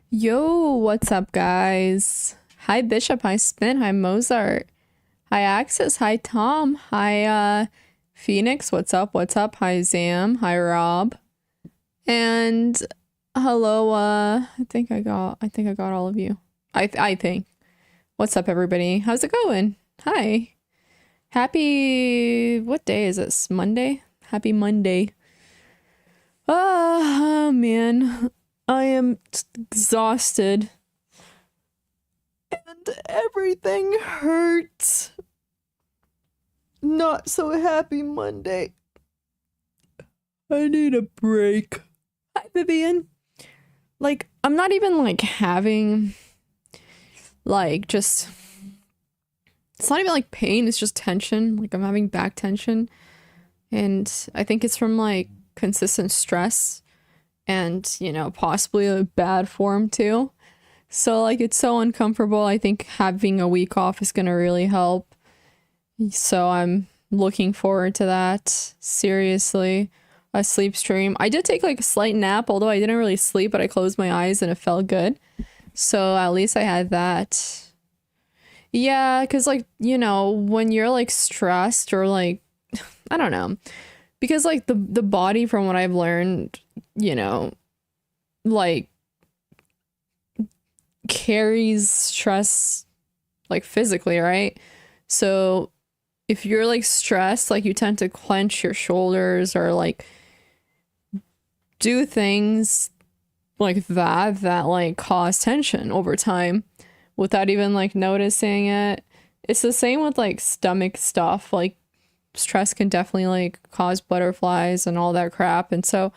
Yo, what's up, guys? Hi, Bishop. Hi, Spin. Hi, Mozart. Hi, Axis. Hi, Tom. Hi, Phoenix. What's up? What's up? Hi, Zam. Hi, Rob. And hello, I think I got all of you. I think. What's up, everybody? How's it going? Hi. Happy, what day is this? Monday? Happy Monday. Oh, man. I am exhausted. And everything hurts. Not so happy Monday. I need a break. Hi, Vivian. Like, I'm not even like having like just it's not even like pain, it's just tension. Like I'm having back tension. And I think it's from like consistent stress and, possibly a bad form too. So like it's so uncomfortable. I think having a week off is gonna really help. So I'm looking forward to that. Seriously. A sleep stream. I did take like a slight nap, although I didn't really sleep, but I closed my eyes and it felt good. So at least I had that. Yeah, because like, when you're like stressed or like, I don't know. Because like the body, from what I've learned, like carries stress like physically, right? So if you're like stressed, like you tend to clench your shoulders or like do things like that like cause tension over time without even like noticing it. It's the same with like stomach stuff. Like stress can definitely like cause butterflies and all that crap. And so,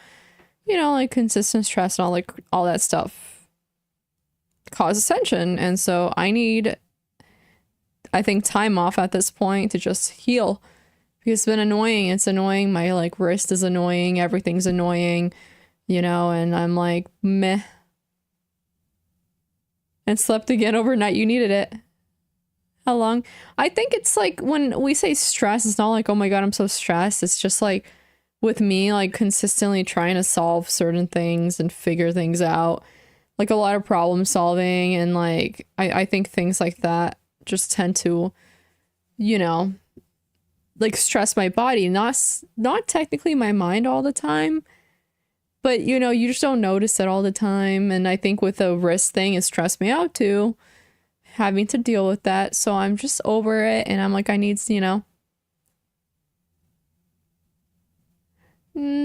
like consistent stress and all that stuff causes tension. And so I think time off at this point to just heal because it's been annoying. It's annoying. My like wrist is annoying. Everything's annoying, and I'm like, meh. And slept again overnight. You needed it. How long? I think it's like when we say stress, it's not like, oh my God, I'm so stressed. It's just like with me, like consistently trying to solve certain things and figure things out. Like a lot of problem solving and like I think things like that just tend to, you know, like stress my body, not technically my mind all the time, but you just don't notice it all the time. And I think with the wrist thing, it stressed me out too, having to deal with that. So I'm just over it, and I'm like, I need,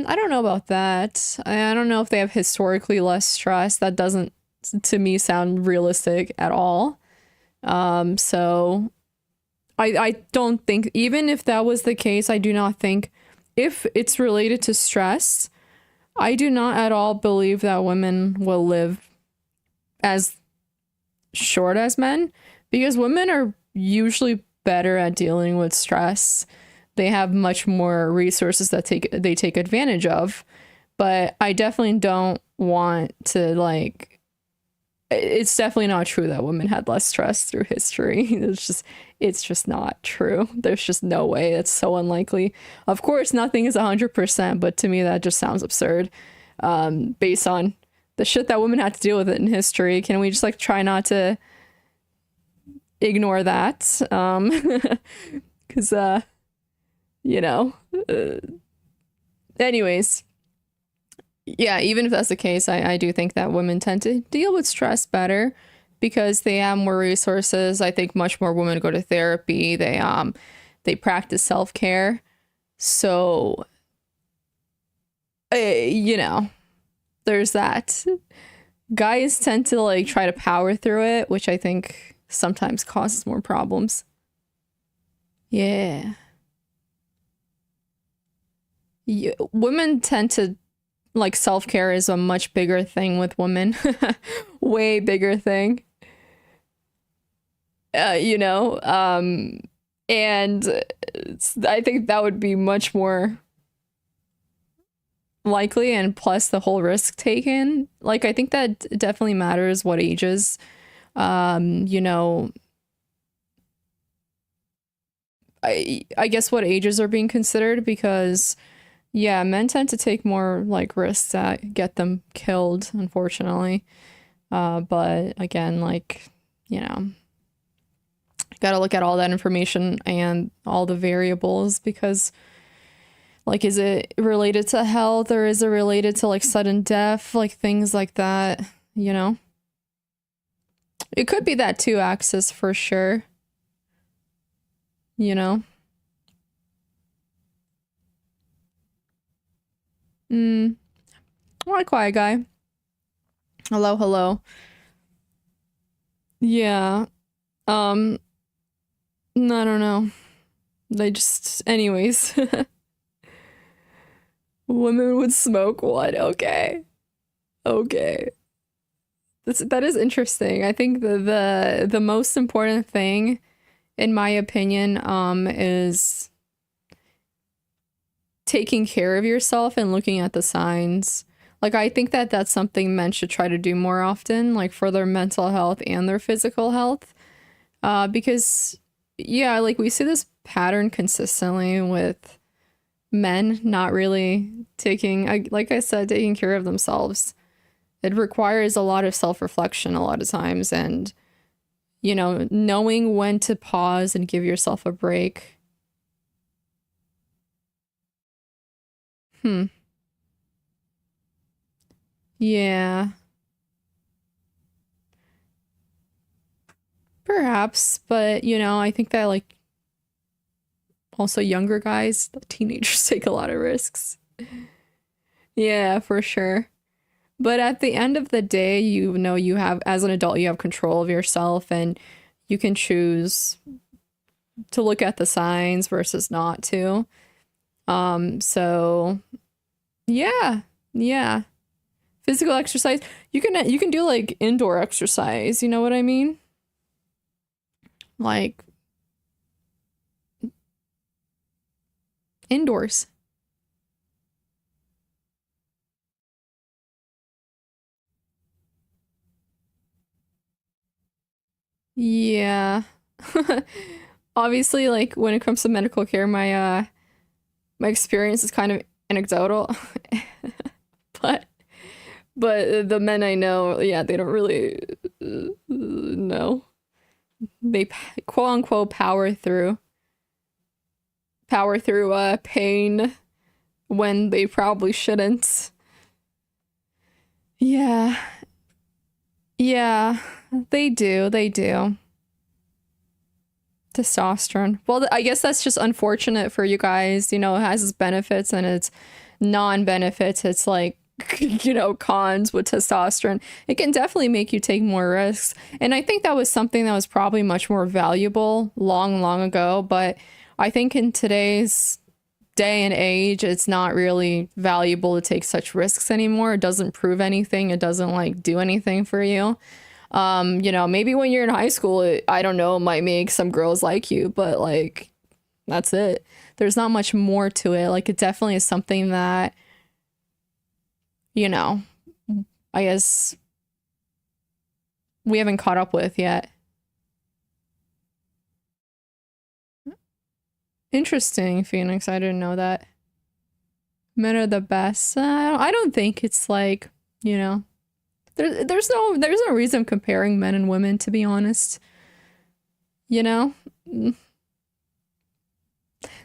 I don't know about that. I don't know if they have historically less stress. That doesn't, to me, sound realistic at all. So I don't think, even if that was the case, I do not think if it's related to stress, I do not at all believe that women will live as short as men, because women are usually better at dealing with stress. They have much more resources that they take advantage of. But I definitely don't want to like, it's definitely not true that women had less stress through history. It's just not true. There's just no way. It's so unlikely. Of course, nothing is 100%, but to me that just sounds absurd. Based on the shit that women had to deal with it in history. Can we just like try not to ignore that? Because you know, uh, anyways, yeah, even if that's the case, I do think that women tend to deal with stress better because they have more resources. I think much more women go to therapy. They practice self-care. So, you know, there's that. Guys tend to like try to power through it, which I think sometimes causes more problems. Yeah. Women tend to like self-care is a much bigger thing with women. Way bigger thing. You know, and I think that would be much more likely, and plus the whole risk taken. Like I think that definitely matters what ages. You know, I guess what ages are being considered because yeah, men tend to take more like risks that get them killed, unfortunately. But again, like, you know, gotta look at all that information and all the variables because, like, is it related to health or is it related to like sudden death, like things like that, you know? It could be that two axis for sure, you know? Why quiet guy? Hello, hello. Yeah. Um, I don't know. They just, anyways. Women would smoke what? Okay. Okay. That is interesting. I think the most important thing, in my opinion, is taking care of yourself and looking at the signs. Like, I think that that's something men should try to do more often, like for their mental health and their physical health. Because, yeah, like we see this pattern consistently with men not really taking, like I said, taking care of themselves. It requires a lot of self-reflection a lot of times and, you know, knowing when to pause and give yourself a break. Hmm. Yeah. Perhaps, but you know, I think that like also younger guys, teenagers take a lot of risks. Yeah, for sure. But at the end of the day, you know, you have, as an adult, you have control of yourself and you can choose to look at the signs versus not to. So yeah, yeah. Physical exercise. You can do like indoor exercise, you know what I mean? Like indoors. Yeah. Obviously, like when it comes to medical care, my experience is kind of anecdotal. but but the men I know, yeah, they don't really know. They quote unquote power through pain when they probably shouldn't. Yeah. Yeah. They do. They do. Testosterone. Well, I guess that's just unfortunate for you guys. You know, it has its benefits and its non-benefits. It's like, you know, cons with testosterone. It can definitely make you take more risks. And I think that was something that was probably much more valuable long, long ago. But I think in today's day and age, it's not really valuable to take such risks anymore. It doesn't prove anything. It doesn't like do anything for you. You know, maybe when you're in high school, I don't know, it might make some girls like you, but like that's it. There's not much more to it. Like it definitely is something that, you know, I guess we haven't caught up with yet. Interesting, Phoenix. I didn't know that. Men are the best. I don't think it's like, you know, there's no reason comparing men and women, to be honest. You know,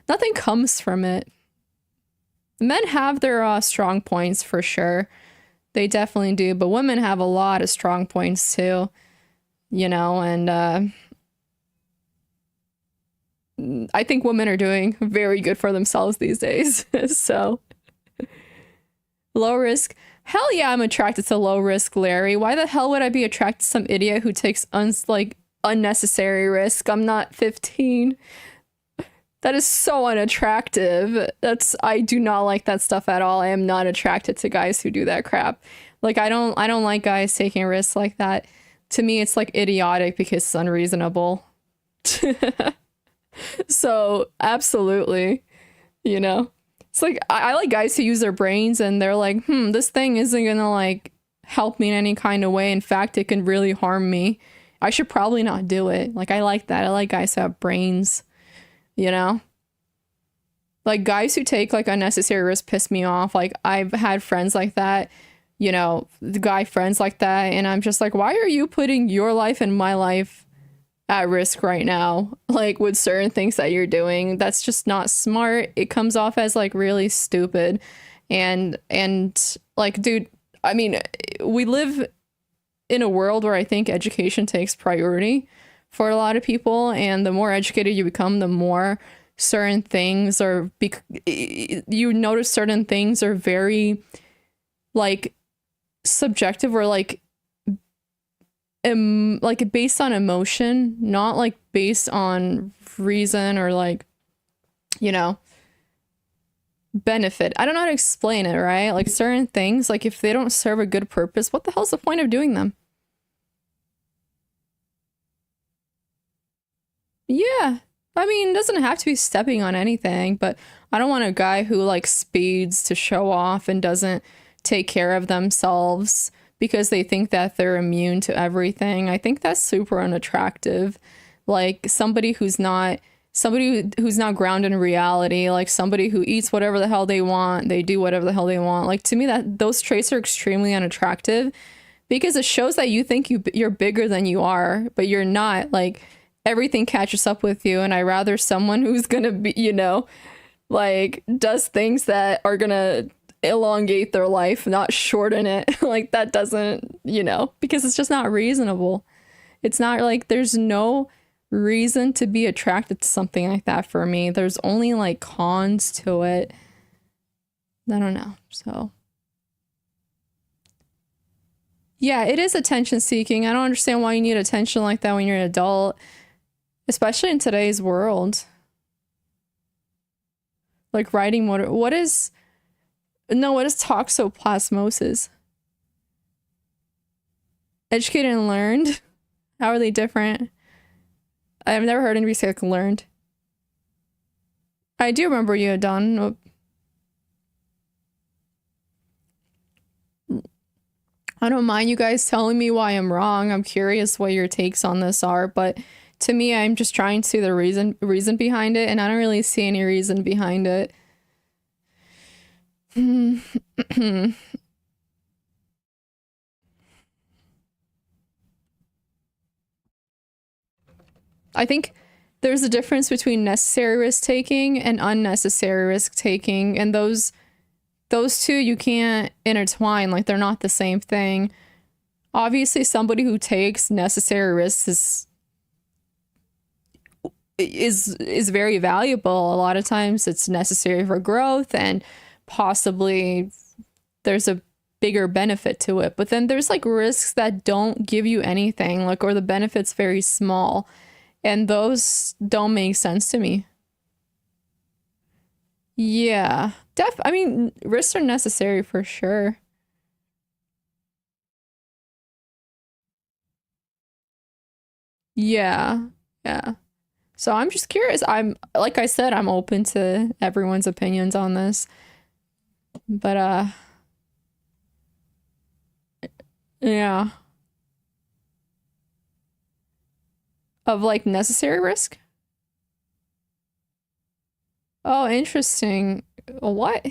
nothing comes from it. Men have their strong points for sure. They definitely do, but women have a lot of strong points too, you know, and I think women are doing very good for themselves these days. So, low risk. Hell yeah, I'm attracted to low risk Larry. Why the hell would I be attracted to some idiot who takes like unnecessary risk? I'm not 15. That is so unattractive. I do not like that stuff at all. I am not attracted to guys who do that crap. Like I don't like guys taking risks like that. To me it's like idiotic because it's unreasonable. So, absolutely, you know. It's like I like guys who use their brains and they're like, this thing isn't gonna like help me in any kind of way. In fact, it can really harm me. I should probably not do it. Like I like that. I like guys who have brains, you know? Like guys who take like unnecessary risks piss me off. Like I've had friends like that you know, the guy friends like that. And I'm just like, why are you putting your life and my life at risk right now? Like with certain things that you're doing, that's just not smart. It comes off as like really stupid. And like, dude, I mean, we live in a world where I think education takes priority for a lot of people, and the more educated you become, the more certain things are you notice certain things are very like subjective, or like like based on emotion, not like based on reason or like, you know, benefit. I don't know how to explain it, right? Like certain things, like if they don't serve a good purpose, what the hell's the point of doing them? Yeah. I mean, it doesn't have to be stepping on anything, but I don't want a guy who like speeds to show off and doesn't take care of themselves because they think that they're immune to everything. I think that's super unattractive. Like somebody who's not grounded in reality, like somebody who eats whatever the hell they want, they do whatever the hell they want. Like to me, that those traits are extremely unattractive because it shows that you think you're bigger than you are, but you're not. Like everything catches up with you, and I rather someone who's gonna be, you know, like does things that are gonna elongate their life, not shorten it. Like that doesn't, you know, because it's just not reasonable. It's not like there's no reason to be attracted to something like that for me. There's only like cons to it. I don't know. So yeah, it is attention seeking. I don't understand why you need attention like that when you're an adult, especially in today's world. Like writing what is no, what is toxoplasmosis? Educated and learned? How are they different? I've never heard anybody say like learned. I do remember you had done. I don't mind you guys telling me why I'm wrong. I'm curious what your takes on this are, but to me, I'm just trying to see the reason behind it, and I don't really see any reason behind it. I think there's a difference between necessary risk taking and unnecessary risk taking, and those two you can't intertwine. Like they're not the same thing. Obviously, somebody who takes necessary risks is very valuable. A lot of times it's necessary for growth, and possibly there's a bigger benefit to it. But then there's like risks that don't give you anything, like, or the benefit's very small, and those don't make sense to me. Yeah, I mean, risks are necessary for sure. Yeah, yeah. So I'm just curious. I'm like I said, I'm open to everyone's opinions on this. But yeah. Of like necessary risk? Oh, interesting. What?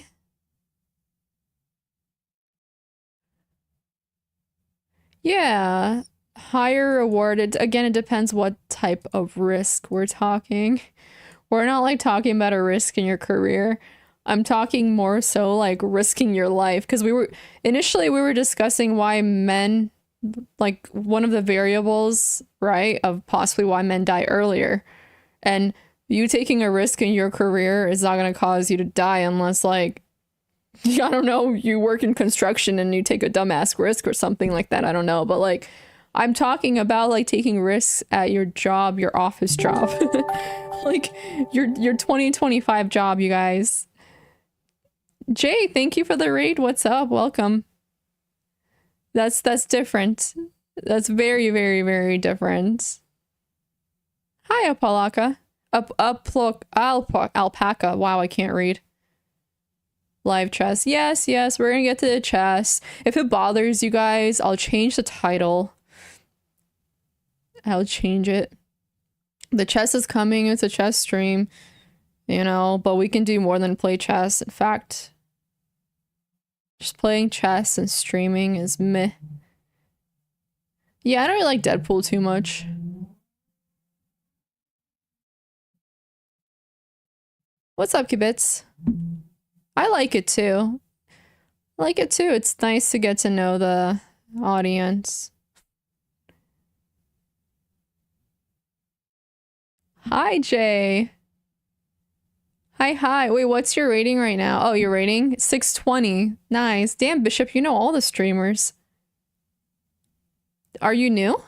Yeah. Higher rewarded. Again, it depends what type of risk we're talking. We're not like talking about a risk in your career. I'm talking more so like risking your life, because we were discussing why men, like one of the variables, right, of possibly why men die earlier. And you taking a risk in your career is not going to cause you to die unless like I don't know, you work in construction and you take a dumbass risk or something like that. I don't know, but like I'm talking about like taking risks at your job, your office job. Like your 2025 job, you guys. Jay, thank you for the raid. What's up? Welcome. That's different. That's very, very, very different. Hi, Apalaka. Alpaca. Wow, I can't read. Live chess. Yes, yes, we're gonna get to the chess. If it bothers you guys, I'll change the title. I'll change it. The chess is coming. It's a chess stream, you know, but we can do more than play chess. In fact, Just playing chess and streaming is meh. Yeah, I don't really like Deadpool too much. What's up, Kibitz? I like it too. I like it too. It's nice to get to know the audience. Hi, Jay. Hi. Wait, what's your rating right now? Oh, your rating? 620. Nice. Damn, Bishop, you know all the streamers. Are you new?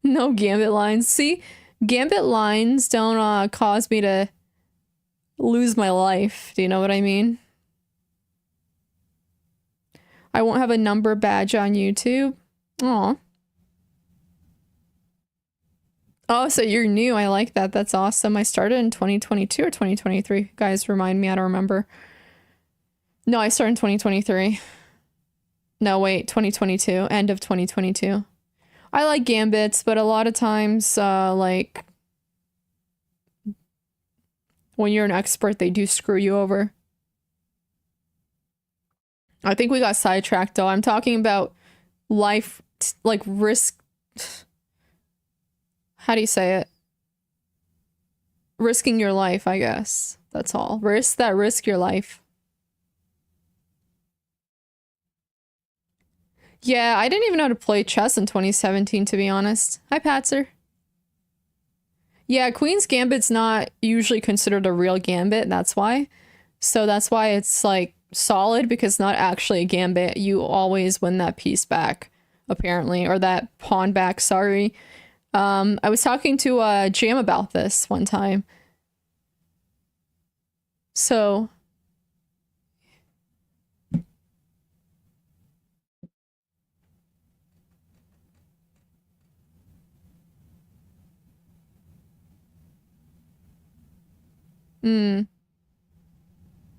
No Gambit lines. See, Gambit lines don't cause me to lose my life. Do you know what I mean? I won't have a number badge on YouTube. Aw. Oh, so you're new. I like that. That's awesome. I started in 2022 or 2023. Guys, remind me. I don't remember. No, I started in 2023. No, wait, 2022. End of 2022. I like Gambits, but a lot of times, like, when you're an expert, they do screw you over. I think we got sidetracked, though. I'm talking about life, like, risk... How do you say it? Risking your life, I guess. That's all. Risk your life. Yeah, I didn't even know how to play chess in 2017, to be honest. Hi, Patzer. Yeah, Queen's Gambit's not usually considered a real gambit, that's why. So that's why it's, like, solid, because not actually a gambit. You always win that piece back, apparently. Or that pawn back, sorry. I was talking to Jam about this one time. So...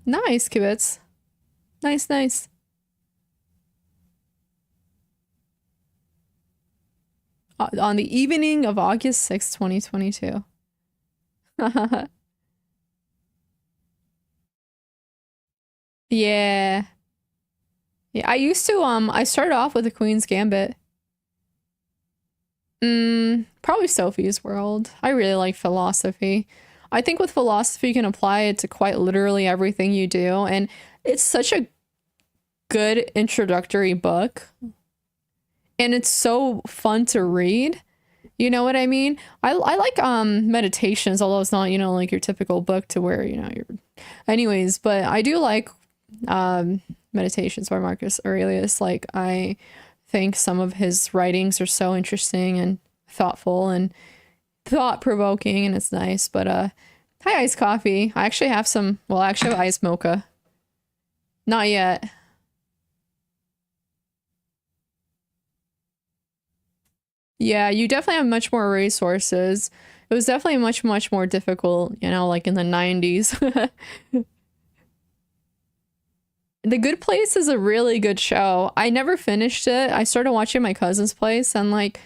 Nice, Kibitz. Nice. On the evening of August 6th, 2022. Yeah. Yeah, I used to, I started off with the Queen's Gambit. Probably Sophie's World. I really like philosophy. I think with philosophy, you can apply it to quite literally everything you do, and it's such a good introductory book. And it's so fun to read. You know what I mean? I like meditations, although it's not, you know, like your typical book to where, you know, you're anyways, but I do like meditations by Marcus Aurelius. Like, I think some of his writings are so interesting and thoughtful and thought-provoking, and it's nice. But hi, iced coffee. I actually have some, well, I actually have iced mocha. Not yet. Yeah, you definitely have much more resources. It was definitely much more difficult, you know, like in the 90s. The Good Place is a really good show. I never finished it. I started watching my cousin's place, and like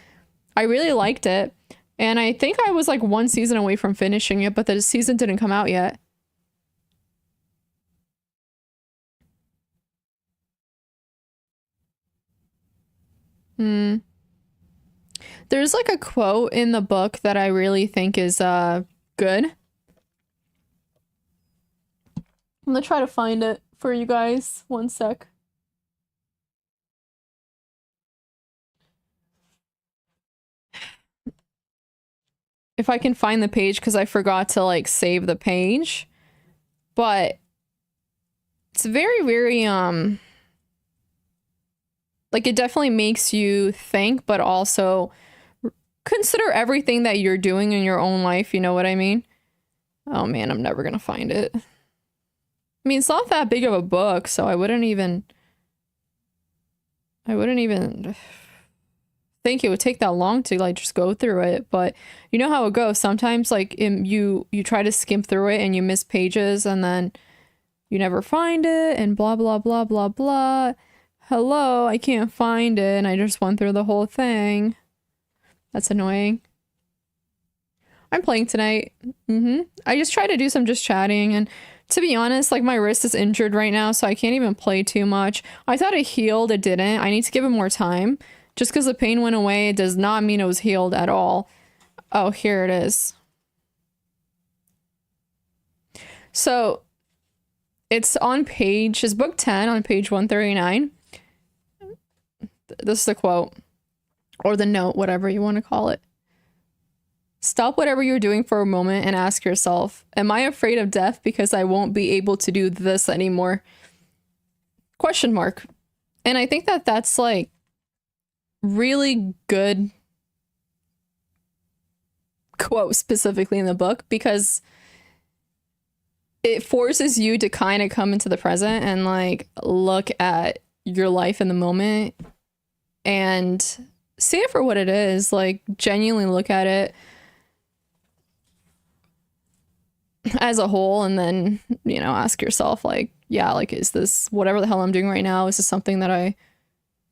I really liked it. And I think I was like one season away from finishing it, but the season didn't come out yet. There's like a quote in the book that I really think is good. I'm gonna try to find it for you guys. One sec. If I can find the page, because I forgot to like save the page. But it's very like, it definitely makes you think, but also consider everything that you're doing in your own life, you know what I mean? Oh man, I'm never gonna find it. I mean, it's not that big of a book, so I wouldn't even think it would take that long to like just go through it. But you know how it goes. Sometimes like you try to skim through it and you miss pages, and then you never find it, and blah blah blah blah blah. Hello, I can't find it, and I just went through the whole thing. That's annoying. I'm playing tonight. I just try to do some just chatting, and to be honest, like my wrist is injured right now, so I can't even play too much. I thought it healed, it didn't. I need to give it more time. Just because the pain went away, it does not mean it was healed at all. Oh, here it is. So it's book 10 on page 139. This is the quote, or the note, whatever you want to call it. Stop whatever you're doing for a moment and ask yourself, am I afraid of death because I won't be able to do this anymore? Question mark. And I think that that's like really good quote specifically in the book, because it forces you to kind of come into the present and like look at your life in the moment and see it for what it is. Like genuinely look at it as a whole, and then, you know, ask yourself like, yeah, like, is this, whatever the hell I'm doing right now, is this something that I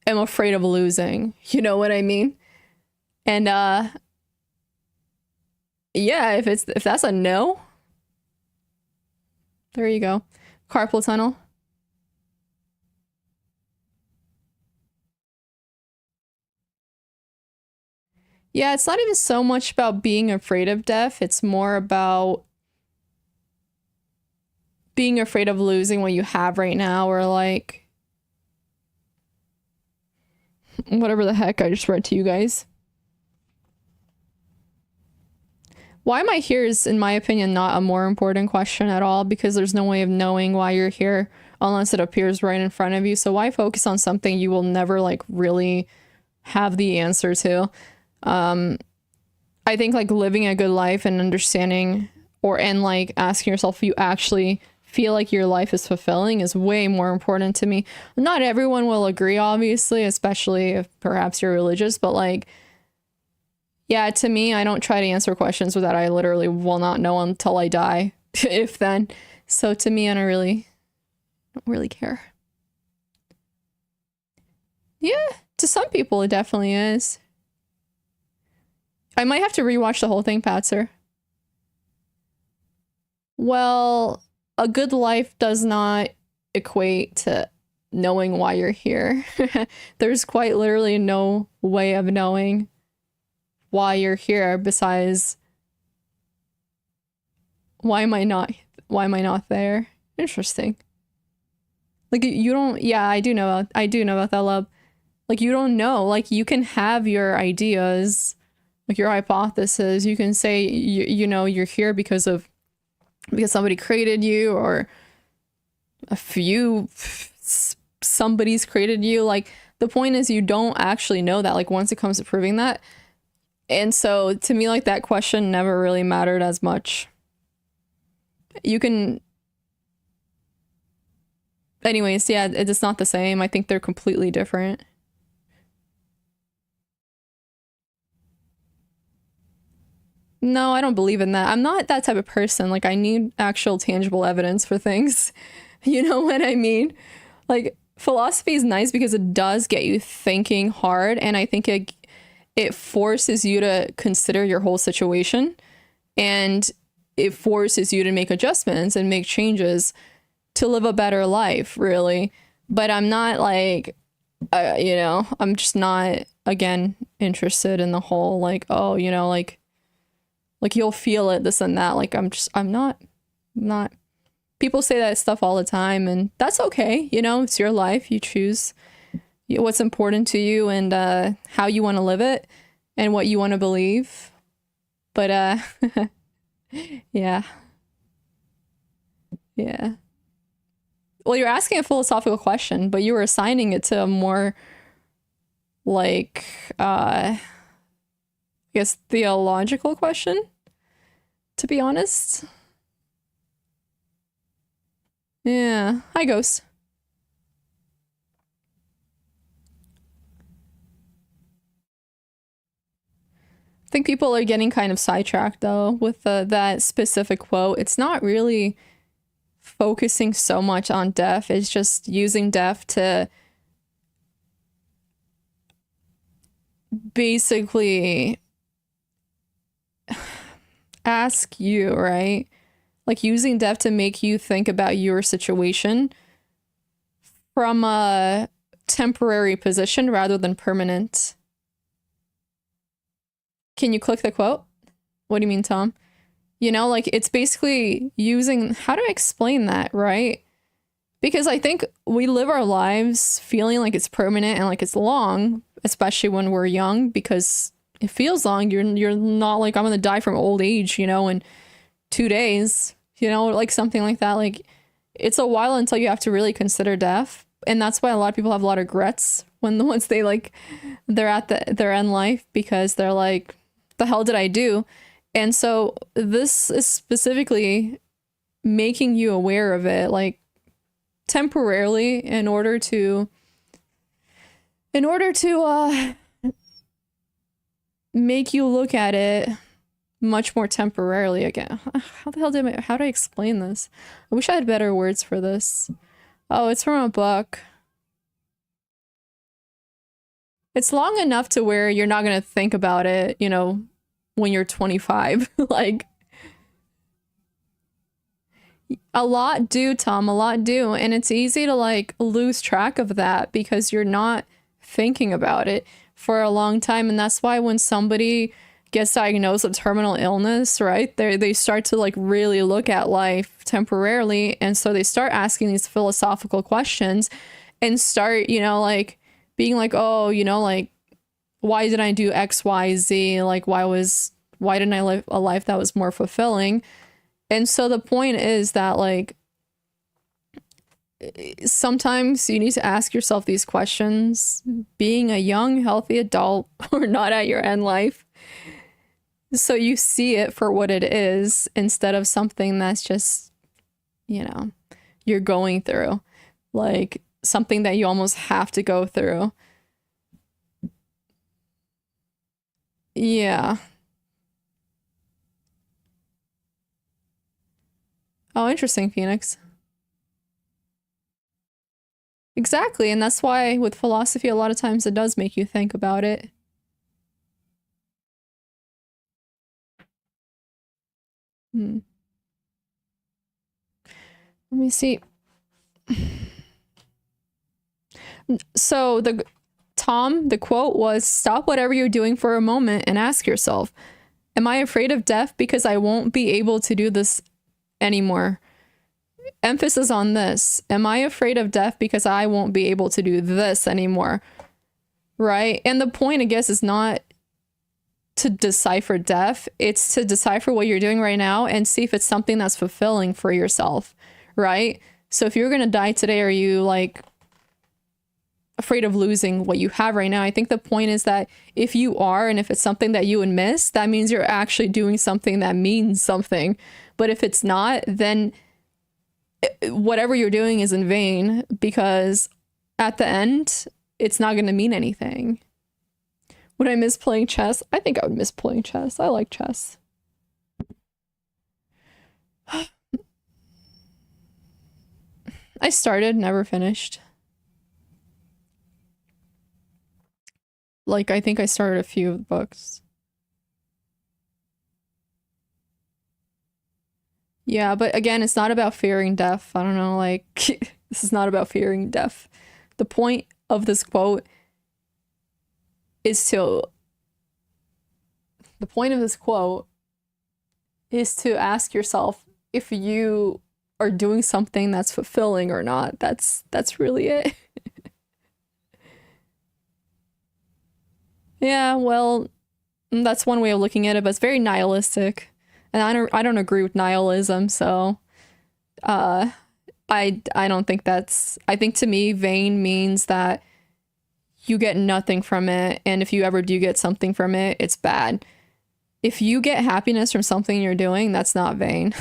am afraid of losing? You know what I mean? And yeah, if that's a no, there you go. Carpal tunnel. Yeah, it's not even so much about being afraid of death. It's more about being afraid of losing what you have right now, or like whatever the heck I just read to you guys. Why am I here is, in my opinion, not a more important question at all, because there's no way of knowing why you're here unless it appears right in front of you. So why focus on something you will never like really have the answer to? I think like living a good life and understanding, and like asking yourself if you actually feel like your life is fulfilling, is way more important to me. Not everyone will agree, obviously, especially if perhaps you're religious, but like, yeah, to me, I don't try to answer questions that I literally will not know until I die, if then. So to me, I don't really care. Yeah, to some people, it definitely is. I might have to rewatch the whole thing, Patzer. Well, a good life does not equate to knowing why you're here. There's quite literally no way of knowing why you're here besides why am I not there? Interesting. Like you don't, yeah, I do know about that, love. Like you don't know, like you can have your ideas, like your hypothesis. You can say you know you're here because somebody created you, or somebody's created you. Like the point is you don't actually know that, like once it comes to proving that. And so to me, like that question never really mattered as much. You can, anyways, yeah, it's not the same. I think they're completely different. No, I don't believe in that. I'm not that type of person. Like I need actual tangible evidence for things. You know what I mean? Like philosophy is nice because it does get you thinking hard, and I think it forces you to consider your whole situation, and it forces you to make adjustments and make changes to live a better life, really. But I'm not like, you know, I'm just not, again, interested in the whole like, oh, you know, like you'll feel it, this and that. Like I'm not. People say that stuff all the time, and that's okay. You know, it's your life. You choose what's important to you, and how you want to live it, and what you want to believe. But yeah. Yeah. Well, you're asking a philosophical question, but you were assigning it to a more like I guess theological question, to be honest. Yeah. Hi, Ghost. I think people are getting kind of sidetracked though with that specific quote. It's not really focusing so much on death. It's just using death to basically, ask you, right? Like using death to make you think about your situation from a temporary position rather than permanent. Can you click the quote? What do you mean, Tom? You know, like it's basically using, how do I explain that, right? Because I think we live our lives feeling like it's permanent and like it's long, especially when we're young, because it feels long. You're not like, I'm gonna die from old age, you know, in 2 days, you know, like something like that. Like it's a while until you have to really consider death. And that's why a lot of people have a lot of regrets once they like they're at their end life, because they're like, the hell did I do? And so this is specifically making you aware of it, like temporarily, in order to make you look at it much more temporarily again. How the hell how do I explain this? I wish I had better words for this. Oh, it's from a book. It's long enough to where you're not gonna think about it, you know, when you're 25. Like, a lot do, Tom, a lot do. And it's easy to like lose track of that because you're not thinking about it for a long time. And that's why when somebody gets diagnosed with terminal illness, right, they start to like really look at life temporarily. And so they start asking these philosophical questions and start, you know, like being like, oh, you know, like, why didn't I do X, Y, Z? Like, why didn't I live a life that was more fulfilling? And so the point is that, like, sometimes you need to ask yourself these questions, being a young, healthy adult or not at your end life, so you see it for what it is instead of something that's just, you know, you're going through, like something that you almost have to go through. Yeah. Oh, interesting, Phoenix. Exactly, and that's why with philosophy, a lot of times it does make you think about it. Hmm. Let me see. So the quote was, "Stop whatever you're doing for a moment and ask yourself, am I afraid of death because I won't be able to do this anymore?" Emphasis on this. Am I afraid of death because I won't be able to do this anymore? Right? And the point, I guess, is not to decipher death. It's to decipher what you're doing right now and see if it's something that's fulfilling for yourself. Right? So if you're going to die today, are you like afraid of losing what you have right now? I think the point is that if you are, and if it's something that you would miss, that means you're actually doing something that means something. But if it's not, then whatever you're doing is in vain, because at the end, it's not going to mean anything. Would I miss playing chess? I think I would miss playing chess. I like chess. I started, never finished. Like, I think I started a few books. Yeah, but again, it's not about fearing death. I don't know, like, this is not about fearing death. The point of this quote is to... The point of this quote is to ask yourself if you are doing something that's fulfilling or not. That's really it. Yeah, well, that's one way of looking at it, but it's very nihilistic. And I don't agree with nihilism, so I don't think that's... I think to me, vain means that you get nothing from it, and if you ever do get something from it, it's bad. If you get happiness from something you're doing, that's not vain.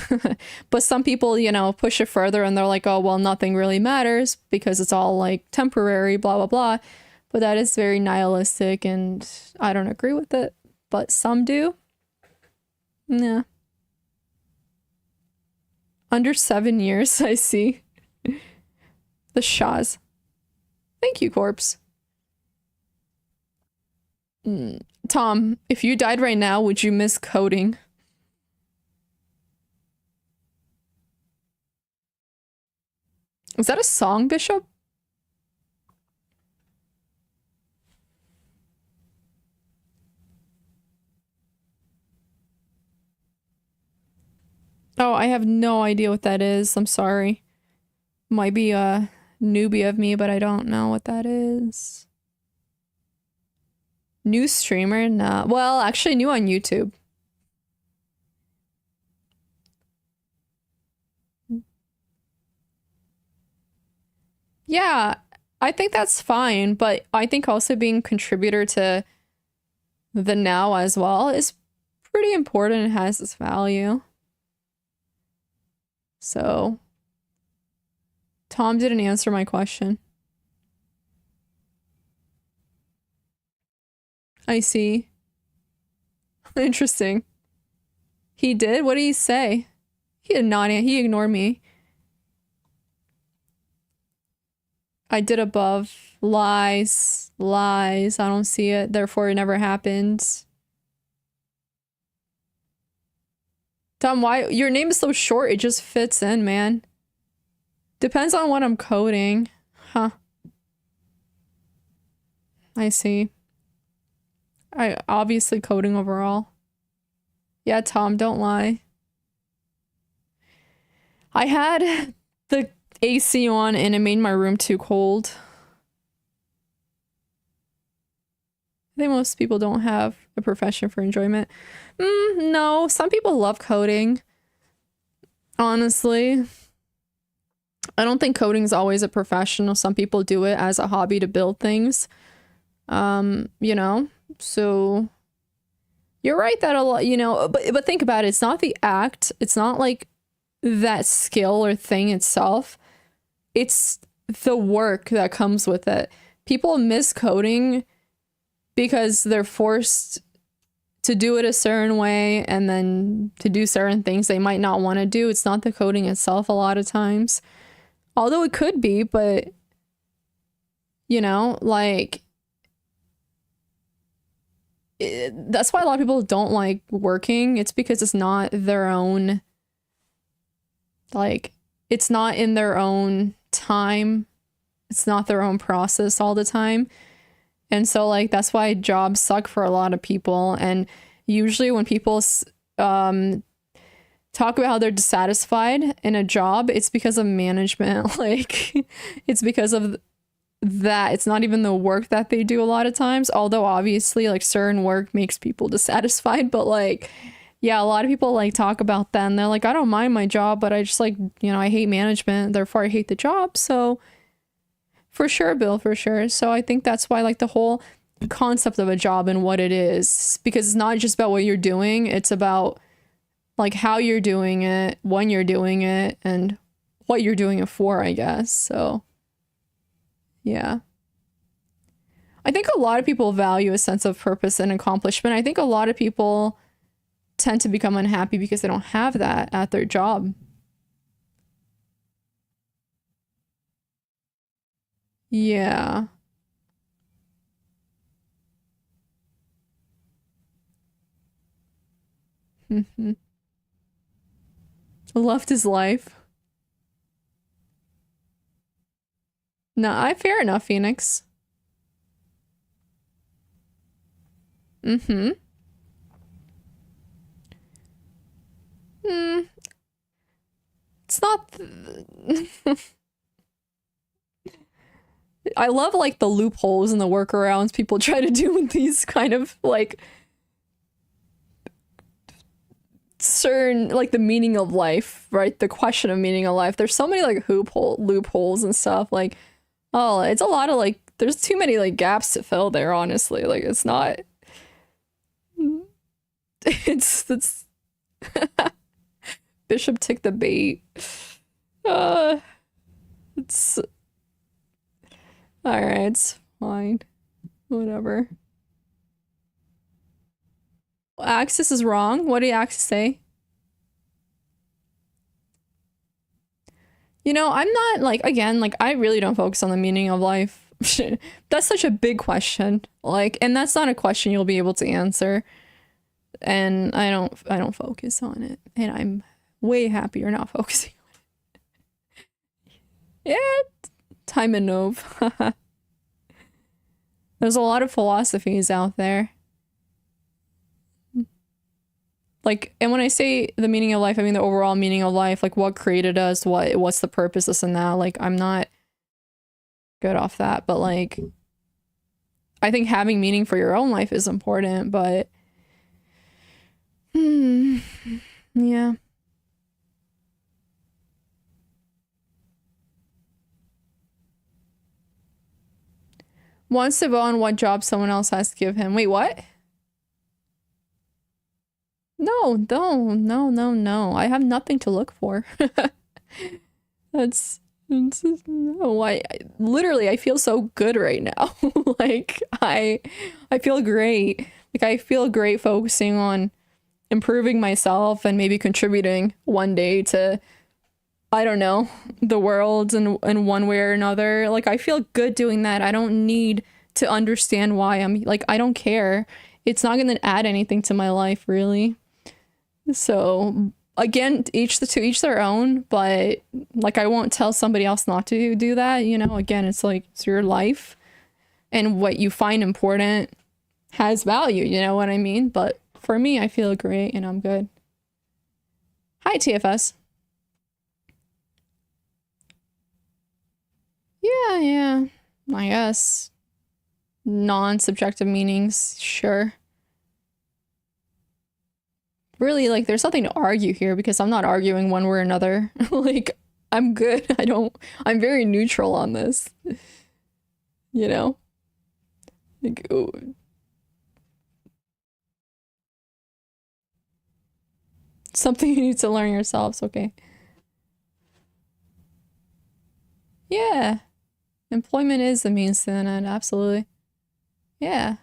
But some people, you know, push it further and they're like, oh, well, nothing really matters because it's all like temporary, blah, blah, blah. But that is very nihilistic and I don't agree with it. But some do. Yeah. Under 7 years, I see. The Shahs. Thank you, Corpse. Tom, if you died right now, would you miss coding? Is that a song, Bishop? Oh, I have no idea what that is. I'm sorry. Might be a newbie of me, but I don't know what that is. New streamer? Nah. Well, actually new on YouTube. Yeah, I think that's fine, but I think also being contributor to the now as well is pretty important and has its value. So, Tom didn't answer my question. I see. Interesting. He did? What did he say? He did not, he ignored me. I did above. Lies. Lies. I don't see it. Therefore, it never happened. Tom, why? Your name is so short, it just fits in, man. Depends on what I'm coding. Huh. I see. I obviously coding overall. Yeah, Tom, don't lie. I had the AC on and it made my room too cold. I think most people don't have a profession for enjoyment. No, some people love coding. Honestly. I don't think coding is always a professional. Some people do it as a hobby to build things. You know? So you're right that a lot, you know, but think about it. It's not the act. It's not like that skill or thing itself. It's the work that comes with it. People miss coding because they're forced to do it a certain way and then to do certain things they might not want to do. It's not the coding itself a lot of times. Although it could be, but you know, like that's why a lot of people don't like working. It's because it's not their own, like, it's not in their own time. It's not their own process all the time. And so, like, that's why jobs suck for a lot of people. And usually when people talk about how they're dissatisfied in a job, it's because of management. Like, it's because of that. It's not even the work that they do a lot of times, although obviously like certain work makes people dissatisfied, but like yeah, a lot of people like talk about that and they're like, I don't mind my job, but I just like, you know, I hate management, therefore I hate the job. So for sure, Bill, for sure. So I think that's why like the whole concept of a job and what it is, because it's not just about what you're doing, it's about like how you're doing it, when you're doing it, and what you're doing it for, I guess. So yeah. I think a lot of people value a sense of purpose and accomplishment. I think a lot of people tend to become unhappy because they don't have that at their job. Yeah. Mm-hmm. Left his life. No, fair enough, Phoenix. Mm-hmm. Mm, it's not. I love like the loopholes and the workarounds people try to do with these kind of like certain like the meaning of life, right? The question of meaning of life. There's so many like loopholes and stuff. Like, oh, it's a lot of like. There's too many like gaps to fill there. Honestly, like it's not. It's Bishop took the bait. Uh, it's all right. It's fine. Whatever. Axis is wrong. What did Axis say? You know, I'm not like again, like I really don't focus on the meaning of life. That's such a big question. Like, and that's not a question you'll be able to answer. And I don't focus on it. And I'm way happier not focusing. Yeah, time and Nove. There's a lot of philosophies out there. Like, and when I say the meaning of life, I mean the overall meaning of life, like what created us, what's the purpose, this and that. Like, I'm not good off that, but like, I think having meaning for your own life is important, but yeah. Wants to vote on what job someone else has to give him. Wait, what? No, no. I have nothing to look for. That's no. I literally I feel so good right now. Like I feel great. Like I feel great focusing on improving myself and maybe contributing one day to, I don't know, the world in one way or another. Like I feel good doing that. I don't need to understand why I'm like, I don't care. It's not going to add anything to my life really. So again, to each their own, but like I won't tell somebody else not to do that, you know. Again, it's like it's your life and what you find important has value, you know what I mean? But for me, I feel great and I'm good. Hi, TFS. Yeah, I guess. Non-subjective meanings, sure. Really, like, there's nothing to argue here because I'm not arguing one way or another. Like, I'm good. I'm very neutral on this. You know? Like, ooh. Something you need to learn yourselves, okay. Yeah. Employment is the means to an end, absolutely. Yeah.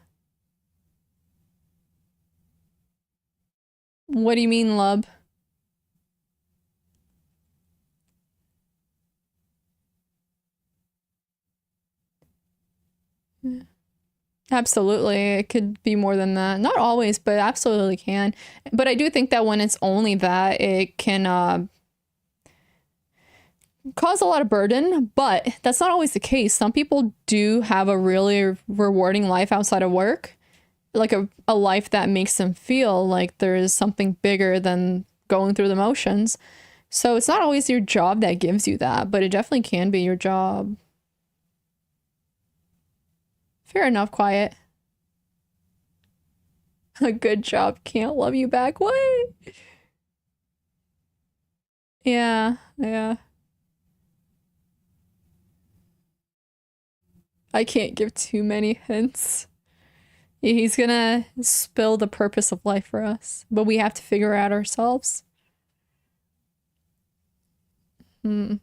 What do you mean, lub? Absolutely. It could be more than that. Not always, but absolutely can. But I do think that when it's only that, it can cause a lot of burden, but that's not always the case. Some people do have a really rewarding life outside of work, like a life that makes them feel like there is something bigger than going through the motions. So it's not always your job that gives you that, but it definitely can be your job. Fair enough, quiet. A good job can't love you back. What? Yeah. I can't give too many hints. He's gonna spill the purpose of life for us, but we have to figure out ourselves. Hmm.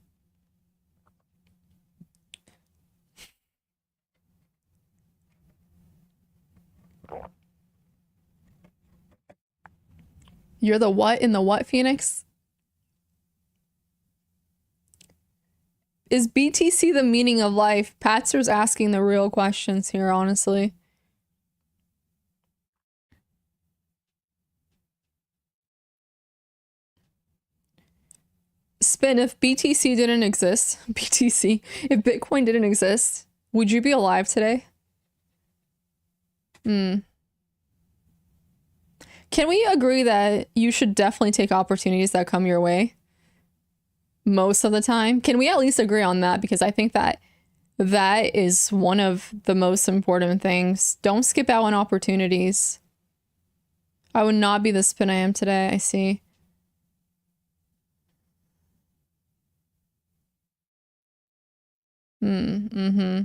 You're the what in the what, Phoenix? Is BTC the meaning of life? Patser's asking the real questions here, honestly. Spin, if BTC didn't exist, BTC, if Bitcoin didn't exist, would you be alive today? Hmm. Can we agree that you should definitely take opportunities that come your way most of the time? Can we at least agree on that? Because I think that that is one of the most important things. Don't skip out on opportunities. I would not be the spin I am today, I see. Mm-hmm.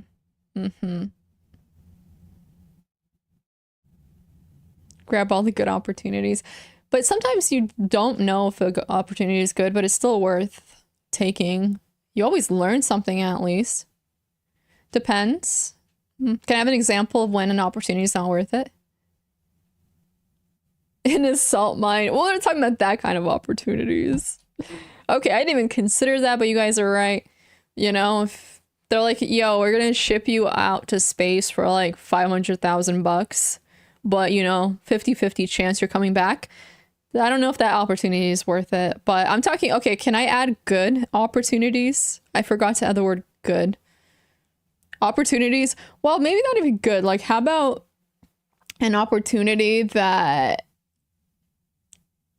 Grab all the good opportunities. But sometimes you don't know if the opportunity is good, but it's still worth taking. You always learn something at least. Depends. Can I have an example of when an opportunity is not worth it? In his salt mine. Well, we're talking about that kind of opportunities. Okay, I didn't even consider that, but you guys are right. You know, if they're like, yo, we're gonna ship you out to space for like 500,000 bucks, but you know, 50-50 chance you're coming back. I don't know if that opportunity is worth it, but I'm talking, okay, can I add good opportunities? I forgot to add the word good. Opportunities, well, maybe not even good. Like, how about an opportunity that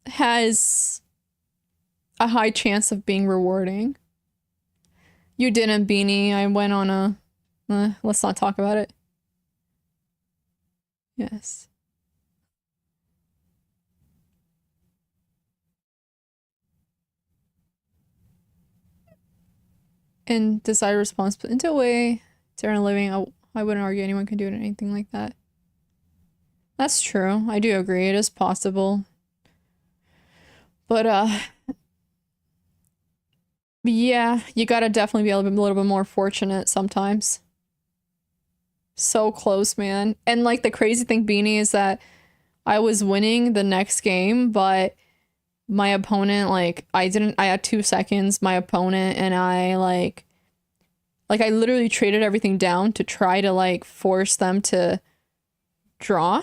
has a high chance of being rewarding? You didn't, Beanie. I went on a... let's not talk about it. Yes. And decide responsibility into a way to earn a living. I wouldn't argue anyone can do it, anything like that. That's true. I do agree. It is possible. But, yeah, you gotta definitely be a little bit more fortunate sometimes. So close, man. And, like, the crazy thing, Beanie, is that I was winning the next game, but my opponent, like, I had 2 seconds, my opponent, and I I literally traded everything down to try to, like, force them to draw.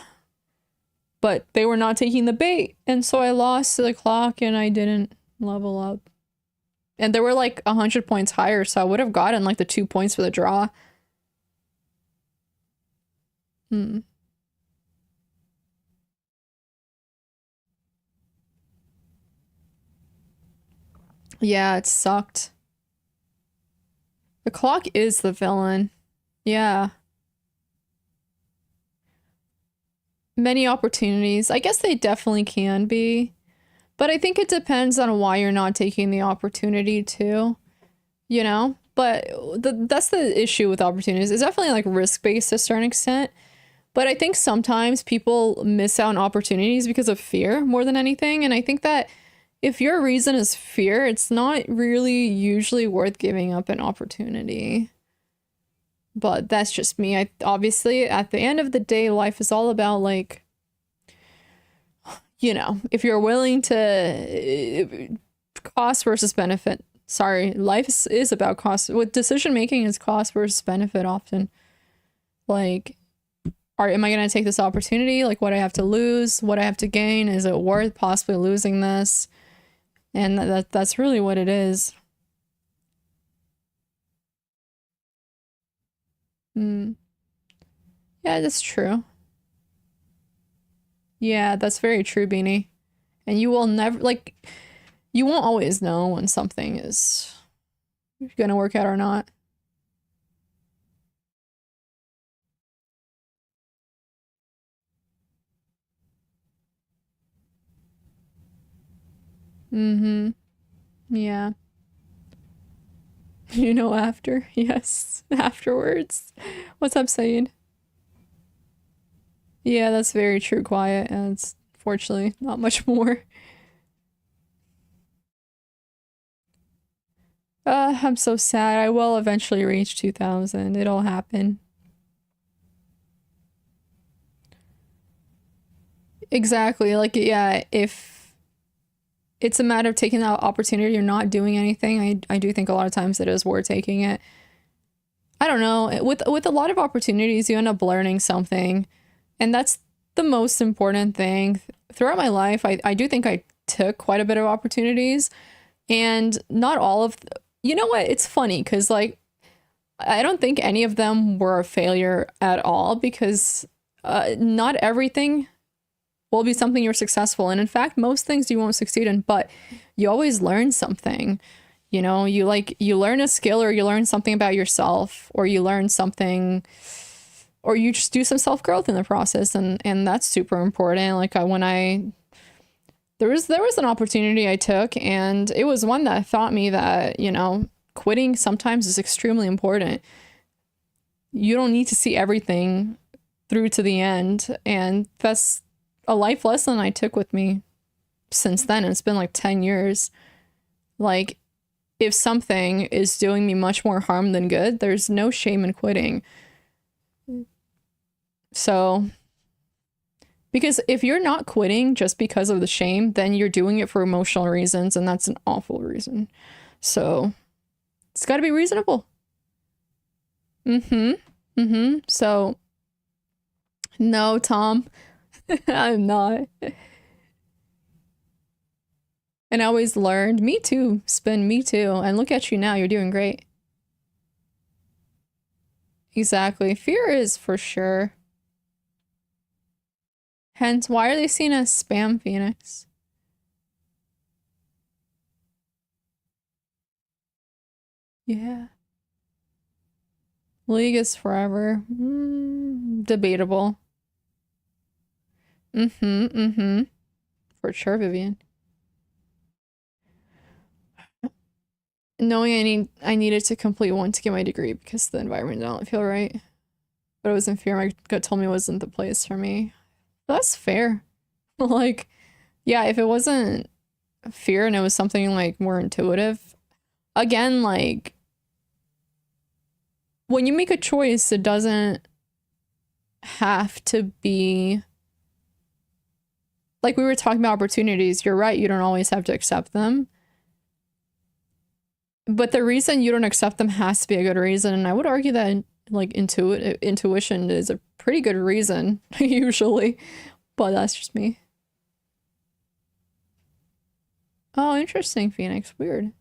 But they were not taking the bait, and so I lost to the clock, and I didn't level up. And they were, like, 100 points higher, so I would have gotten, like, the 2 points for the draw. Hmm. Yeah, it sucked. The clock is the villain. Yeah. Many opportunities. I guess they definitely can be. But I think it depends on why you're not taking the opportunity too. You know? But that's the issue with opportunities. It's definitely like risk-based to a certain extent. But I think sometimes people miss out on opportunities because of fear more than anything. And I think that if your reason is fear, it's not really usually worth giving up an opportunity. But that's just me. I obviously, at the end of the day, life is all about, like, you know, if you're willing to cost versus benefit. Sorry, life is about cost. With decision making is cost versus benefit often. Like, am I going to take this opportunity? Like, what I have to lose, what I have to gain, is it worth possibly losing this? And that's really what it is. Hmm. Yeah, that's true. Yeah, that's very true, Beanie. And you will never, like, you won't always know when something is gonna work out or not. Mm-hmm. Yeah. You know after. Yes. Afterwards. What's up, Sayed? Yeah, that's very true, Quiet. And it's fortunately not much more. I'm so sad. I will eventually reach 2000. It'll happen. Exactly. Like, yeah, if it's a matter of taking that opportunity, you're not doing anything. I do think a lot of times it is worth taking it. I don't know. With a lot of opportunities, you end up learning something, and that's the most important thing. Throughout my life, I do think I took quite a bit of opportunities, and not all of you know what? It's funny because, like, I don't think any of them were a failure at all, because not everything will be something you're successful in. In fact, most things you won't succeed in, but you always learn something. You know, you learn a skill, or you learn something about yourself, or you learn something, or you just do some self-growth in the process, and that's super important. Like, when I there was an opportunity I took, and it was one that taught me that, you know, quitting sometimes is extremely important. You don't need to see everything through to the end, and that's a life lesson I took with me since then. It's been like 10 years. Like, if something is doing me much more harm than good, there's no shame in quitting. So, because if you're not quitting just because of the shame, then you're doing it for emotional reasons, and that's an awful reason. So, it's got to be reasonable. Mm-hmm. Mm-hmm. So, no, Tom, I'm not. And I always learned. Me too, Spin, me too. And look at you now, you're doing great. Exactly. Fear is for sure. Hence, why are they seen as spam, Phoenix? Yeah. League is forever. Debatable. For sure, Vivian. Knowing I needed to complete one to get my degree because the environment did not feel right. But it was in fear. My gut told me it wasn't the place for me. That's fair. Like, yeah, if it wasn't fear and it was something like more intuitive, again, like when you make a choice, it doesn't have to be like we were talking about opportunities. You're right, you don't always have to accept them. But the reason you don't accept them has to be a good reason. And I would argue that like intuition is a pretty good reason, usually. But that's just me. Oh, interesting, Phoenix. Weird.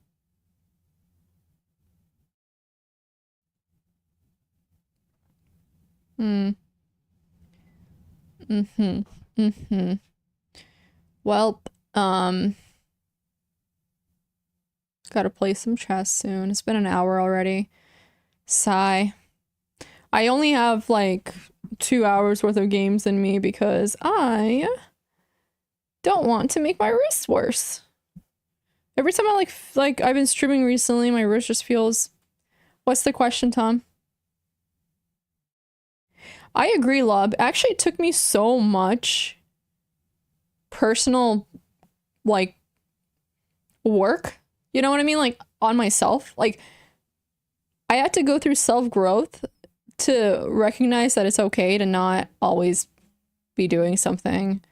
Well, gotta play some chess soon. It's been an hour already. Sigh. I only have like 2 hours worth of games in me because I don't want to make my wrist worse. Every time I like I've been streaming recently, my wrist just feels. What's the question, Tom? I agree, Lub. Actually, it took me so much personal, like, work. You know what I mean? Like, on myself. Like, I had to go through self-growth to recognize that it's okay to not always be doing something.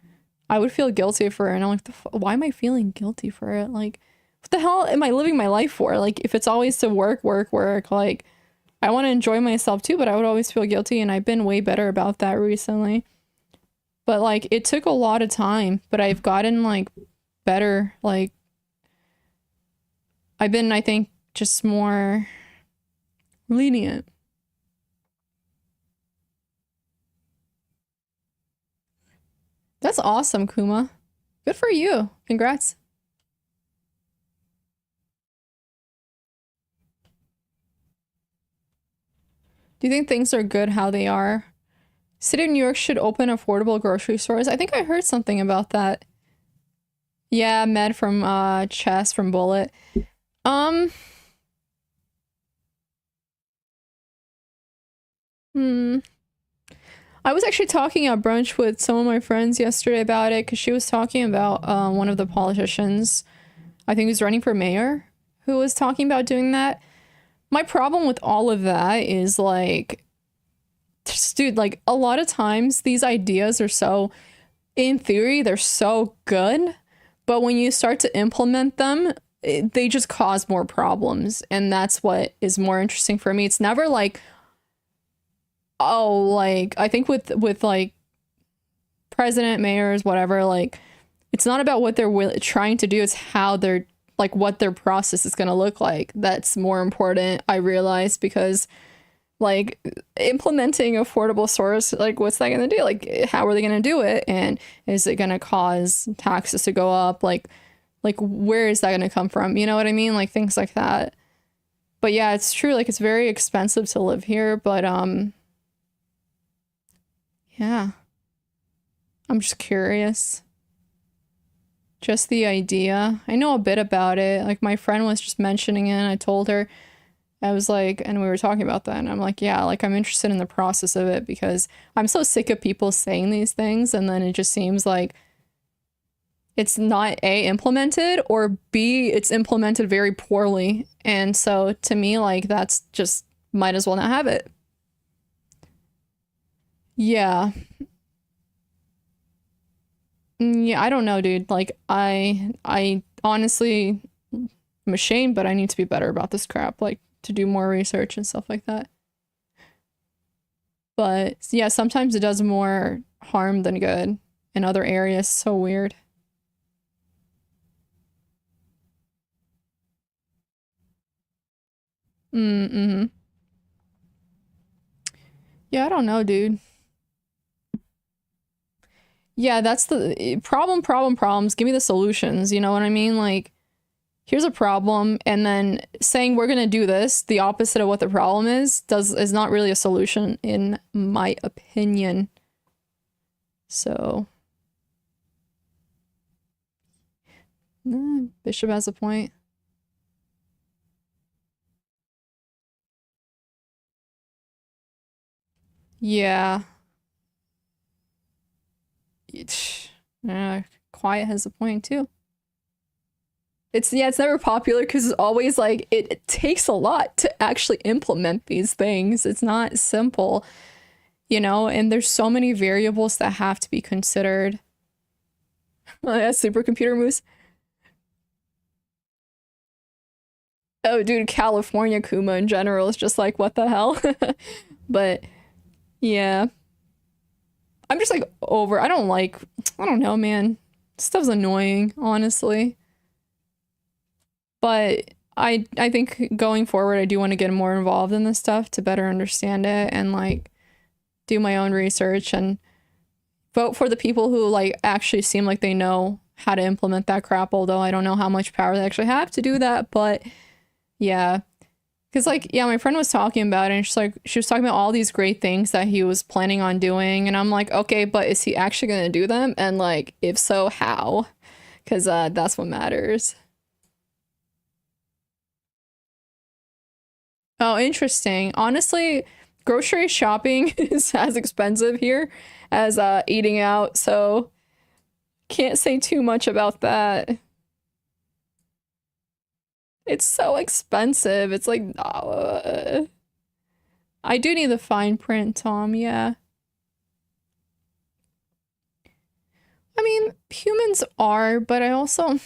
I would feel guilty for it, and I'm like, why am I feeling guilty for it? Like, what the hell am I living my life for? Like, if it's always to work, like, I want to enjoy myself too, but I would always feel guilty, and I've been way better about that recently. But, like, it took a lot of time, but I've gotten, like, better. Like, I've been, I think, just more lenient. That's awesome, Kuma. Good for you. Congrats. Do you think things are good how they are? City of New York should open affordable grocery stores. I think I heard something about that. Yeah, Med from Chess from Bullet. Hmm. I was actually talking at brunch with some of my friends yesterday about it because she was talking about one of the politicians, I think who's running for mayor, who was talking about doing that. My problem with all of that is like, dude, like a lot of times these ideas are so, in theory, they're so good, but when you start to implement them, they just cause more problems. And that's what is more interesting for me. It's never like, oh, like I think with like president, mayors, whatever, like it's not about what they're trying to do, it's how they're like what their process is going to look like. That's more important, I realize, because like implementing affordable stores, like what's that going to do? Like how are they going to do it? And is it going to cause taxes to go up? Like where is that going to come from? You know what I mean? Like things like that. But yeah, it's true, like it's very expensive to live here, but yeah. I'm just curious. Just the idea. I know a bit about it. Like my friend was just mentioning it and I told her, I was like, and we were talking about that and I'm like, yeah, like I'm interested in the process of it because I'm so sick of people saying these things and then it just seems like it's not A, implemented, or B, it's implemented very poorly. And so to me, like that's just might as well not have it. Yeah. Yeah, I don't know, dude. Like I honestly I'm ashamed, but I need to be better about this crap, like to do more research and stuff like that. But yeah, sometimes it does more harm than good in other areas. So weird. Mm-hmm. Yeah, I don't know, dude. Yeah, that's the problems. Give me the solutions. You know what I mean? Like, here's a problem, and then saying we're gonna do this, the opposite of what the problem is not really a solution, in my opinion. So, Bishop has a point. Yeah. Yeah, Quiet has a point too. It's never popular because it's always like it takes a lot to actually implement these things. It's not simple, you know, and there's so many variables that have to be considered. Oh, yeah, supercomputer moves. Oh, dude, California Kuma in general is just like, what the hell? But yeah, I'm just like I don't know, man. Stuff's annoying, honestly. But I think going forward, I do want to get more involved in this stuff to better understand it and like do my own research and vote for the people who like actually seem like they know how to implement that crap, although I don't know how much power they actually have to do that. But yeah. Because like, yeah, my friend was talking about it and she was talking about all these great things that he was planning on doing. And I'm like, okay, but is he actually gonna do them? And like, if so, how? Because that's what matters. Oh, interesting. Honestly, grocery shopping is as expensive here as eating out, so can't say too much about that. It's so expensive. It's like I do need the fine print, Tom. Yeah. I mean, humans are, but I also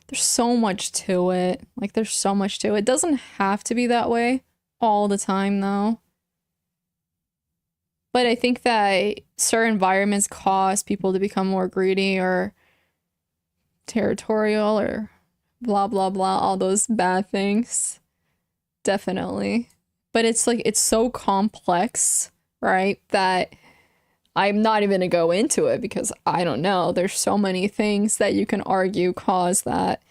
there's so much to it. Like there's so much to it. It doesn't have to be that way all the time though. But I think that certain environments cause people to become more greedy or territorial or blah blah blah, all those bad things. Definitely. But it's like it's so complex, right? That I'm not even gonna go into it because I don't know. There's so many things that you can argue cause that.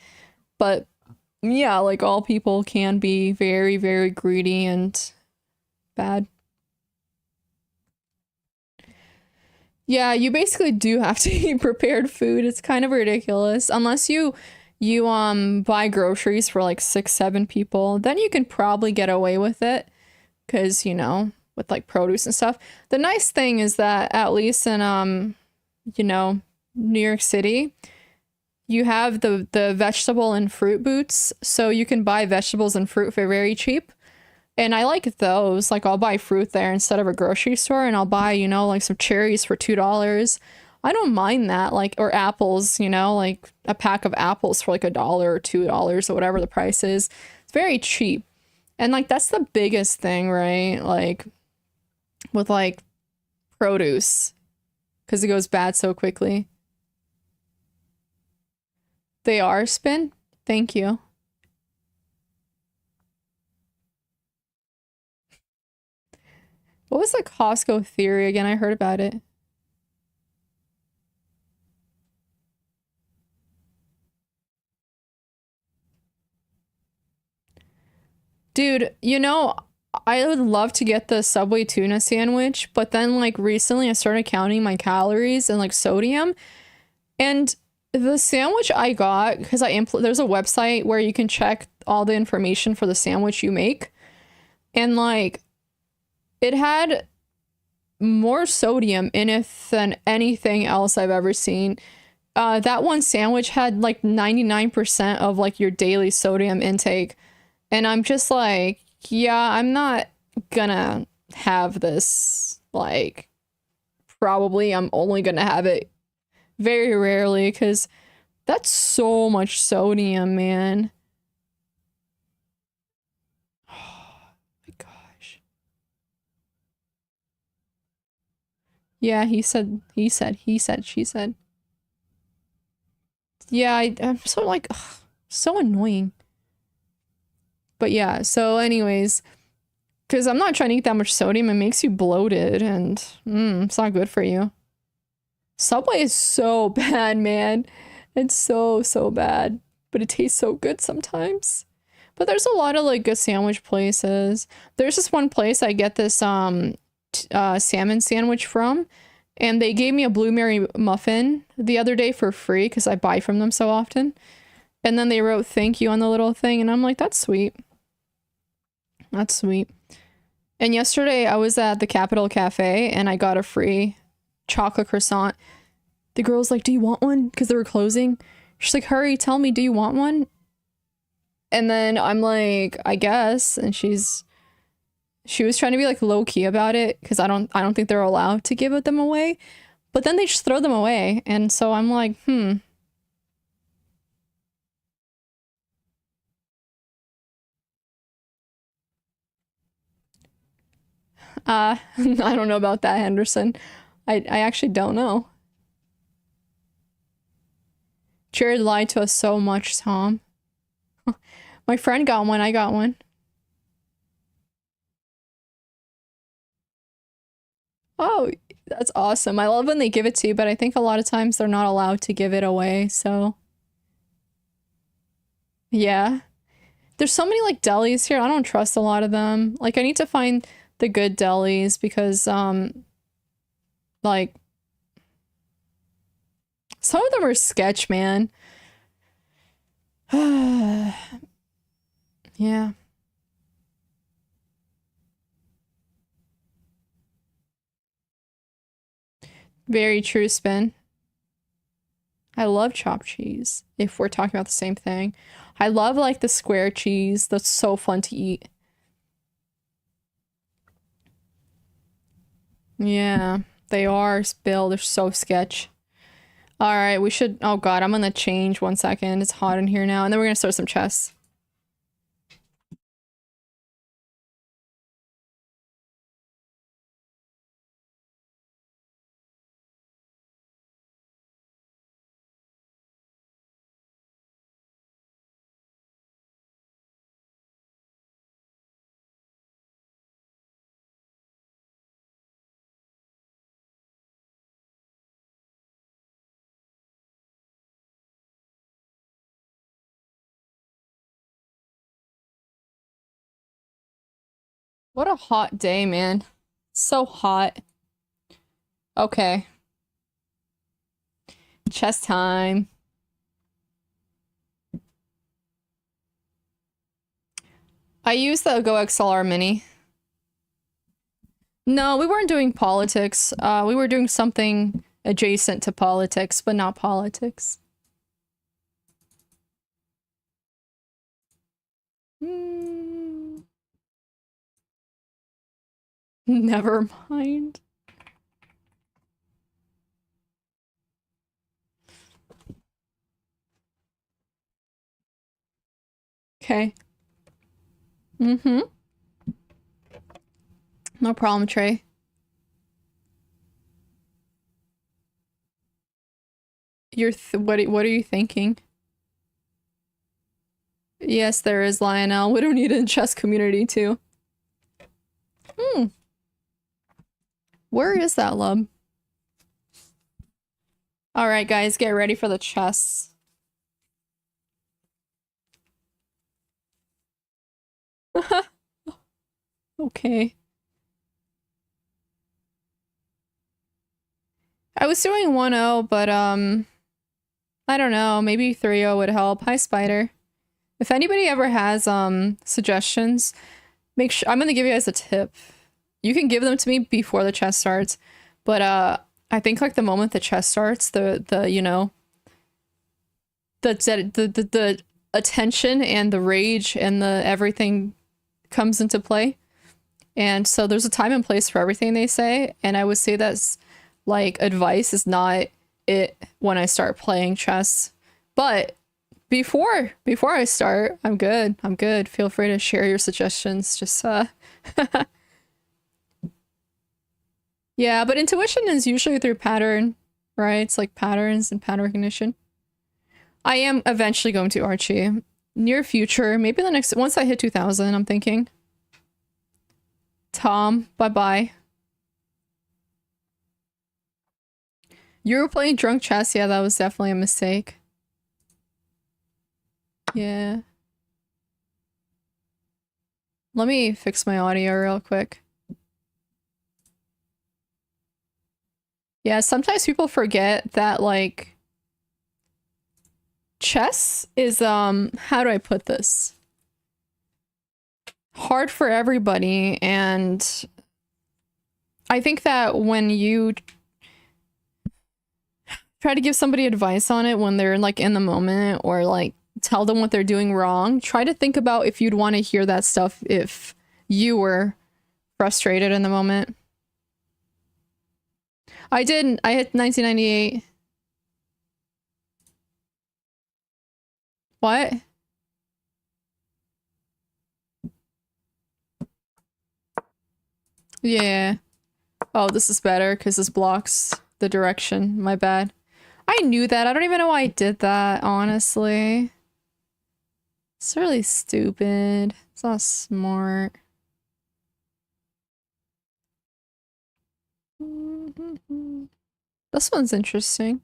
But yeah, like all people can be very, very greedy and bad. Yeah, you basically do have to eat prepared food. It's kind of ridiculous. Unless you buy groceries for like 6, 7 people, then you can probably get away with it. Cause, you know, with like produce and stuff. The nice thing is that at least in you know, New York City, you have the vegetable and fruit boots, so you can buy vegetables and fruit for very cheap. And I like those. Like I'll buy fruit there instead of a grocery store and I'll buy, you know, like some cherries for $2. I don't mind that. Like or apples, you know, like a pack of apples for like $1 or $2 or whatever the price is. It's very cheap. And like that's the biggest thing, right? Like with like produce because it goes bad so quickly. They are spin. Thank you. What was the Costco theory again? I heard about it. Dude, you know, I would love to get the Subway tuna sandwich, but then like recently I started counting my calories and like sodium, and the sandwich I got because there's a website where you can check all the information for the sandwich you make, and like it had more sodium in it than anything else I've ever seen. That one sandwich had like 99% of like your daily sodium intake. And I'm just like, yeah, I'm not gonna have this. Like, probably I'm only gonna have it very rarely because that's so much sodium, man. Oh my gosh. Yeah, she said. Yeah, I'm so like, ugh, so annoying. But yeah, so anyways, because I'm not trying to eat that much sodium, it makes you bloated and it's not good for you. Subway is so bad, man. It's so, so bad. But it tastes so good sometimes. But there's a lot of like good sandwich places. There's this one place I get this salmon sandwich from, and they gave me a blueberry muffin the other day for free because I buy from them so often. And then they wrote thank you on the little thing, and I'm like, that's sweet. That's sweet. And yesterday I was at the Capitol Cafe and I got a free chocolate croissant. The girl's like, do you want one? Because they were closing. She's like, hurry, tell me, do you want one? And then I'm like, I guess. And she was trying to be like low key about it because I don't think they're allowed to give them away. But then they just throw them away. And so I'm like, I don't know about that, Henderson. I actually don't know. Jared lied to us so much, Tom. My friend got one, I got one. Oh, that's awesome. I love when they give it to you, but I think a lot of times they're not allowed to give it away, so. Yeah. There's so many like delis here. I don't trust a lot of them. Like I need to find the good delis because like some of them are sketch, man. Yeah. Very true, Spin. I love chopped cheese, if we're talking about the same thing. I love like the square cheese. That's so fun to eat. Yeah, they are, Bill. They're so sketch. All right, we should. Oh God, I'm gonna change 1 second. It's hot in here now, and then we're gonna start some chess. What a hot day, man. So hot. Okay, chess time. I used the Go XLR Mini. No, we weren't doing politics. We were doing something adjacent to politics, but not politics. Never mind. Okay. Mm-hmm. No problem, Trey. What are you thinking? Yes, there is Lionel. We don't need a chess community too. Where is that, lub? All right, guys, get ready for the chess. Okay. I was doing 1-0, but I don't know, maybe 3-0 would help. Hi, Spider. If anybody ever has suggestions, make sure I'm gonna give you guys a tip. You can give them to me before the chess starts, but I think like the moment the chess starts, the you know, the attention and the rage and the everything comes into play. And so there's a time and place for everything they say, and I would say that's like advice is not it when I start playing chess. But before I start, I'm good. I'm good. Feel free to share your suggestions. Just yeah, but intuition is usually through pattern, right? It's like patterns and pattern recognition. I am eventually going to Archie. Near future, maybe the next, once I hit 2000, I'm thinking. Tom, bye-bye. You were playing drunk chess? Yeah, that was definitely a mistake. Yeah. Let me fix my audio real quick. Yeah, sometimes people forget that, like, chess is, how do I put this? Hard for everybody, and I think that when you try to give somebody advice on it when they're, like, in the moment, or, like, tell them what they're doing wrong, try to think about if you'd want to hear that stuff if you were frustrated in the moment. I did. I hit 1998. What? Yeah. Oh, this is better because this blocks the direction. My bad. I knew that. I don't even know why I did that, honestly. It's really stupid. It's not smart. This one's interesting.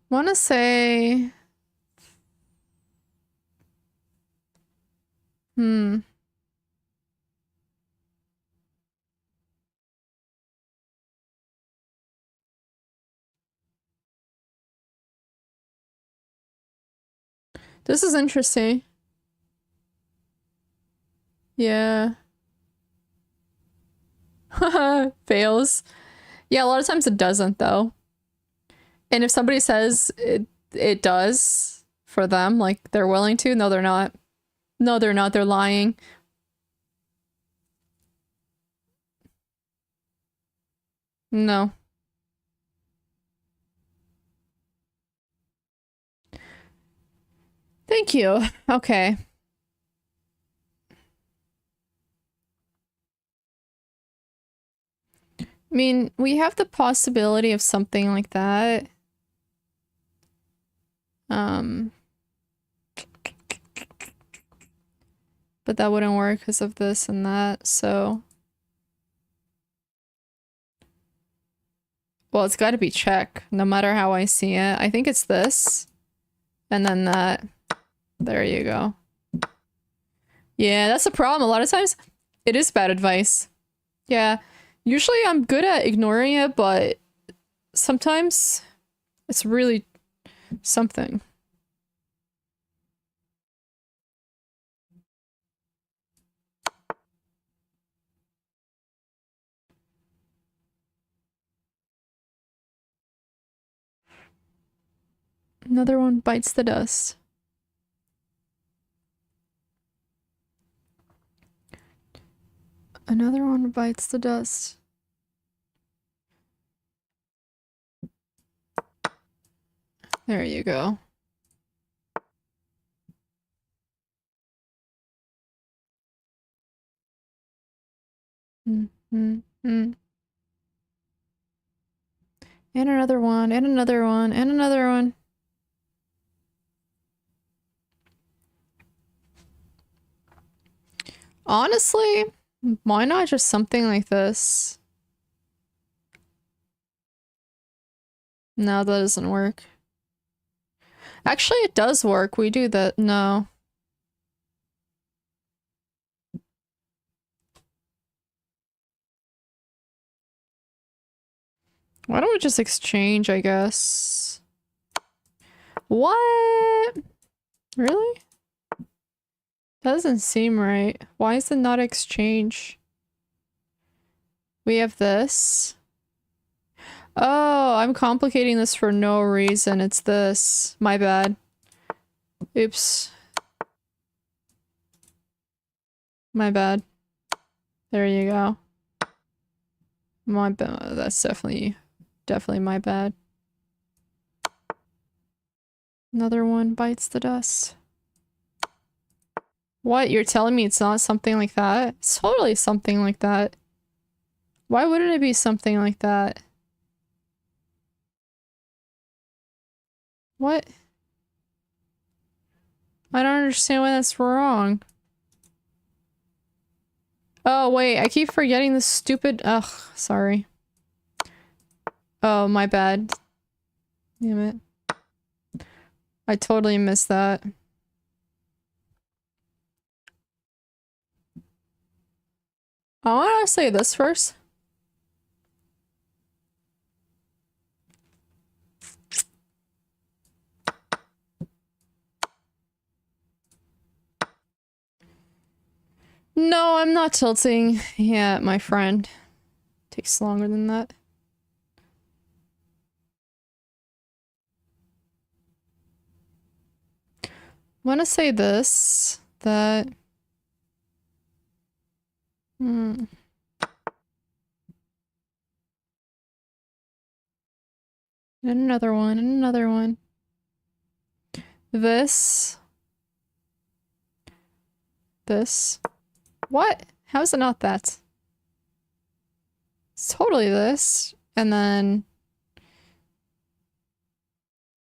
Wanna say... This is interesting. Yeah. Fails. Yeah, a lot of times it doesn't, though. And if somebody says it does for them, like they're willing to, no, they're not. No, they're not. They're lying. No. Thank you. Okay. I mean, we have the possibility of something like that. But that wouldn't work because of this and that, so... Well, it's gotta be check, no matter how I see it. I think it's this. And then that. There you go. Yeah, that's the problem. A lot of times, it is bad advice. Yeah. Usually I'm good at ignoring it, but sometimes it's really something. Another one bites the dust. Another one bites the dust. There you go. And another one, and another one, and another one. Honestly, why not just something like this? No, that doesn't work. Actually, it does work. We do that. No. Why don't we just exchange, I guess? What? Really? Doesn't seem right. Why is it not exchange? We have this. Oh, I'm complicating this for no reason. It's this. My bad. Oops. My bad. There you go. My bad. That's definitely my bad. Another one bites the dust. What? You're telling me it's not something like that? It's totally something like that. Why wouldn't it be something like that? What? I don't understand why that's wrong. Oh, wait, I keep forgetting this stupid- ugh, sorry. Oh, my bad. Damn it. I totally missed that. I want to say this first. No, I'm not tilting. Yeah, my friend. Takes longer than that. I want to say this, that... And another one, and another one. This. This. What? How is it not that? It's totally this. And then... I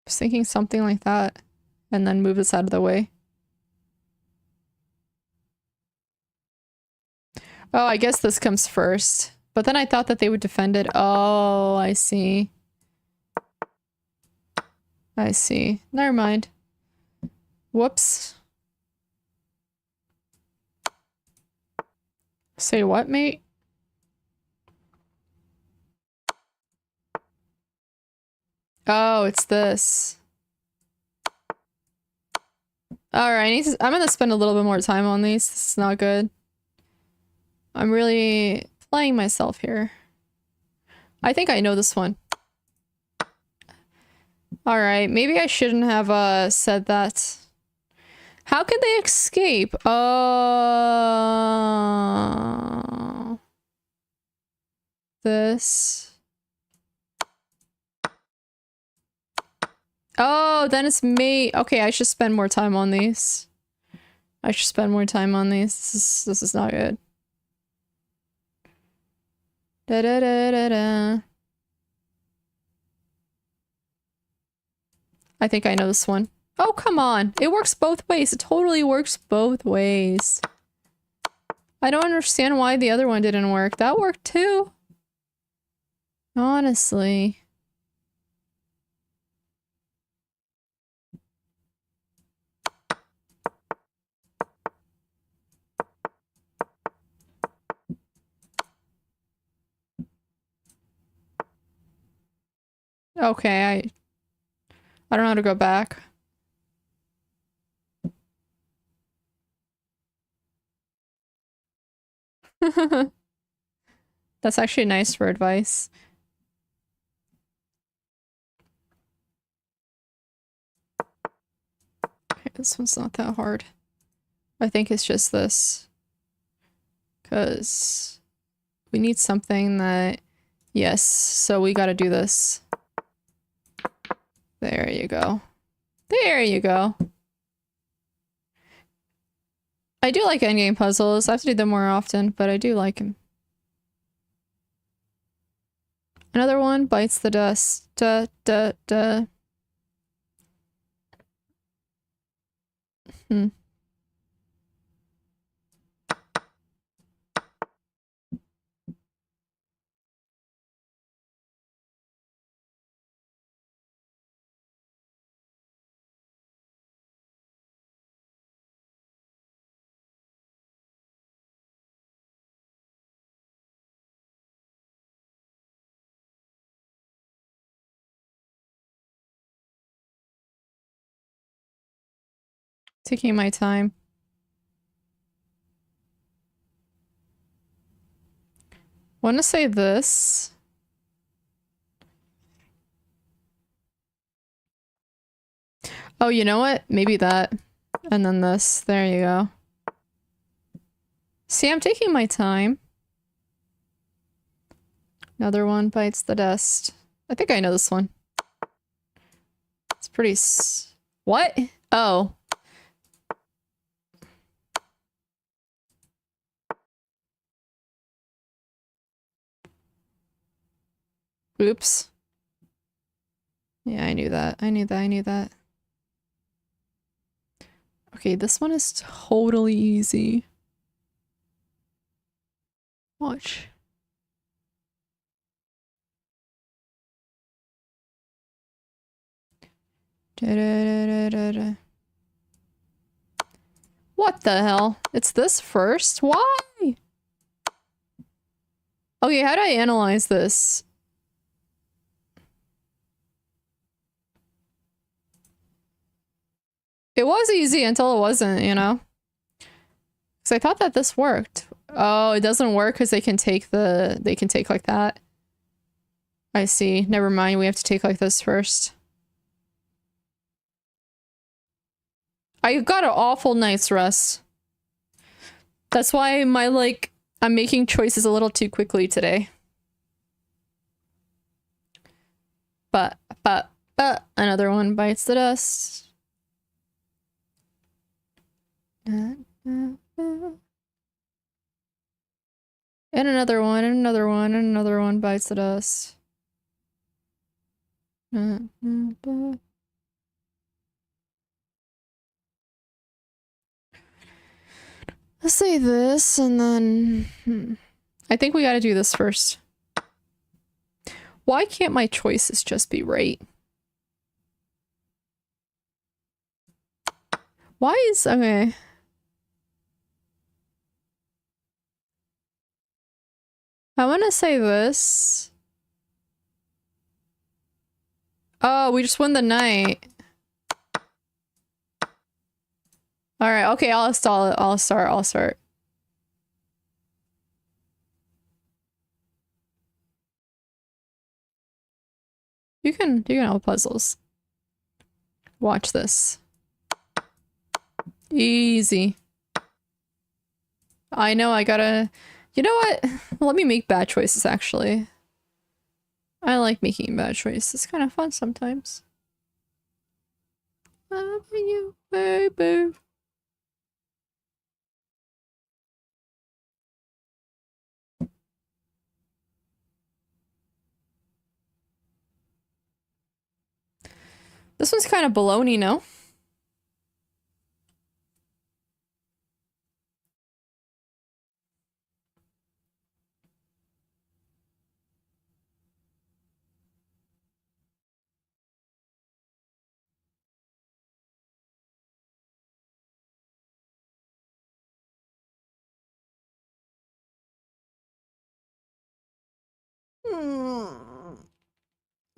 was thinking something like that. And then move this out of the way. Oh, I guess this comes first. But then I thought that they would defend it. Oh, I see. I see. Never mind. Whoops. Say what, mate? Oh, it's this. Alright, I'm gonna spend a little bit more time on these. This is not good. I'm really playing myself here. I think I know this one. Alright, maybe I shouldn't have said that. How could they escape? Oh. This. Oh, then it's me. Okay, I should spend more time on these. I should spend more time on these. This is not good. Da da da da da. I think I know this one. Oh, come on. It works both ways. It totally works both ways. I don't understand why the other one didn't work. That worked too. Honestly. Okay, I don't know how to go back. That's actually nice for advice. Okay, this one's not that hard. I think it's just this. 'Cause we need something that... Yes, so we gotta do this. There you go. There you go. I do like endgame puzzles. I have to do them more often, but I do like them. Another one bites the dust. Da, da, da. Hmm. Taking my time. Want to say this. Oh, you know what? Maybe that. And then this. There you go. See, I'm taking my time. Another one bites the dust. I think I know this one. It's pretty what? Oh. Oops. Yeah, I knew that. I knew that. I knew that. Okay, this one is totally easy. Watch. What the hell? It's this first? Why? Okay, how do I analyze this? It was easy until it wasn't, you know? Because I thought that this worked. Oh, it doesn't work because they can take like that. I see. Never mind, we have to take like this first. I got an awful night's rest. That's why I'm making choices a little too quickly today. But, another one bites the dust. And another one, and another one, and another one bites the dust. Let's say this, and then... I think we gotta do this first. Why can't my choices just be right? Why is... Okay. I want to say this. Oh, we just won the night. Alright, okay, I'll install it. I'll start. You can help puzzles. Watch this. Easy. I know I gotta... You know what? Let me make bad choices, actually. I like making bad choices. It's kind of fun sometimes. Love you, baby. This one's kind of baloney, no?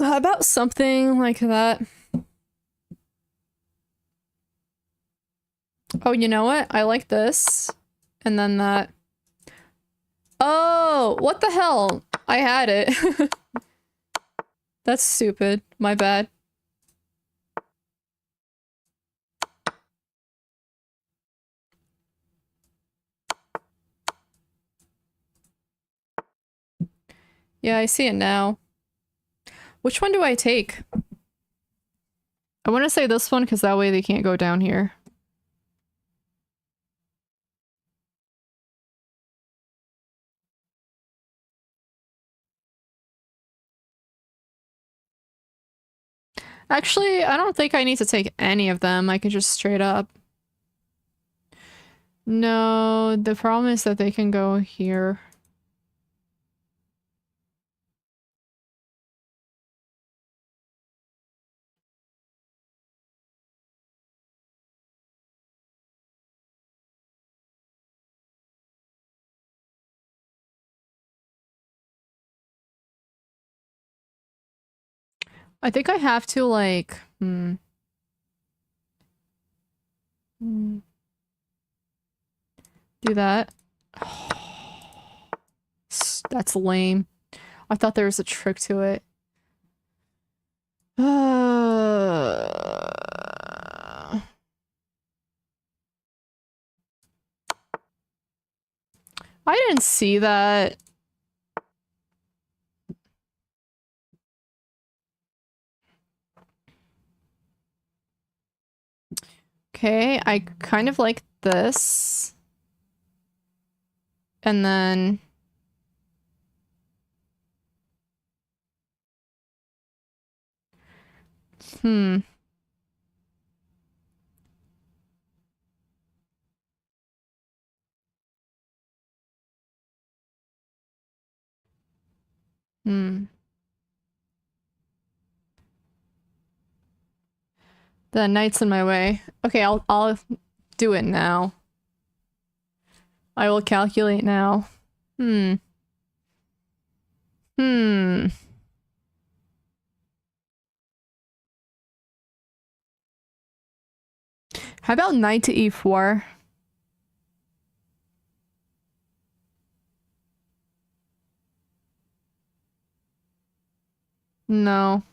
How about something like that? Oh, you know what? I like this. And then that. Oh, what the hell? I had it. That's stupid. My bad. Yeah, I see it now. Which one do I take? I want to say this one because that way they can't go down here. Actually, I don't think I need to take any of them. I can just straight up. No, the problem is that they can go here. I think I have to like, do that. That's lame. I thought there was a trick to it. I didn't see that. Okay, I kind of like this. And then... Hmm. Hmm. The knight's in my way. Okay, I'll do it now. I will calculate now. Hmm. Hmm. How about knight to e4? No.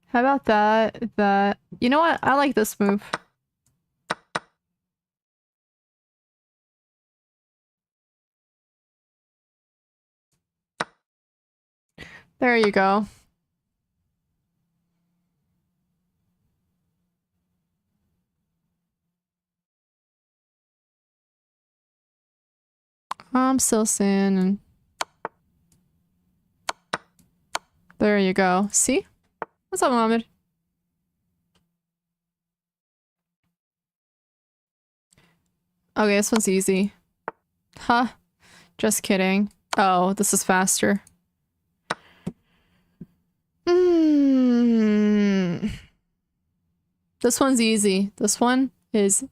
How about that? You know what? I like this move. There you go. I'm still standing. There you go. See? What's up, Mohammed? Okay, this one's easy. Huh? Just kidding. Oh, this is faster. Hmm. This one's easy. This one is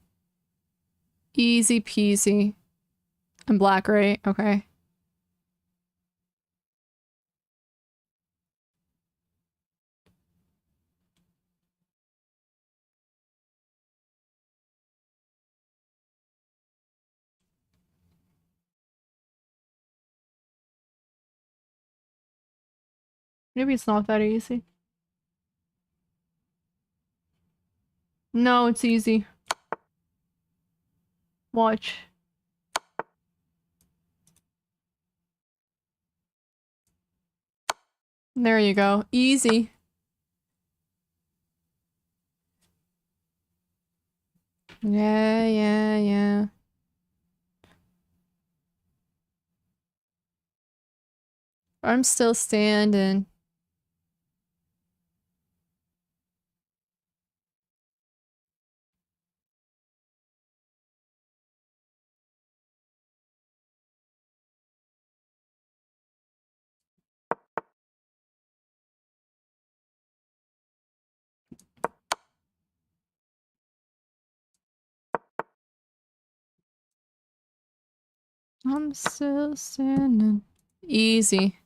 easy peasy. And black, right? Okay. Maybe it's not that easy. No, it's easy. Watch. There you go. Easy. Yeah. I'm still standing. I'm still standing. Easy.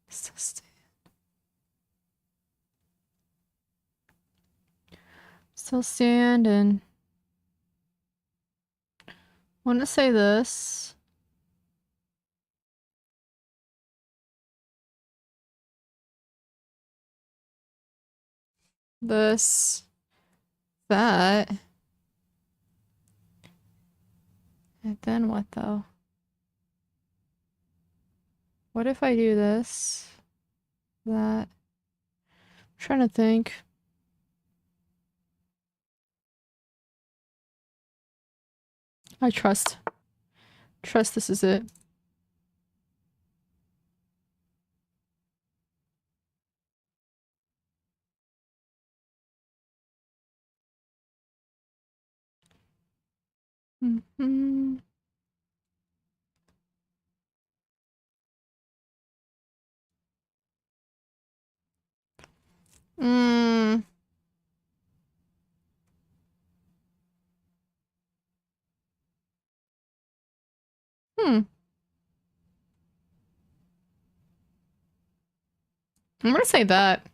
Still standing. Still standing. Want to say this. This. That. And then what though? What if I do this? That. I'm trying to think. I trust. Trust this is it. Mm-hmm. Mm. Hmm. I'm gonna say that.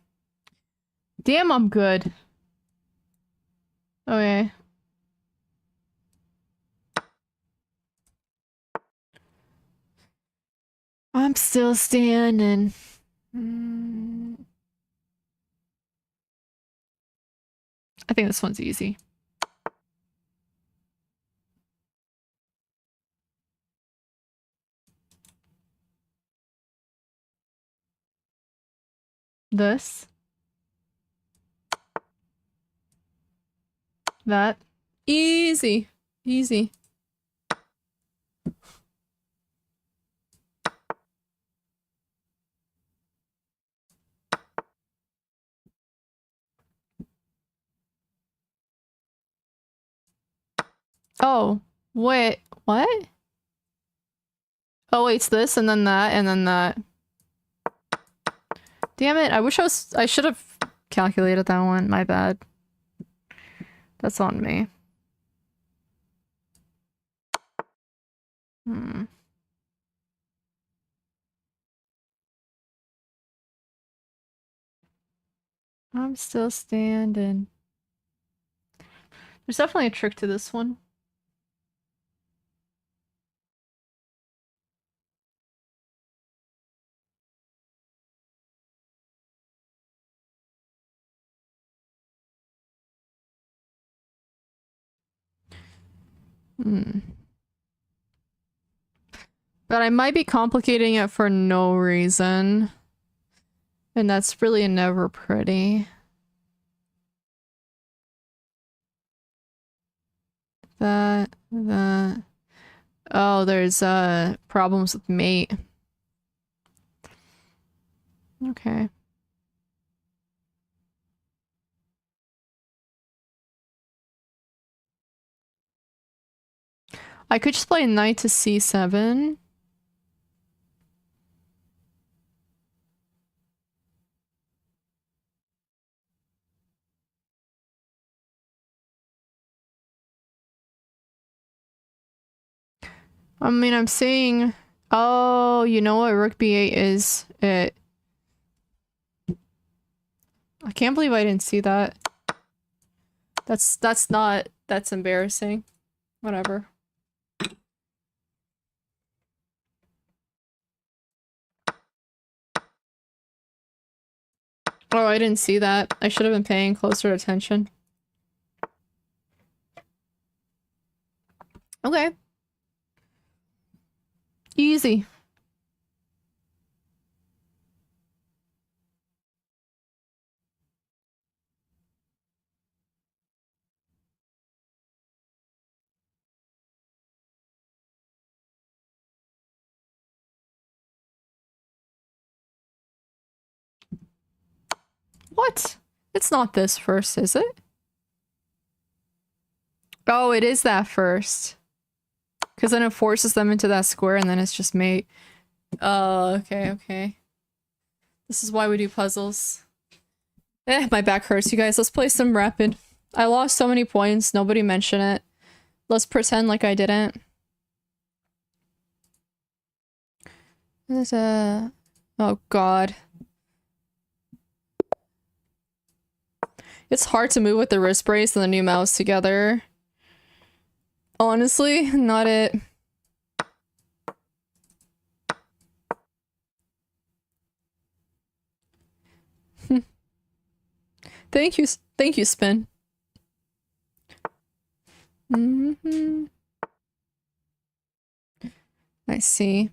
Damn, I'm good. Okay. I'm still standing. Mm. I think this one's easy. This. That. Easy. Easy. Oh, wait, what? Oh, wait, it's this and then that and then that. Damn it, I should have calculated that one. My bad. That's on me. Hmm. I'm still standing. There's definitely a trick to this one. Hmm. But I might be complicating it for no reason. And that's really never pretty. That. Oh, there's problems with mate. Okay. I could just play knight to c7. I mean, I'm seeing... Oh, you know what rook b8 is? It... I can't believe I didn't see that. That's not... That's embarrassing. Whatever. Oh, I didn't see that. I should have been paying closer attention. Okay. Easy. What? It's not this first, is it? Oh, it is that first. Because then it forces them into that square and then it's just mate. Oh, okay, okay. This is why we do puzzles. My back hurts, you guys. Let's play some rapid. I lost so many points. Nobody mentioned it. Let's pretend like I didn't. There's a... Oh, God. It's hard to move with the wrist brace and the new mouse together. Honestly, not it. Thank you, Spin. Mm-hmm. I see.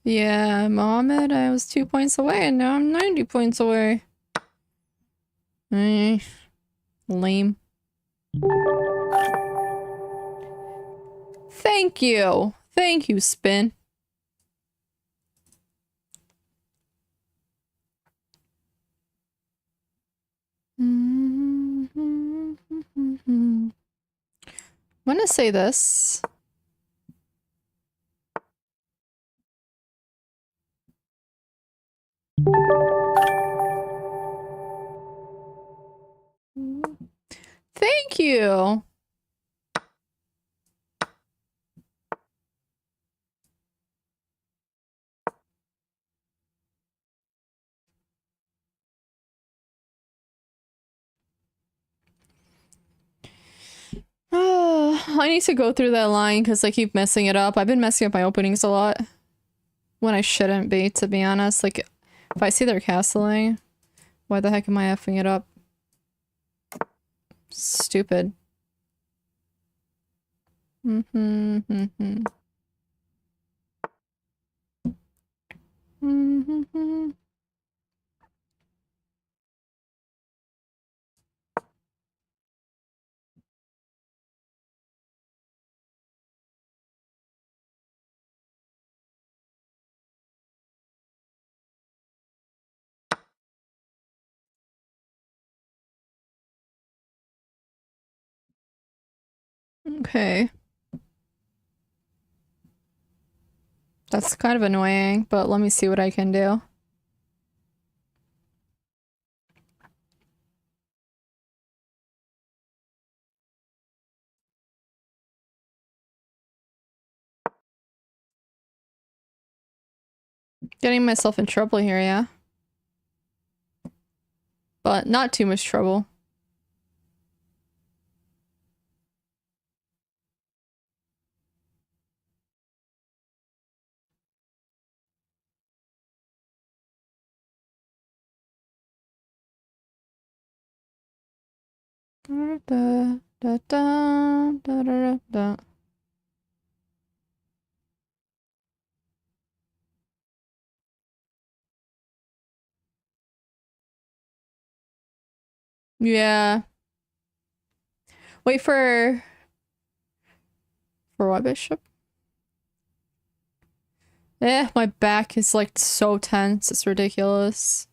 Yeah, Mohammed, I was 2 points away and now I'm 90 points away. Lame. Thank you. Thank you, Spin. I'm gonna say this. Thank you. I need to go through that line because I keep messing it up. I've been messing up my openings a lot. When I shouldn't be, to be honest. Like, if I see they're castling, why the heck am I effing it up? Stupid. Okay. That's kind of annoying, but let me see what I can do. Getting myself in trouble here, yeah. But not too much trouble. Da, da, da, da, da, da, da. Yeah. Wait for what, Bishop? My back is like so tense. It's ridiculous.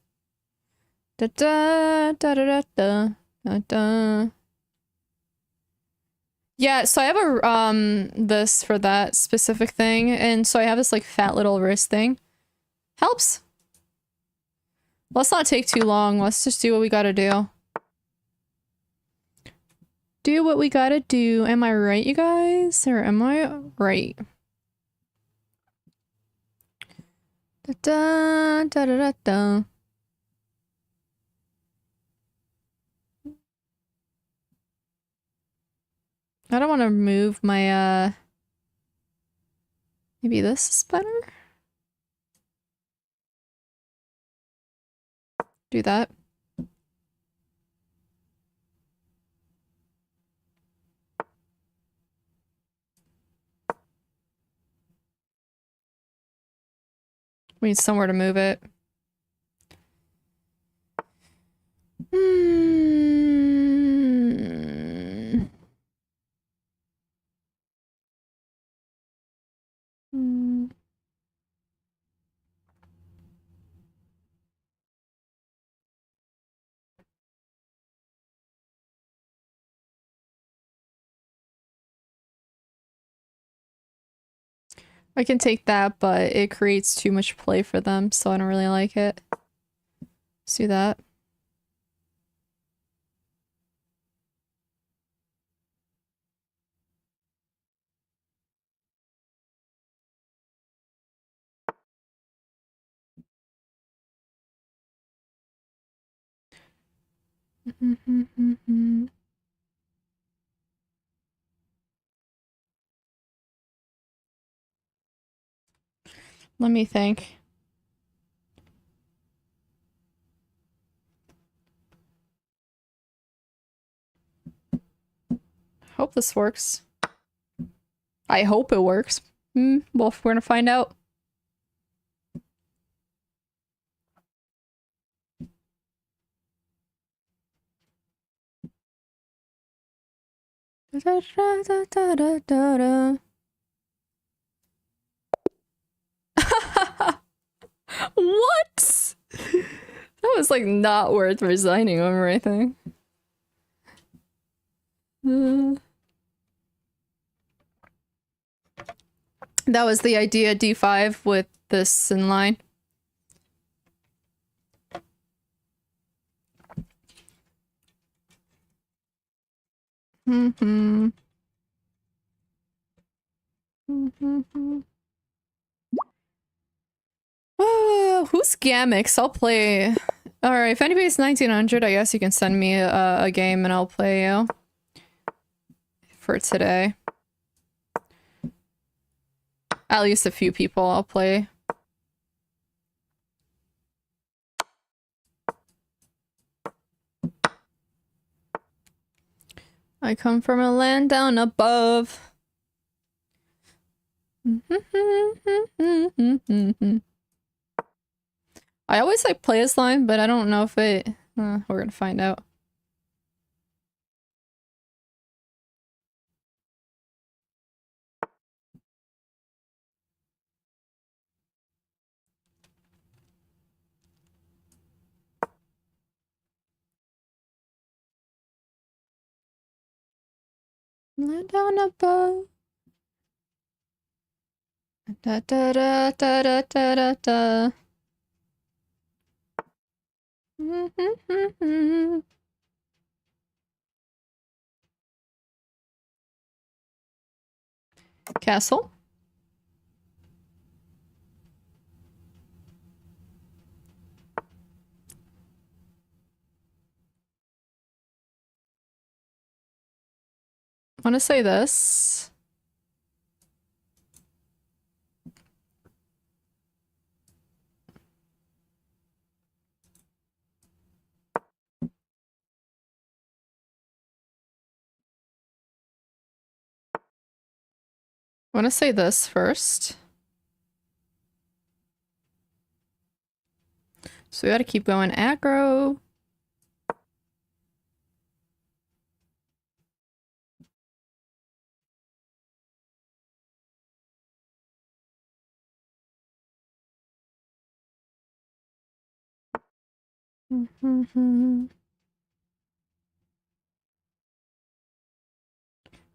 Da da da da da da da. Yeah, so I have a this for that specific thing, and so I have this like fat little wrist thing. Helps. Let's not take too long. Let's just do what we gotta do. Do what we gotta do. Am I right, you guys? Or am I right? Da da da da da da. I don't want to move my maybe this is better? Do that. We need somewhere to move it. Hmm. Hmm. I can take that, but it creates too much play for them, so I don't really like it. Let's do that. Let me think. Hope this works. I hope it works. Well, we're gonna find out. Da, da, da, da, da, da, da. What? That was like not worth resigning him or anything. That was the idea, D5 with this in line. Who's Gamix? I'll play. Alright, if anybody's 1900, I guess you can send me a game and I'll play you. For today. At least a few people I'll play. I come from a land down above. I always like play this line, but I don't know if it... we're gonna find out. Land down above. Da da da da da da da da. Castle. I want to say this. I want to say this first. So we gotta keep going aggro.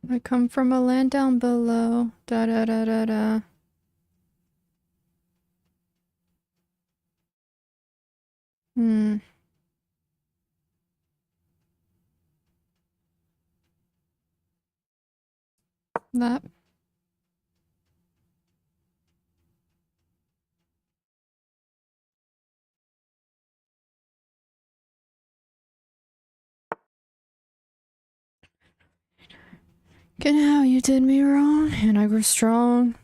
I come from a land down below. Da da da da da. That. Get how you did me wrong, and I grew strong.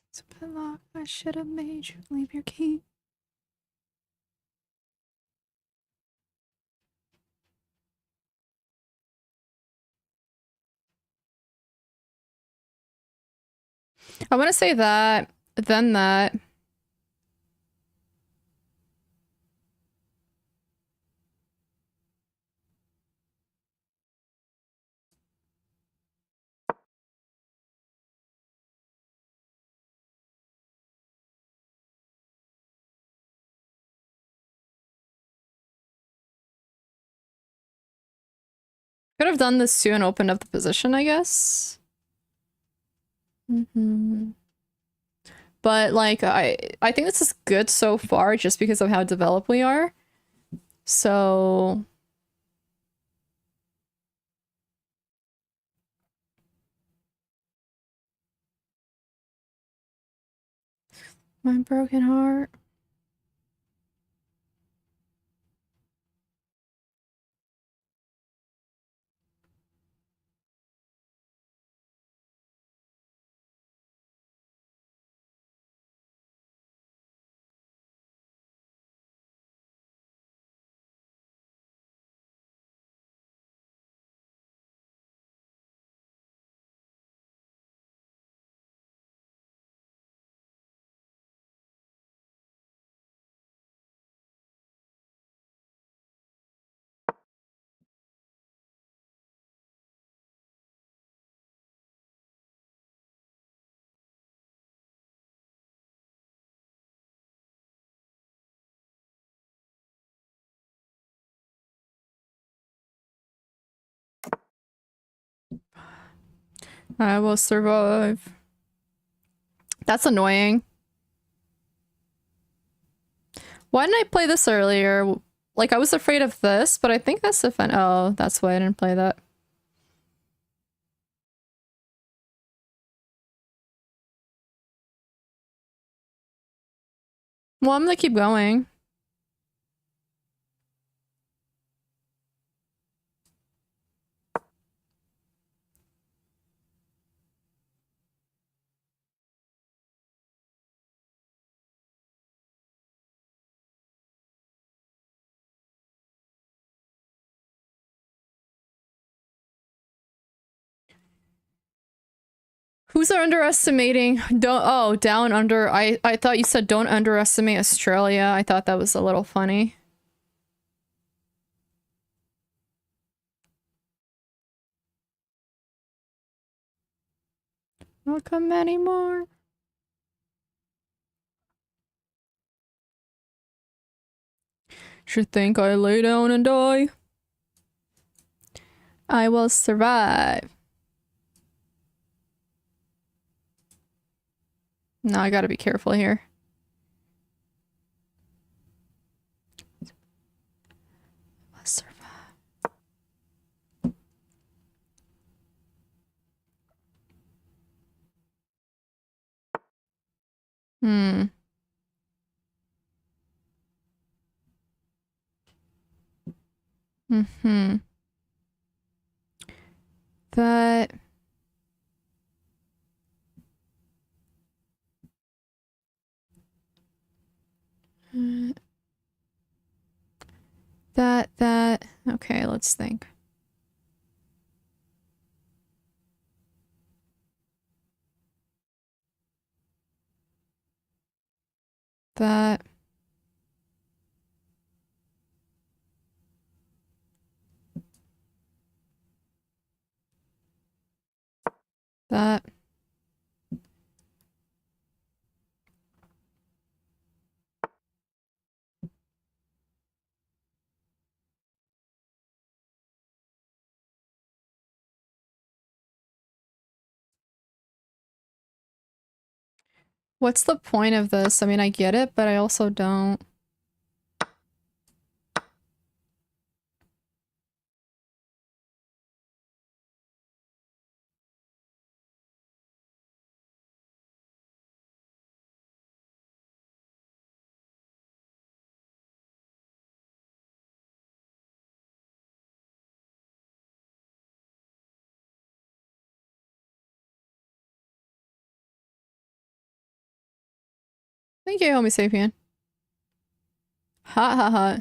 It's a padlock. I should have made you leave your key. I want to say that, then that. Could have done this too and opened up the position, I guess. But like, I think this is good so far just because of how developed we are. So my broken heart. I will survive. That's annoying. Why didn't I play this earlier? Like, I was afraid of this, but I think that's the fun. Oh, that's why I didn't play that. Well, I'm gonna keep going. Who's underestimating? Down under. I thought you said don't underestimate Australia. I thought that was a little funny. Welcome anymore. Should think I lay down and die. I will survive. No, I gotta be careful here. Let's survive. Hmm. Mm-hmm. That... That... Okay, let's think. That... That... What's the point of this? I mean, I get it, but I also don't. Thank you, Homo sapien. Ha ha ha.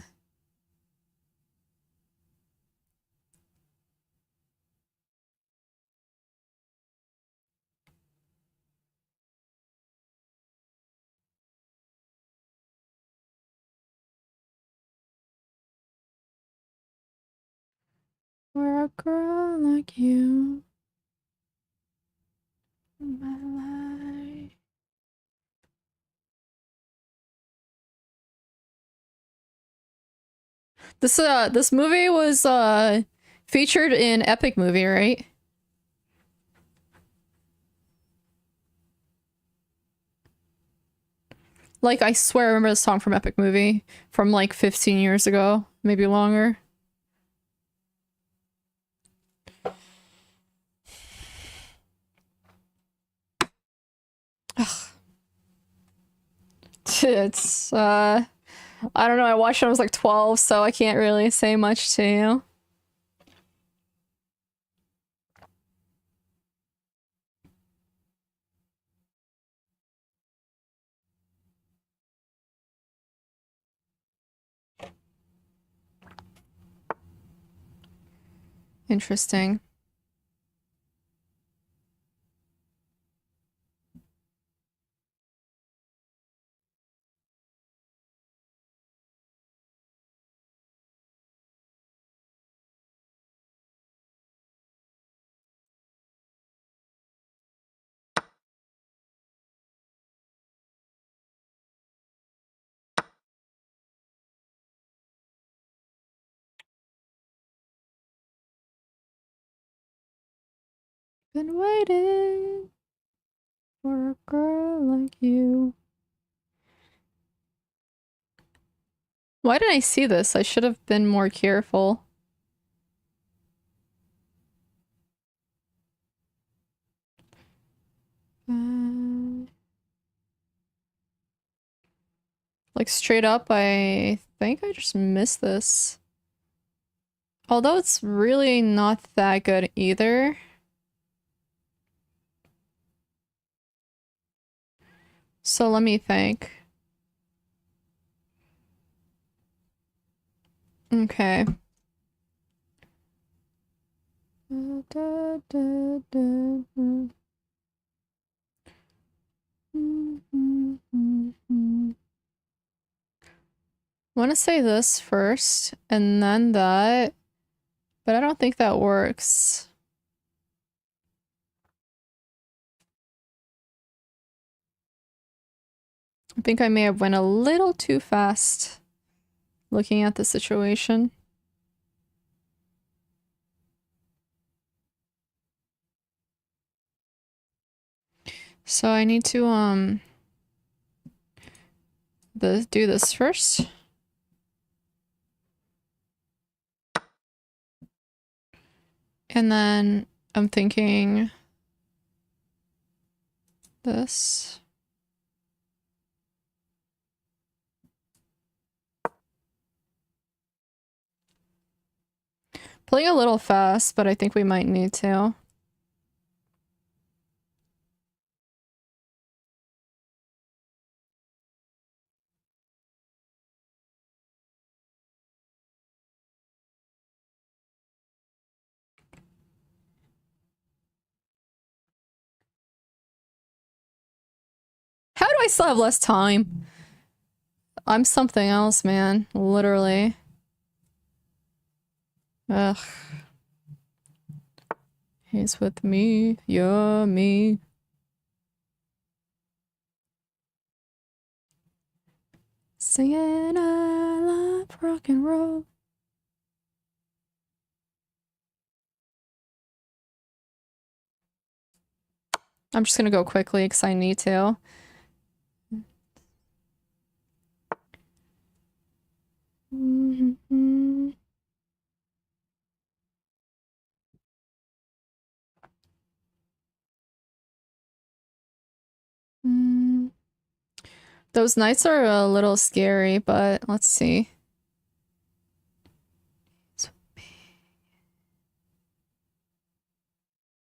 For a girl like you in my life. This movie was featured in Epic Movie, right? Like, I swear I remember this song from Epic Movie from like 15 years ago, maybe longer. Ugh. It's I don't know, I watched it when I was like 12, so I can't really say much to you. Interesting. Been waiting for a girl like you. Why didn't I see this? I should have been more careful. Like, straight up, I think I just missed this. Although it's really not that good either. So let me think. Okay. I want to say this first, and then that, but I don't think that works. I think I may have went a little too fast. looking at the situation. So I need to do this first. And then I'm thinking this. Playing a little fast, but I think we might need to. How do I still have less time? I'm something else, man. Literally. Ugh. He's with me. You're me. Singing I love rock and roll. I'm just gonna go quickly because I need to. Those nights are a little scary, but let's see.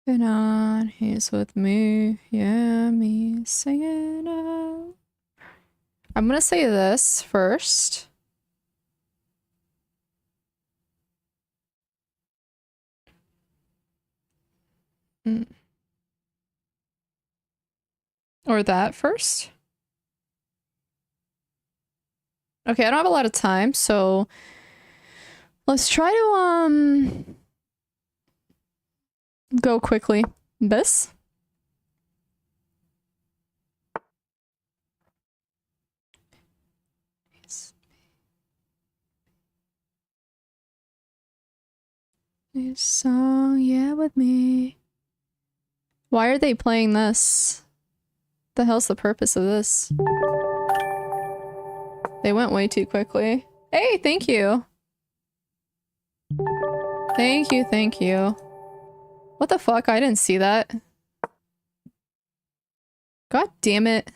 Been on, he's with me, yeah, me singing out. I'm gonna say this first. Or that first. Okay, I don't have a lot of time, so let's try to go quickly. This. This song, yeah, with me. Why are they playing this? The hell's the purpose of this? They went way too quickly. Hey, thank you. Thank you, thank you. What the fuck? I didn't see that. God damn it.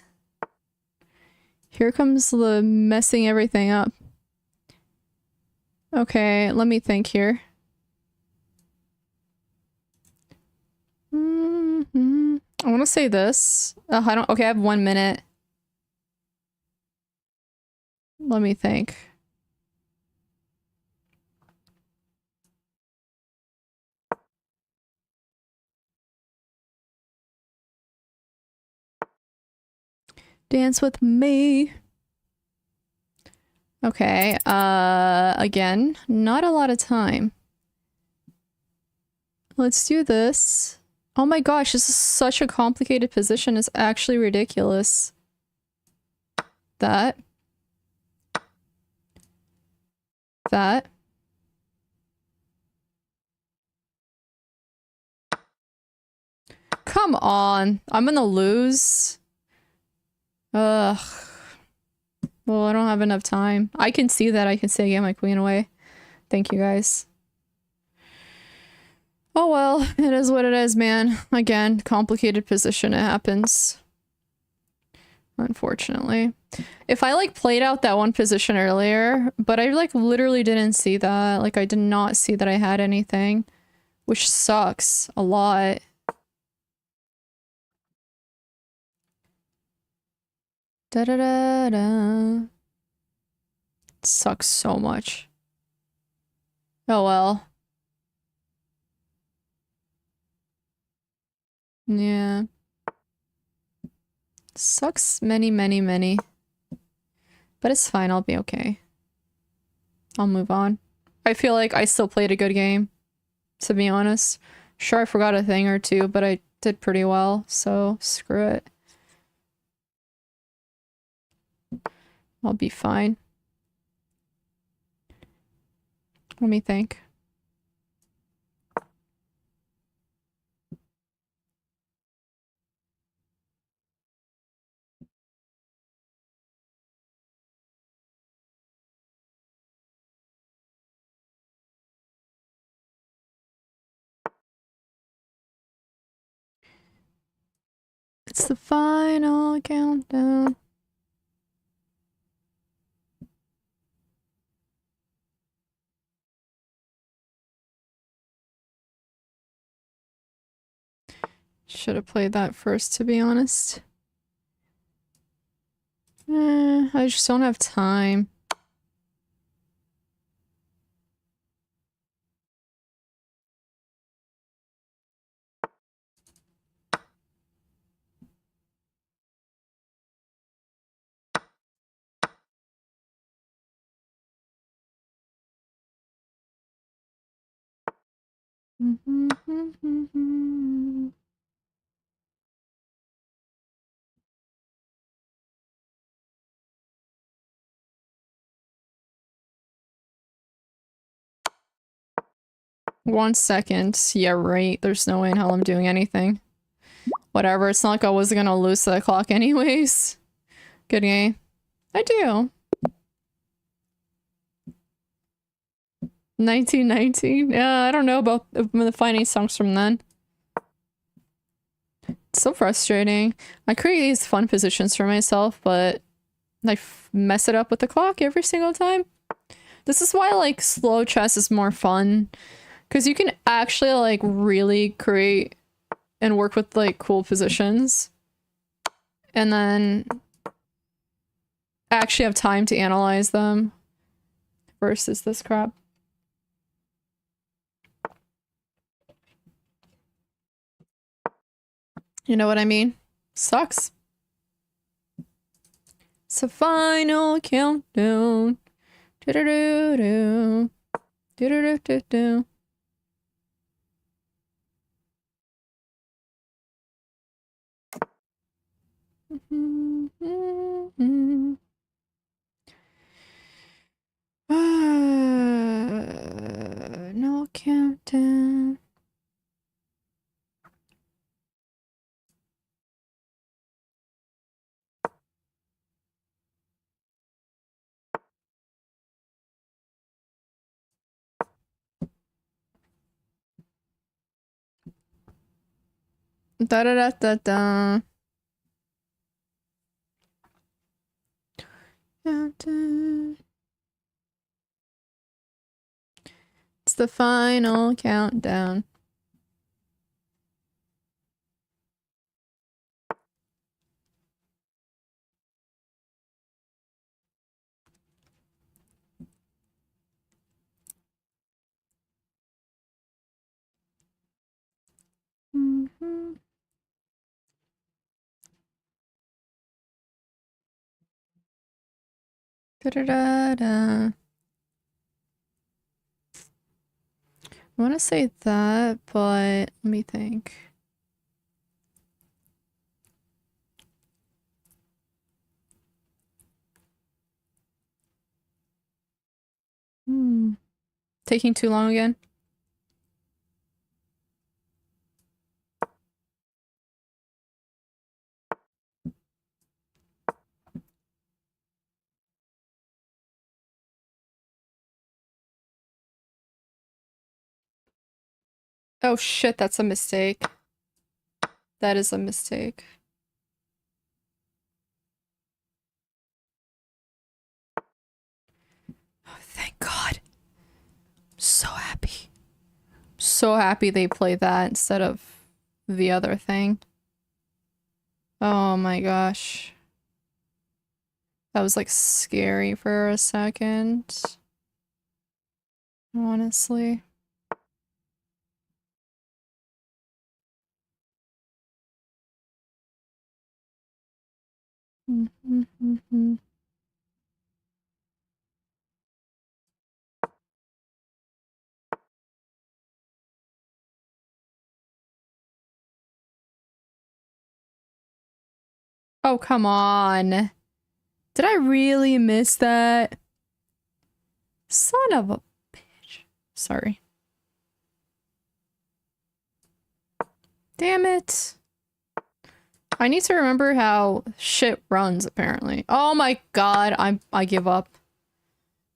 Here comes the messing everything up. Okay, let me think here. I want to say this. I don't. Okay, I have 1 minute. Let me think. Dance with me. Okay, again, not a lot of time. Let's do this. Oh my gosh, this is such a complicated position. It's actually ridiculous. That. That. Come on. I'm gonna lose. Ugh. Well, I don't have enough time. I can see that. I can say get my queen away. Thank you, guys. Oh well, it is what it is, man. Again, complicated position. It happens. Unfortunately. If I, like, played out that one position earlier, but I, like, literally didn't see that. Like, I did not see that I had anything. Which sucks a lot. Da-da-da-da. Sucks so much. Oh well. Yeah. Sucks many, many, many. But it's fine, I'll be okay. I'll move on. I feel like I still played a good game, to be honest. Sure, I forgot a thing or two, but I did pretty well, so screw it. I'll be fine. Let me think. It's the final countdown. Should have played that first, to be honest. I just don't have time. One second. Yeah, right. There's no way in hell I'm doing anything. Whatever. It's not like I was gonna lose the clock anyways. Good game. I do. 1919. Yeah, I don't know about the finding songs from then. It's so frustrating. I create these fun positions for myself, but I mess it up with the clock every single time. This is why, like, slow chess is more fun. Because you can actually, like, really create and work with, like, cool positions. And then actually have time to analyze them. Versus this crap. You know what I mean? Sucks. It's a final countdown. Do-do-do-do. Do-do-do-do-do. No countdown. Da da da da da. Countdown. It's the final countdown. Da da da da. I want to say that, but let me think. Taking too long again? Oh shit, that's a mistake. That is a mistake. Oh, thank God. I'm so happy. I'm so happy they played that instead of the other thing. Oh my gosh. That was like scary for a second. Honestly. Oh, come on. Did I really miss that? Son of a bitch. Sorry. Damn it. I need to remember how shit runs, apparently. Oh my god, I give up.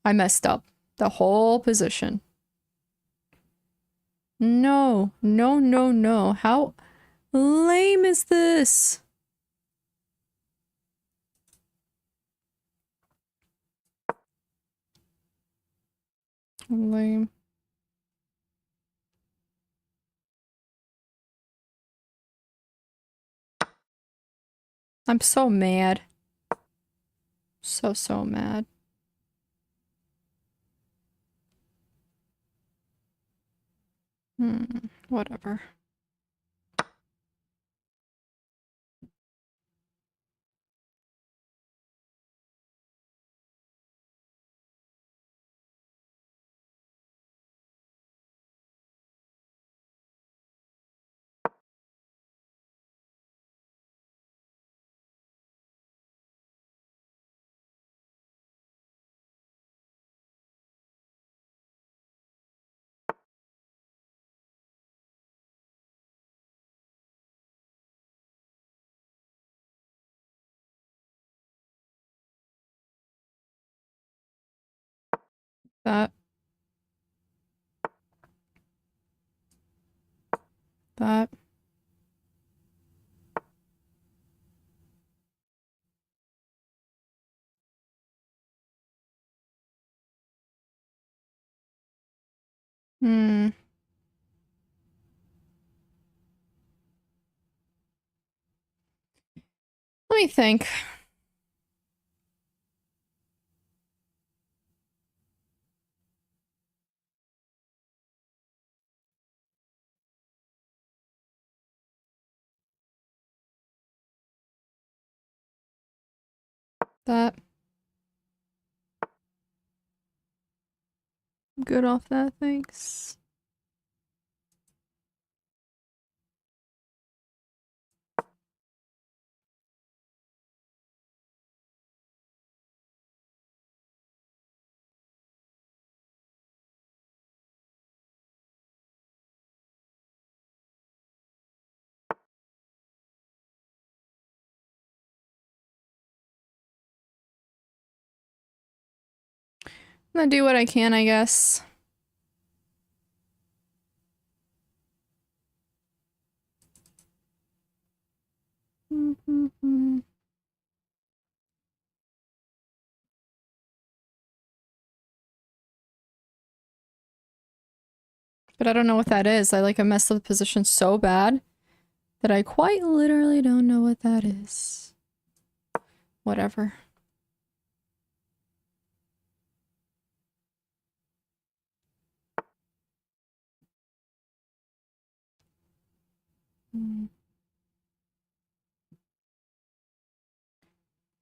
I messed up. The whole position. No. No, no, no. How lame is this? Lame. I'm so mad. So mad. Whatever. That. That. Let me think. That. I'm good off that, thanks. I'm gonna do what I can, I guess. But I don't know what that is. I messed up the position so bad that I quite literally don't know what that is. Whatever.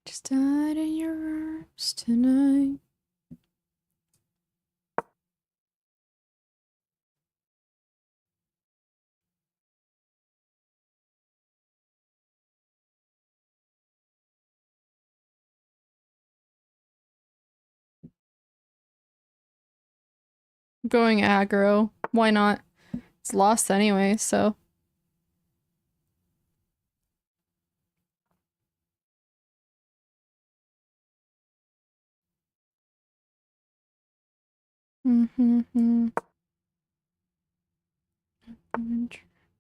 Just died in your arms tonight. Going aggro. Why not? It's lost anyway, so.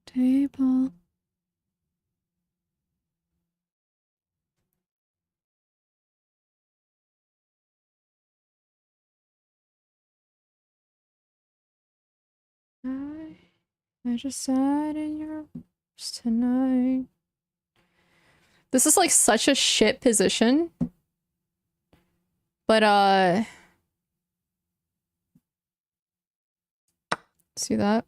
Table. I just sat in your arms tonight. This is like such a shit position. But see that?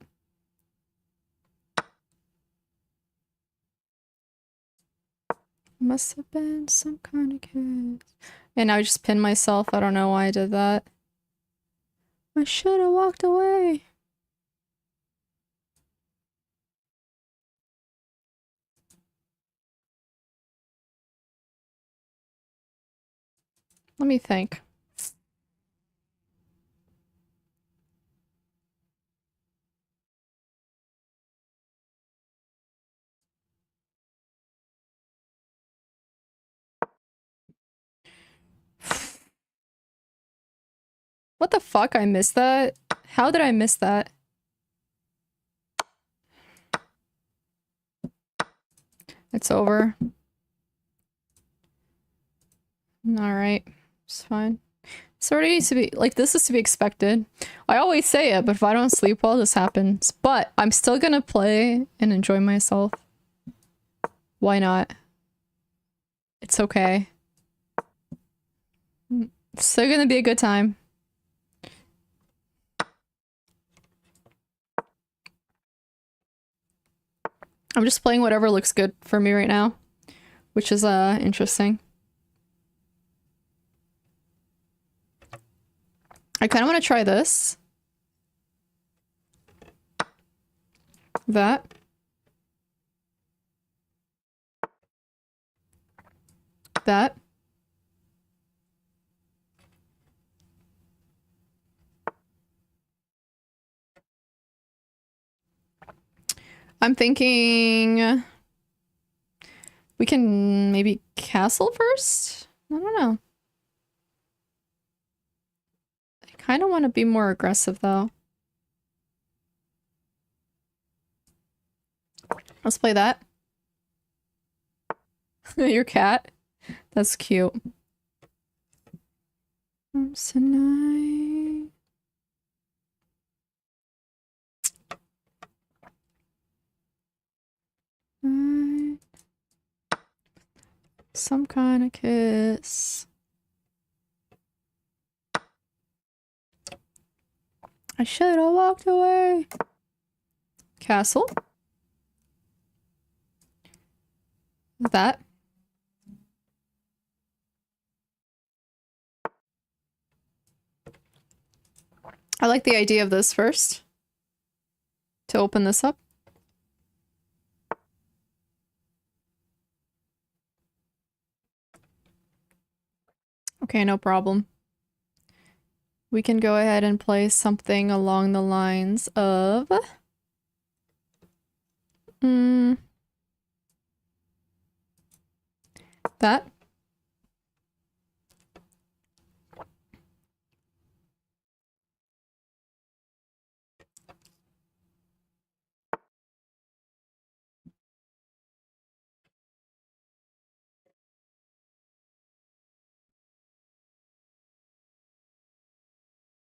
Must have been some kind of kiss. And I just pinned myself. I don't know why I did that. I should have walked away. Let me think. What the fuck? I missed that? How did I miss that? It's over. Alright. It's fine. Sort of needs to be like, this is to be expected. I always say it, but if I don't sleep well, this happens. But I'm still gonna play and enjoy myself. Why not? It's okay. It's still gonna be a good time. I'm just playing whatever looks good for me right now, which is interesting. I kind of want to try this. That. That. I'm thinking we can maybe castle first? I don't know. I kind of want to be more aggressive though. Let's play that. Your cat? That's cute. Tonight. Some kind of kiss. I should have walked away. Castle. That. I like the idea of this first. To open this up. Okay, no problem. We can go ahead and play something along the lines of... that.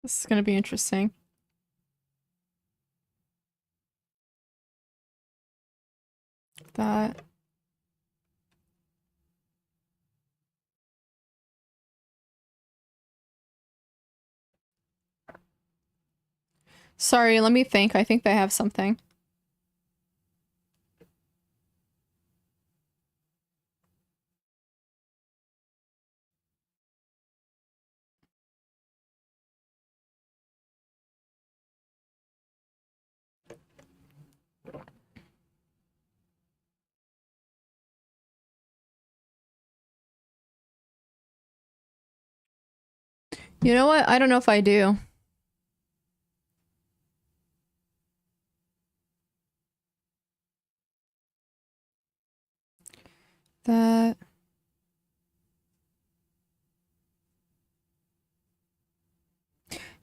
This is gonna be interesting. That. Sorry, let me think. I think they have something. You know what? I don't know if I do. That.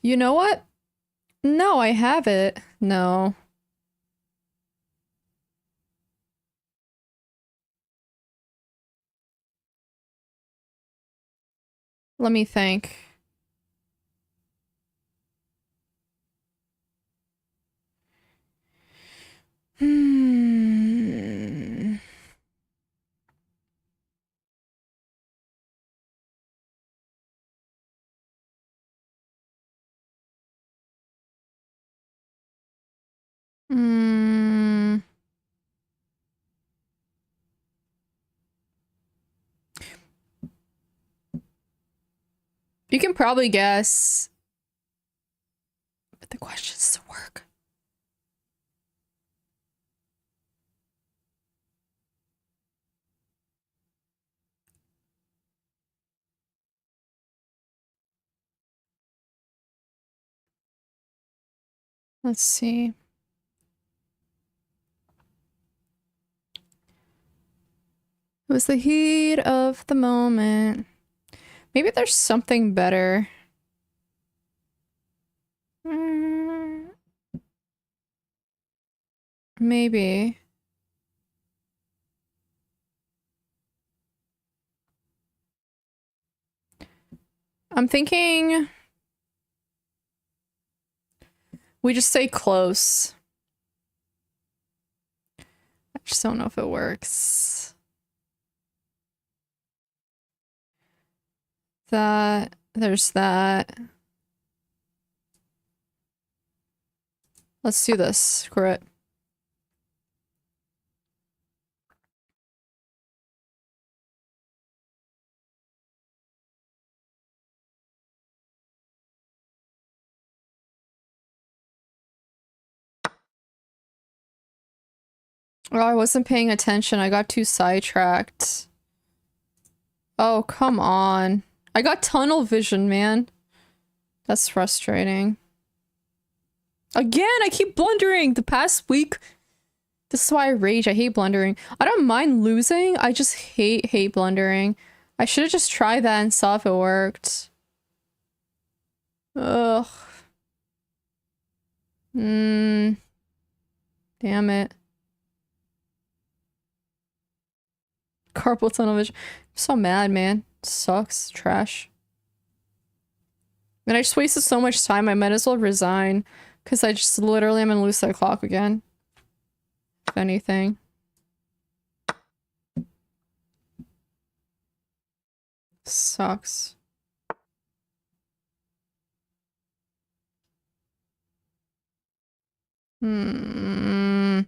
You know what? No, I have it. No. Let me think. Hmm. Hmm. You can probably guess. But the question is to work. Let's see. It was the heat of the moment. Maybe there's something better. Mm, maybe. I'm thinking we just stay close. I just don't know if it works. That, there's that. Let's do this. Screw it. Oh, I wasn't paying attention. I got too sidetracked. Oh, come on. I got tunnel vision, man. That's frustrating. Again, I keep blundering. The past week, this is why I rage. I hate blundering. I don't mind losing. I just hate blundering. I should have just tried that and saw if it worked. Ugh. Damn it. Carpal tunnel vision. I'm so mad, man. Sucks. Trash. And I just wasted so much time. I might as well resign. Because I just literally am gonna lose that clock again. If anything. Sucks. I'm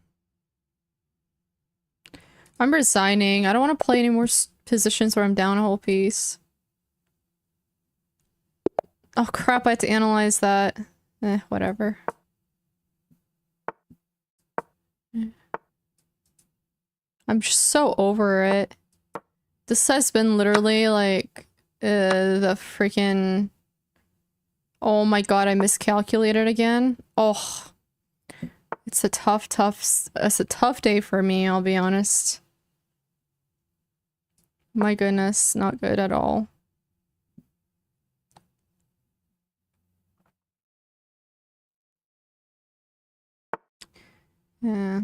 resigning. I don't want to play any more positions where I'm down a whole piece. Oh crap, I had to analyze that. Whatever. I'm just so over it. This has been literally like the freaking... Oh my god, I miscalculated again. Oh. It's a it's a tough day for me, I'll be honest. My goodness, not good at all. Yeah.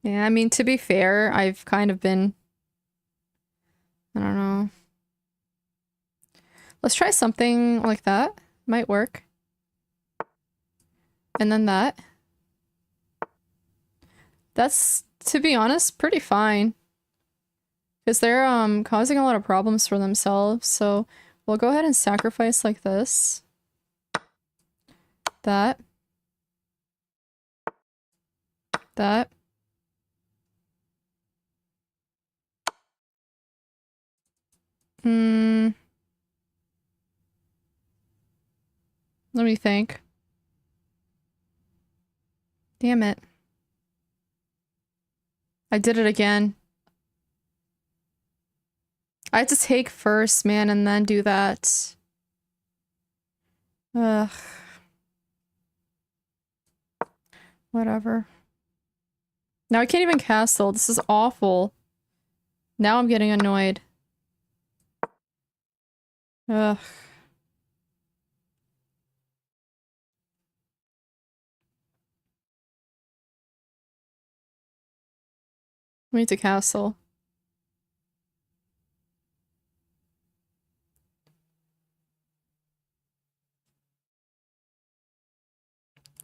Yeah, I mean, to be fair, I've kind of been... I don't know. Let's try something like that. Might work. And then that. That's, to be honest, pretty fine. Because they're causing a lot of problems for themselves, so we'll go ahead and sacrifice like this. That. That. Let me think. Damn it. I did it again. I had to take first, man, and then do that. Ugh. Whatever. Now I can't even castle. This is awful. Now I'm getting annoyed. Ugh. We need to castle.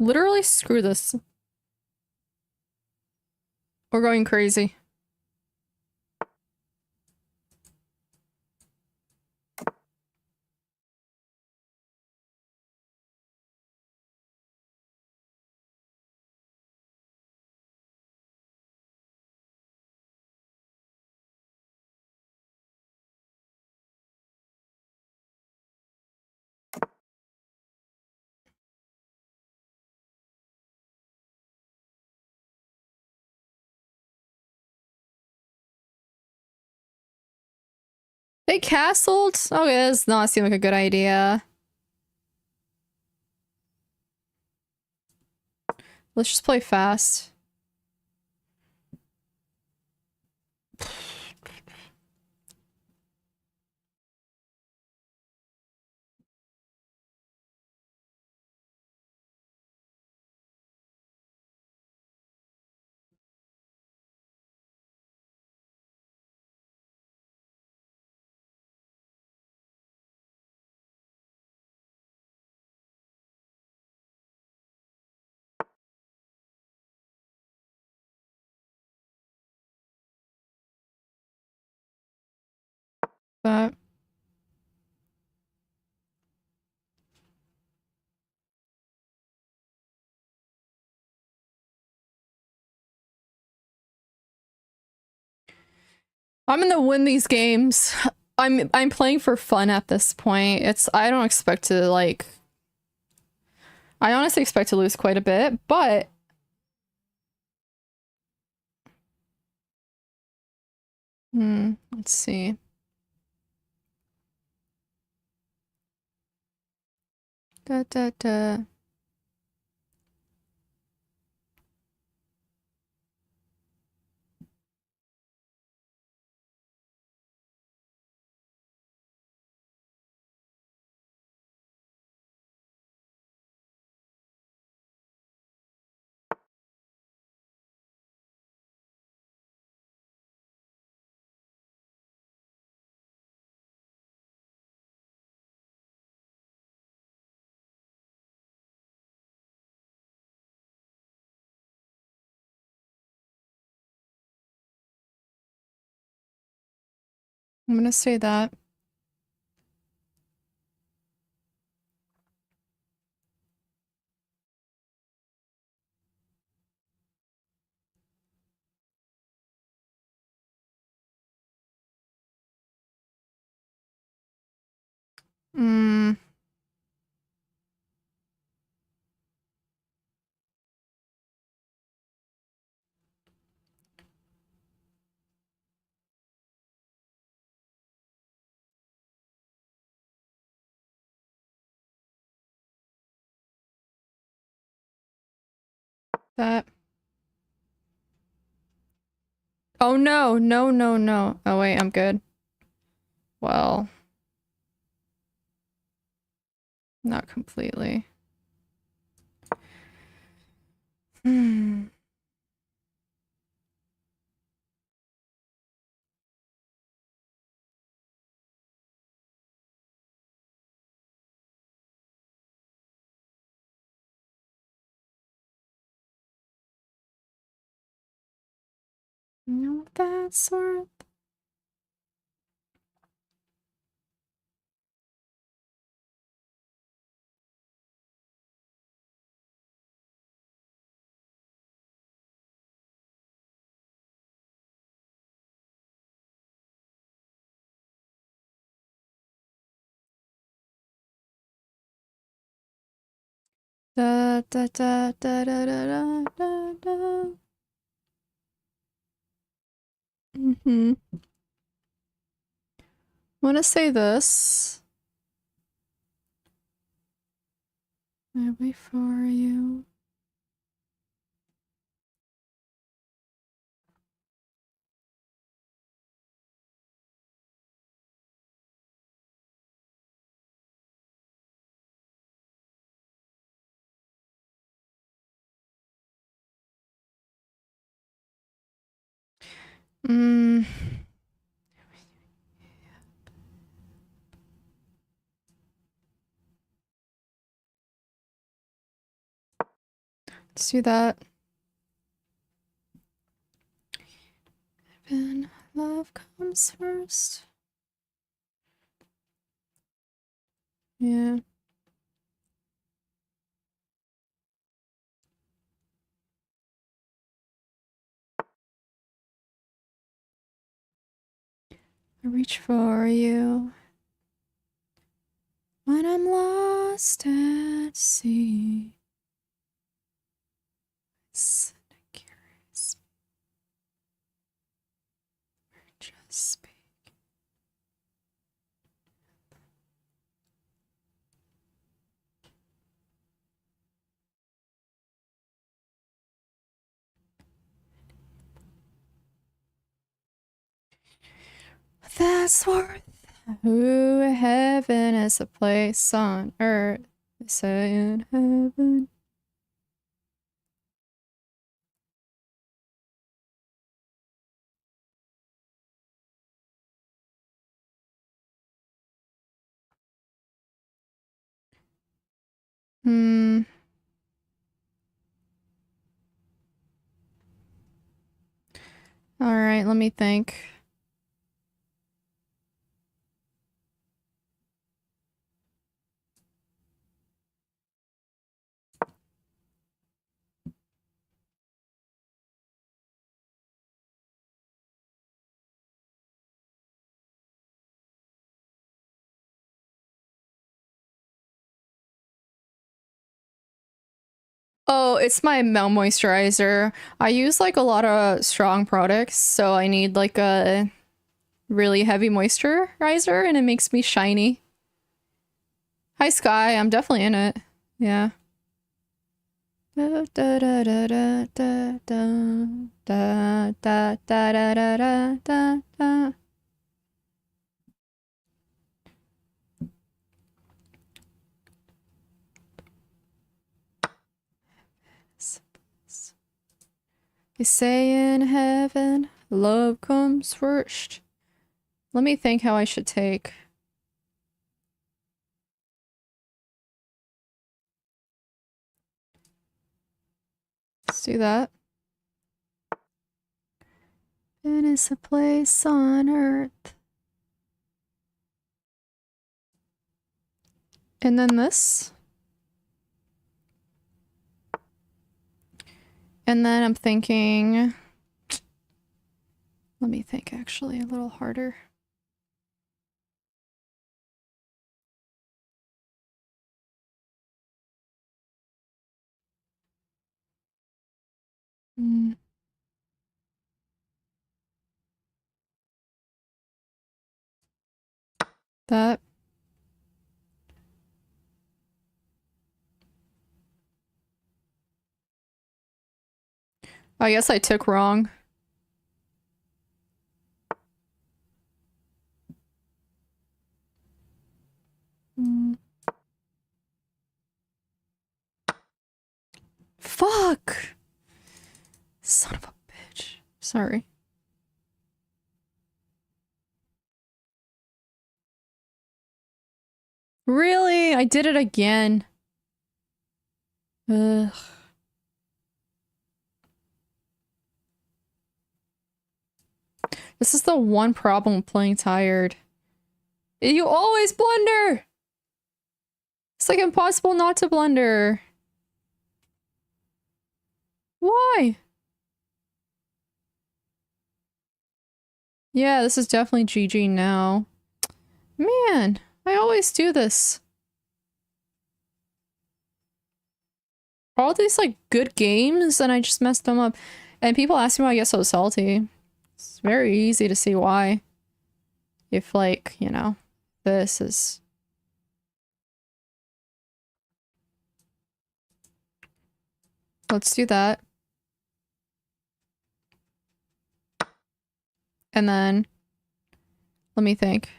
Literally, screw this. We're going crazy. They castled? Okay, that does not seem like a good idea. Let's just play fast. But I'm gonna win these games. I'm playing for fun at this point. I don't expect to like I honestly expect to lose quite a bit, but let's see. Da da da. I'm gonna say that. That. Oh no, no, no, no. Oh wait, I'm good. Well, not completely. Hmm. You know what that's worth? Da da da da da da da da. Mm-hmm. I want to say this. I wait for you. Mm. Let's do that. When love comes first. Yeah. I reach for you when I'm lost at sea. It's curious. Just speak. That's worth. Ooh, heaven is a place on earth. They say in heaven. All right, let me think. Oh, it's my moisturizer. I use like a lot of strong products, so I need like a really heavy moisturizer and it makes me shiny. Hi Sky, I'm definitely in it. Yeah. Da da da da da da da da da da da da da da. They say in heaven, love comes first. Let me think how I should take. Let's do that. It is a place on earth. And then this. And then I'm thinking... Let me think actually a little harder. That. I guess I took wrong. Fuck! Son of a bitch. Sorry. Really? I did it again. Ugh. This is the one problem with playing tired. You always blunder! It's like impossible not to blunder. Why? Yeah, this is definitely GG now. Man, I always do this. All these like good games and I just messed them up. And people ask me why I get so salty. It's very easy to see why. If like, you know, this is... Let's do that. And then... Let me think.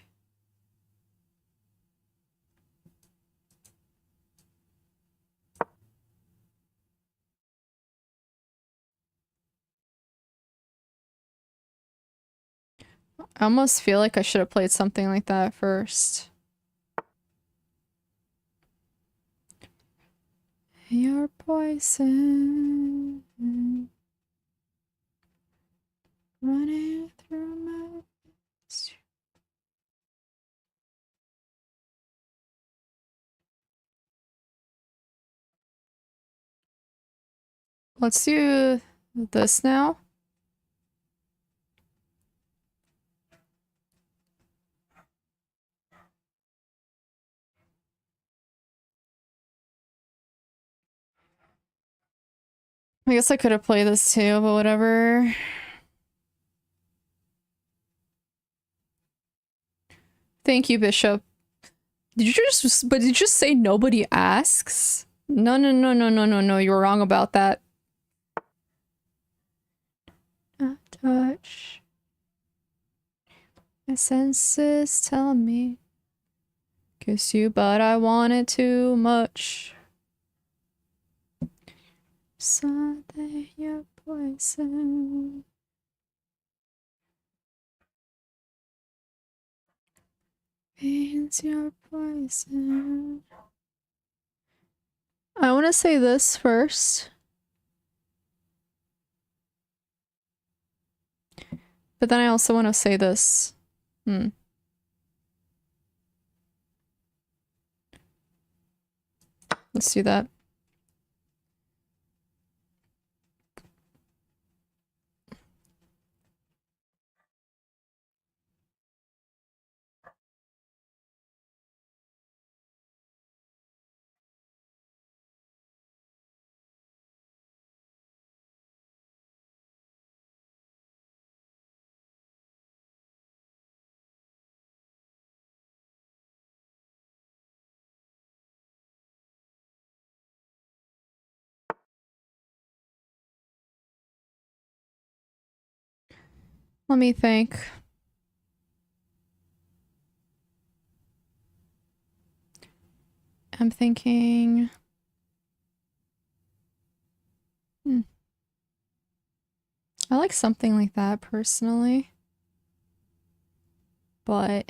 I almost feel like I should have played something like that first. Your poison running through my... Let's do this now. I guess I could have played this too, but whatever. Thank you, Bishop. Did you just say nobody asks? No, no, no, no, no, no, no. You were wrong about that. A touch. My senses tell me. Kiss you, but I want it too much. Something your poison. Pain's your poison. I want to say this first. But then I also want to say this. Let's do that. Let me think. I'm thinking... I like something like that personally. But...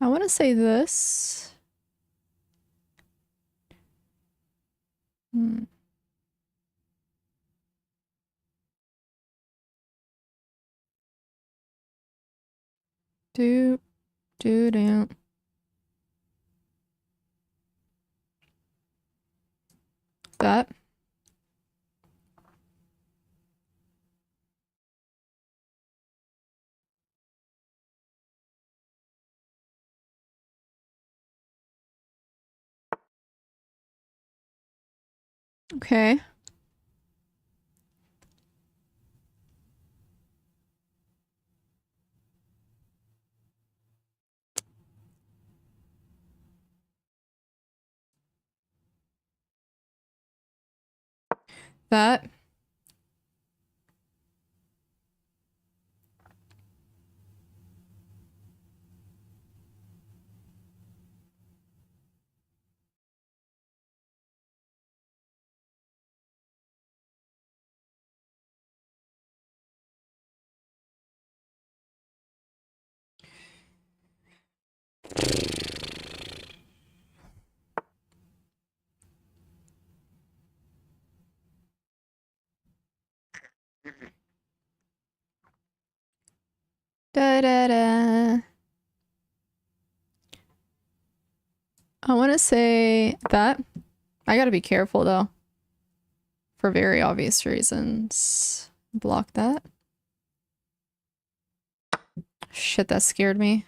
I want to say this. Do. That. Okay. That. Da da da. I want to say that. I gotta be careful though. For very obvious reasons. Block that. Shit, that scared me.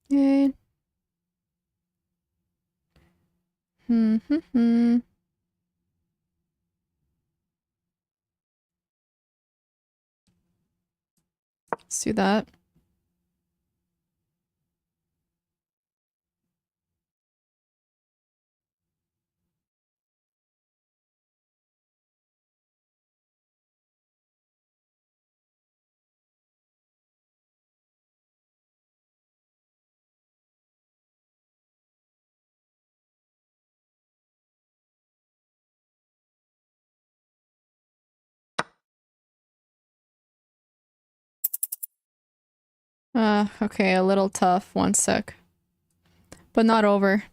Yay. Let's do that. Okay, a little tough. One sec. But not over.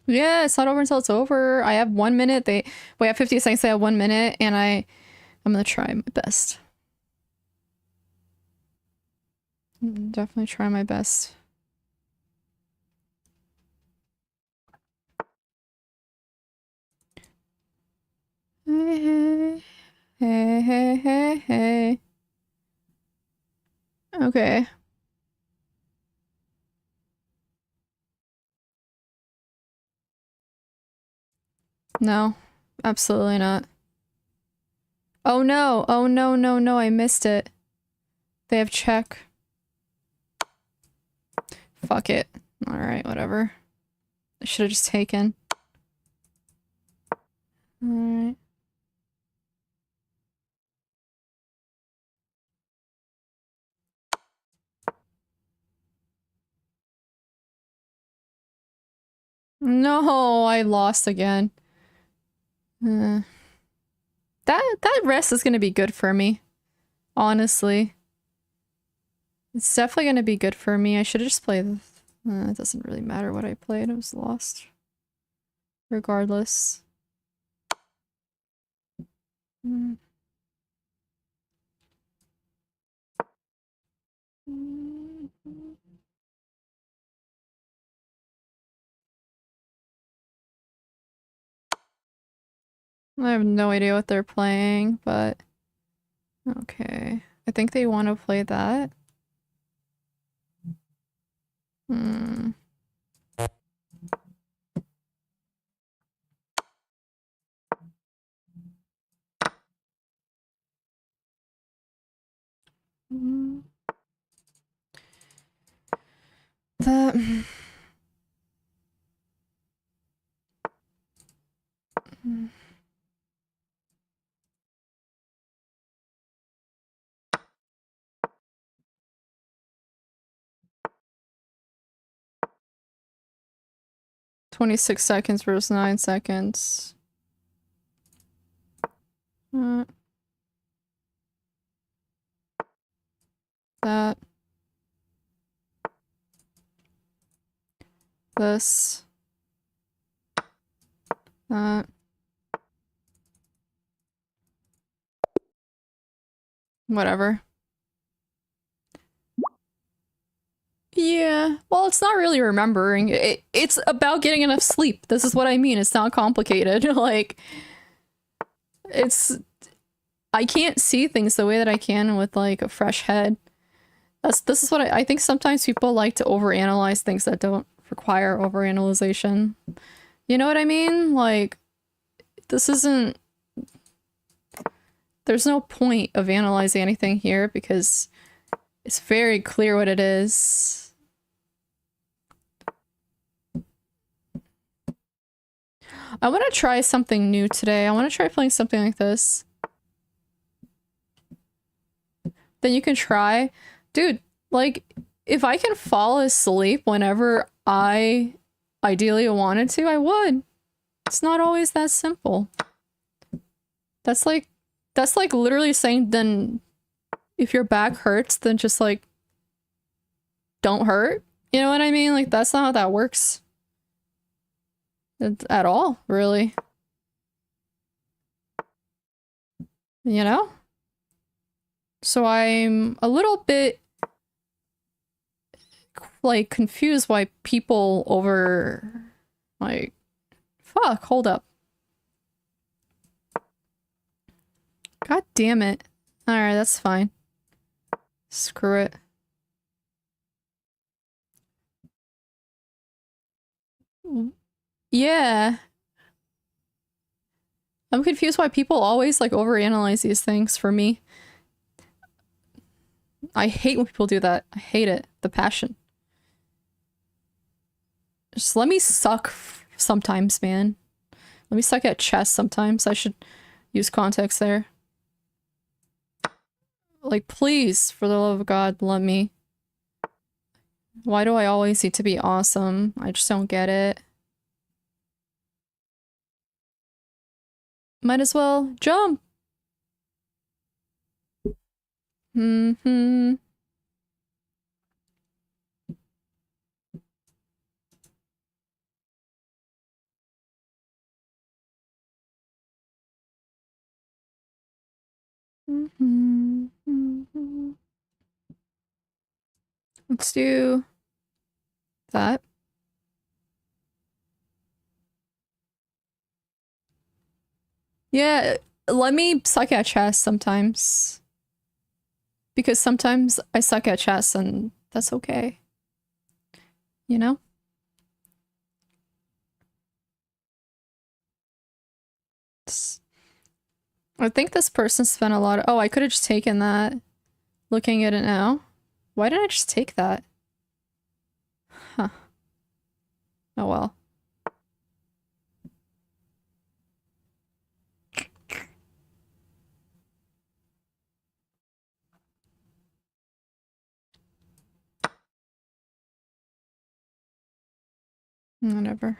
Yeah, it's not over until it's over. I have 1 minute. We have 50 seconds. I have 1 minute, and I'm gonna try my best. Definitely try my best. Hey, hey, hey, hey, hey. Okay. No, absolutely not. Oh no, oh no, no, no, I missed it. They have check. Fuck it. Alright, whatever. I should have just taken. Alright. No, I lost again. That rest is gonna be good for me. Honestly. It's definitely gonna be good for me. I should have just played... it doesn't really matter what I played. I was lost. Regardless. I have no idea what they're playing, but... Okay. I think they want to play that. Hmm. That... 26 seconds versus 9 seconds. That. This. That. Whatever. Yeah, well, it's not really remembering. It's about getting enough sleep. This is what I mean. It's not complicated. Like, it's... I can't see things the way that I can with, like, a fresh head. This is what I think sometimes people like to overanalyze things that don't require overanalyzation. You know what I mean? Like, this isn't... There's no point of analyzing anything here because it's very clear what it is. I want to try something new today. I want to try playing something like this. Then you can try. Dude, like, if I can fall asleep whenever I ideally wanted to, I would. It's not always that simple. That's like literally saying, then if your back hurts, then just like don't hurt. You know what I mean? Like, that's not how that works at all, really. You know? So I'm a little bit like confused why people like, fuck, hold up. God damn it. Alright, that's fine. Screw it. Yeah. I'm confused why people always like overanalyze these things for me. I hate when people do that. I hate it. The passion. Just let me suck sometimes, man. Let me suck at chess sometimes. I should use context there. Like, please, for the love of God, let me. Why do I always need to be awesome? I just don't get it. Might as well jump. Mm-hmm. Mm-hmm. Let's do that. Yeah, let me suck at chess sometimes. Because sometimes I suck at chess and that's okay. You know? I think this person spent a lot of- oh, I could have just taken that. Looking at it now. Why didn't I just take that? Huh. Oh well. Whatever.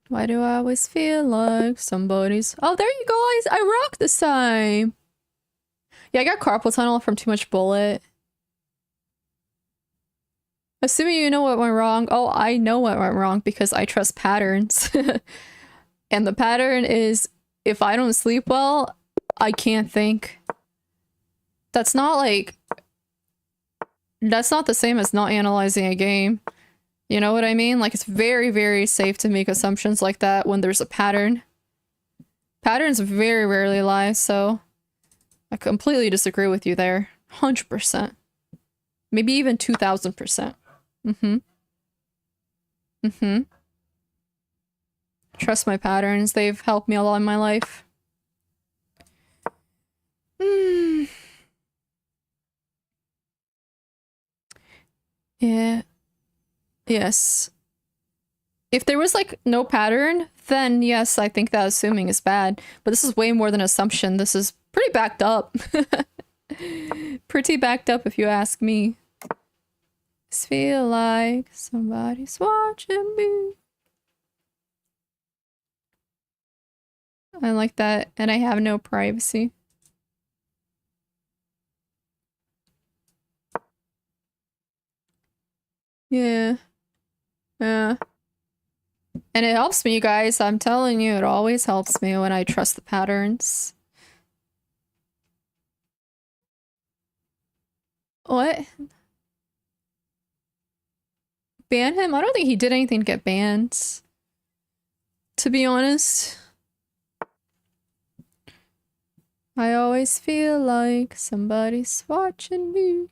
Why do I always feel like somebody's- oh, there you go, I rocked this time! Yeah, I got carpal tunnel from too much bullet. Assuming you know what went wrong. Oh, I know what went wrong because I trust patterns. And the pattern is, if I don't sleep well, I can't think. That's not like... That's not the same as not analyzing a game. You know what I mean? Like, it's very, very safe to make assumptions like that when there's a pattern. Patterns very rarely lie, so I completely disagree with you there. 100%. Maybe even 2000%. Mm-hmm. Mm-hmm. Trust my patterns. They've helped me a lot in my life. Yeah. Yes. If there was, like, no pattern, then yes, I think that assuming is bad. But this is way more than assumption. This is pretty backed up. Pretty backed up, if you ask me. Just feel like somebody's watching me. I like that, and I have no privacy. Yeah. Yeah. And it helps me, you guys. I'm telling you, it always helps me when I trust the patterns. What? Ban him? I don't think he did anything to get banned. To be honest. I always feel like somebody's watching me.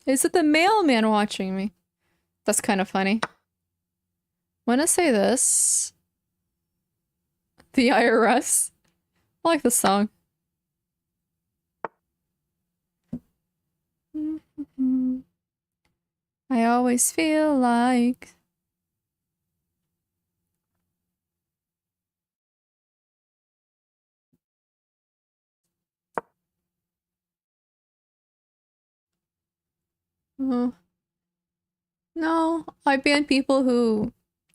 Is it the mailman watching me? That's kind of funny. When I say this, the IRS. I like the song. I always feel like. Oh. No, I ban people who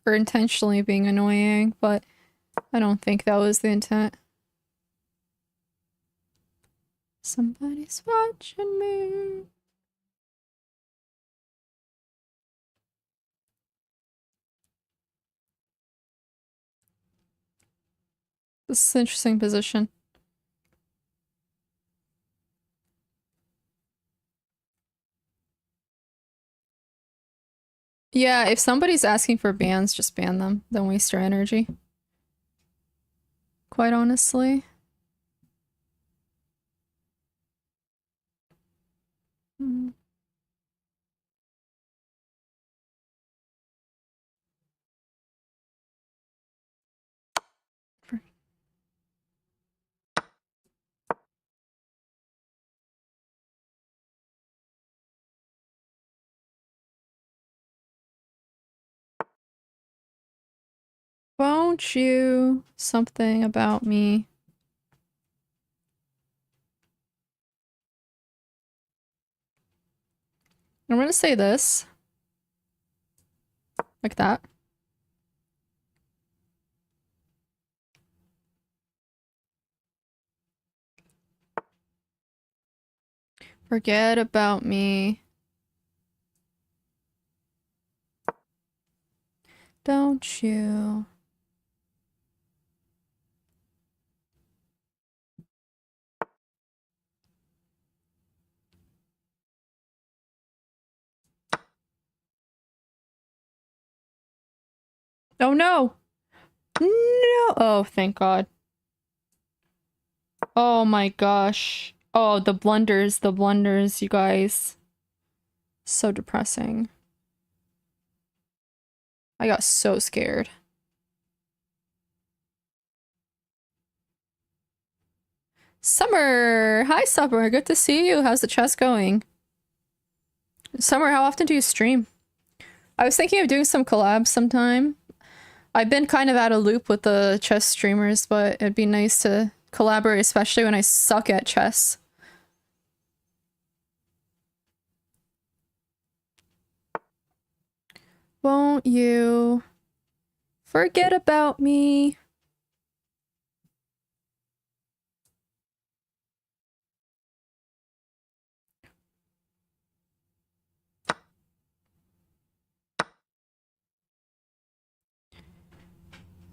are intentionally being annoying, but I don't think that was the intent. Somebody's watching me. This is an interesting position. Yeah, if somebody's asking for bans, just ban them. Don't waste your energy. Quite honestly. Mm. Won't you? Something about me. I'm gonna say this. Like that. Forget about me. Don't you? Oh no! No! Oh, thank God. Oh my gosh. Oh, the blunders, you guys. So depressing. I got so scared. Summer! Hi, Summer. Good to see you. How's the chess going? Summer, how often do you stream? I was thinking of doing some collabs sometime. I've been kind of out of loop with the chess streamers, but it'd be nice to collaborate, especially when I suck at chess. Won't you forget about me?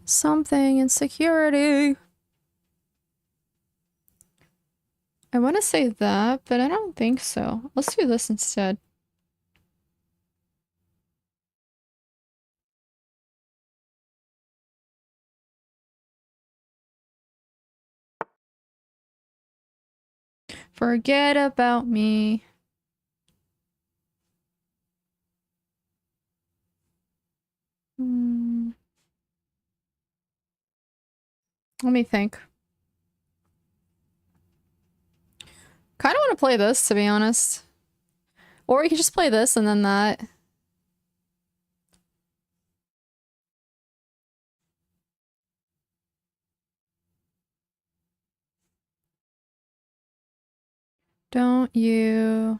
Something insecurity. I want to say that, but I don't think so. Let's do this instead. Forget about me. Let me think. Kind of want to play this, to be honest. Or we could just play this and then that. Don't you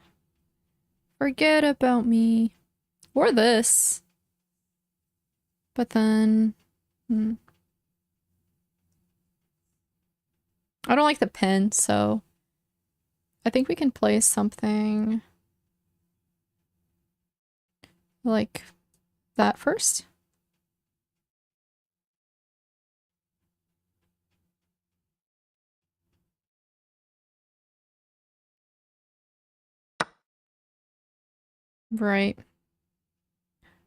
forget about me. Or this. But then... I don't like the pen, so... I think we can play something... like that first. Right.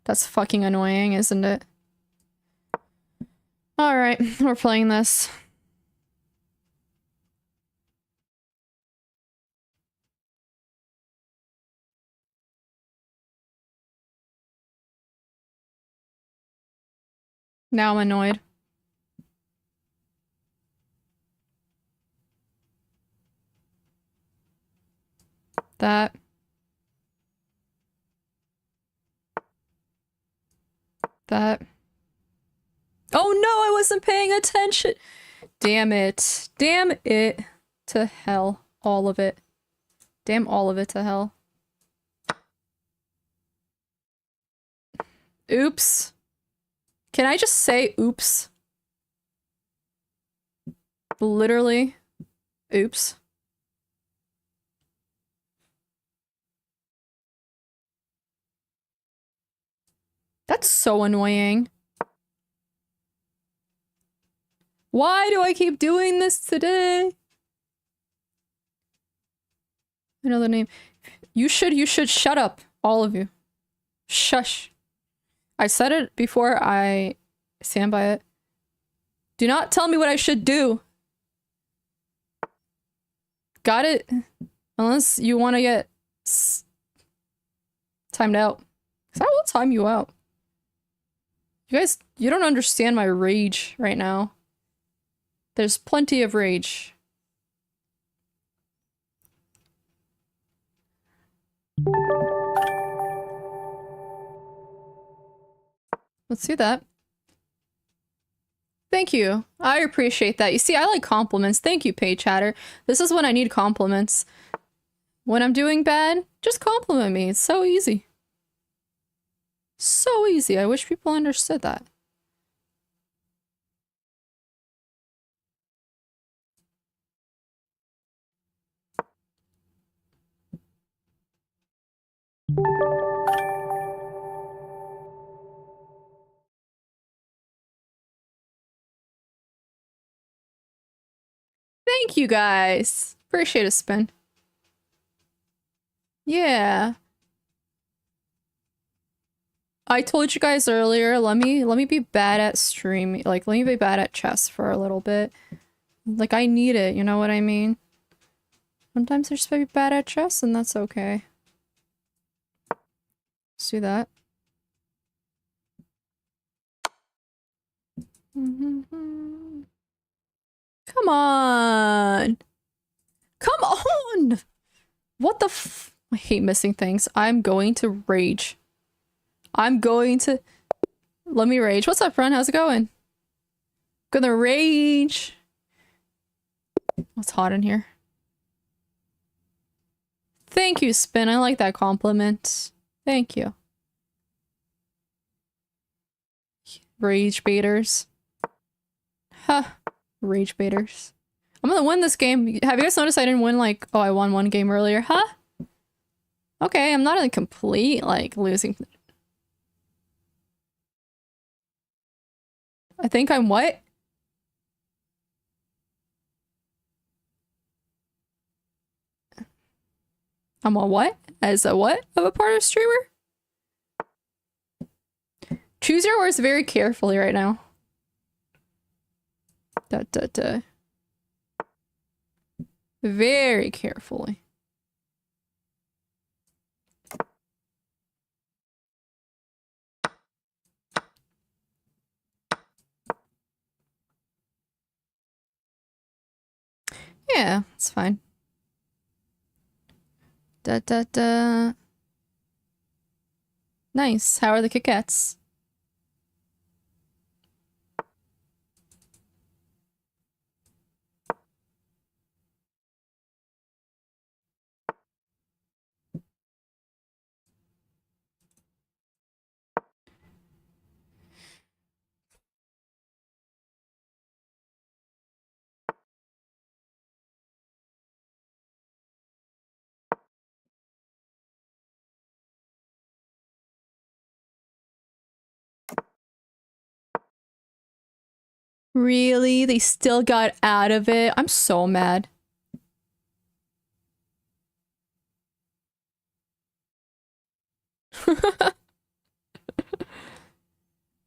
That's fucking annoying, isn't it? Alright, we're playing this. Now I'm annoyed. That. That. Oh no, I wasn't paying attention! Damn it. Damn it to hell. All of it. Damn all of it to hell. Oops. Can I just say oops? Literally. Oops. That's so annoying. Why do I keep doing this today? I know the name. You should shut up. All of you. Shush. I said it before, I stand by it. Do not tell me what I should do. Got it? Unless you want to get timed out. Because I will time you out. You guys, you don't understand my rage right now. There's plenty of rage. Let's do that. Thank you. I appreciate that. You see, I like compliments. Thank you, Pay Chatter. This is when I need compliments. When I'm doing bad, just compliment me. It's so easy. So easy. I wish people understood that. Thank you guys. Appreciate a spin. Yeah. I told you guys earlier, let me be bad at streaming. Like, let me be bad at chess for a little bit. Like, I need it, you know what I mean? Sometimes I just be bad at chess, and that's okay. Let's do that. Come on! Come on! What the f- I hate missing things. I'm going to rage. I'm going to- Let me rage. What's up, friend? How's it going? Gonna rage. It's hot in here. Thank you, Spin. I like that compliment. Thank you. Rage baiters. Huh. Rage baiters. I'm gonna win this game. Have you guys noticed I didn't win, like, oh, I won one game earlier? Huh? Okay, I'm not in complete, like, losing. I think I'm what? I'm a what? As a what of a part of streamer? Choose your words very carefully right now. Da, da, da. Very carefully. Yeah, it's fine. Da da da. Nice. How are the Kit Kats? Really? They still got out of it? I'm so mad.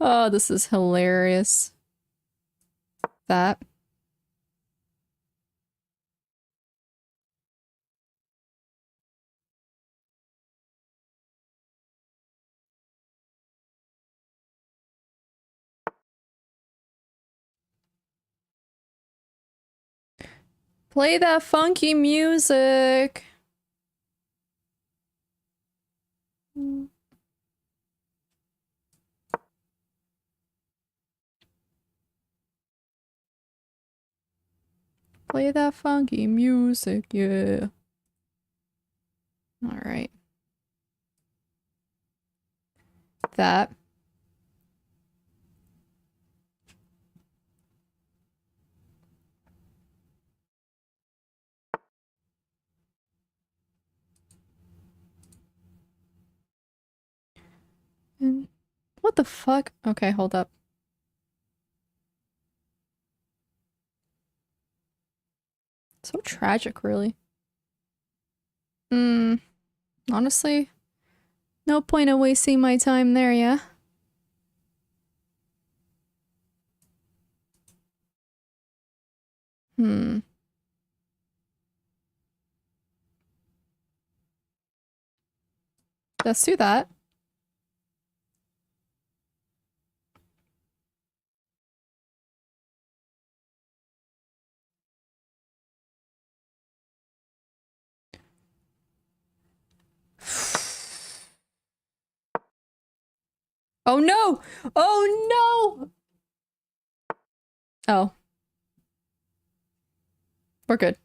Oh, this is hilarious. That. Play that funky music. Play that funky music, yeah. All right. That. And what the fuck? Okay, hold up. So tragic, really. Honestly, no point in wasting my time there, yeah? Let's do that. Oh no! Oh no! Oh. We're good.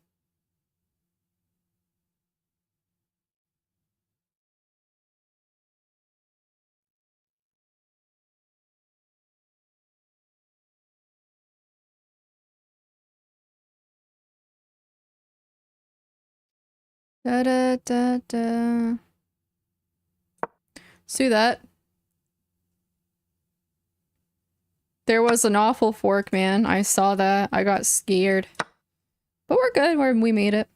Da da da da. Let's do that. There was an awful fork, man. I saw that. I got scared. But we're good. We made it.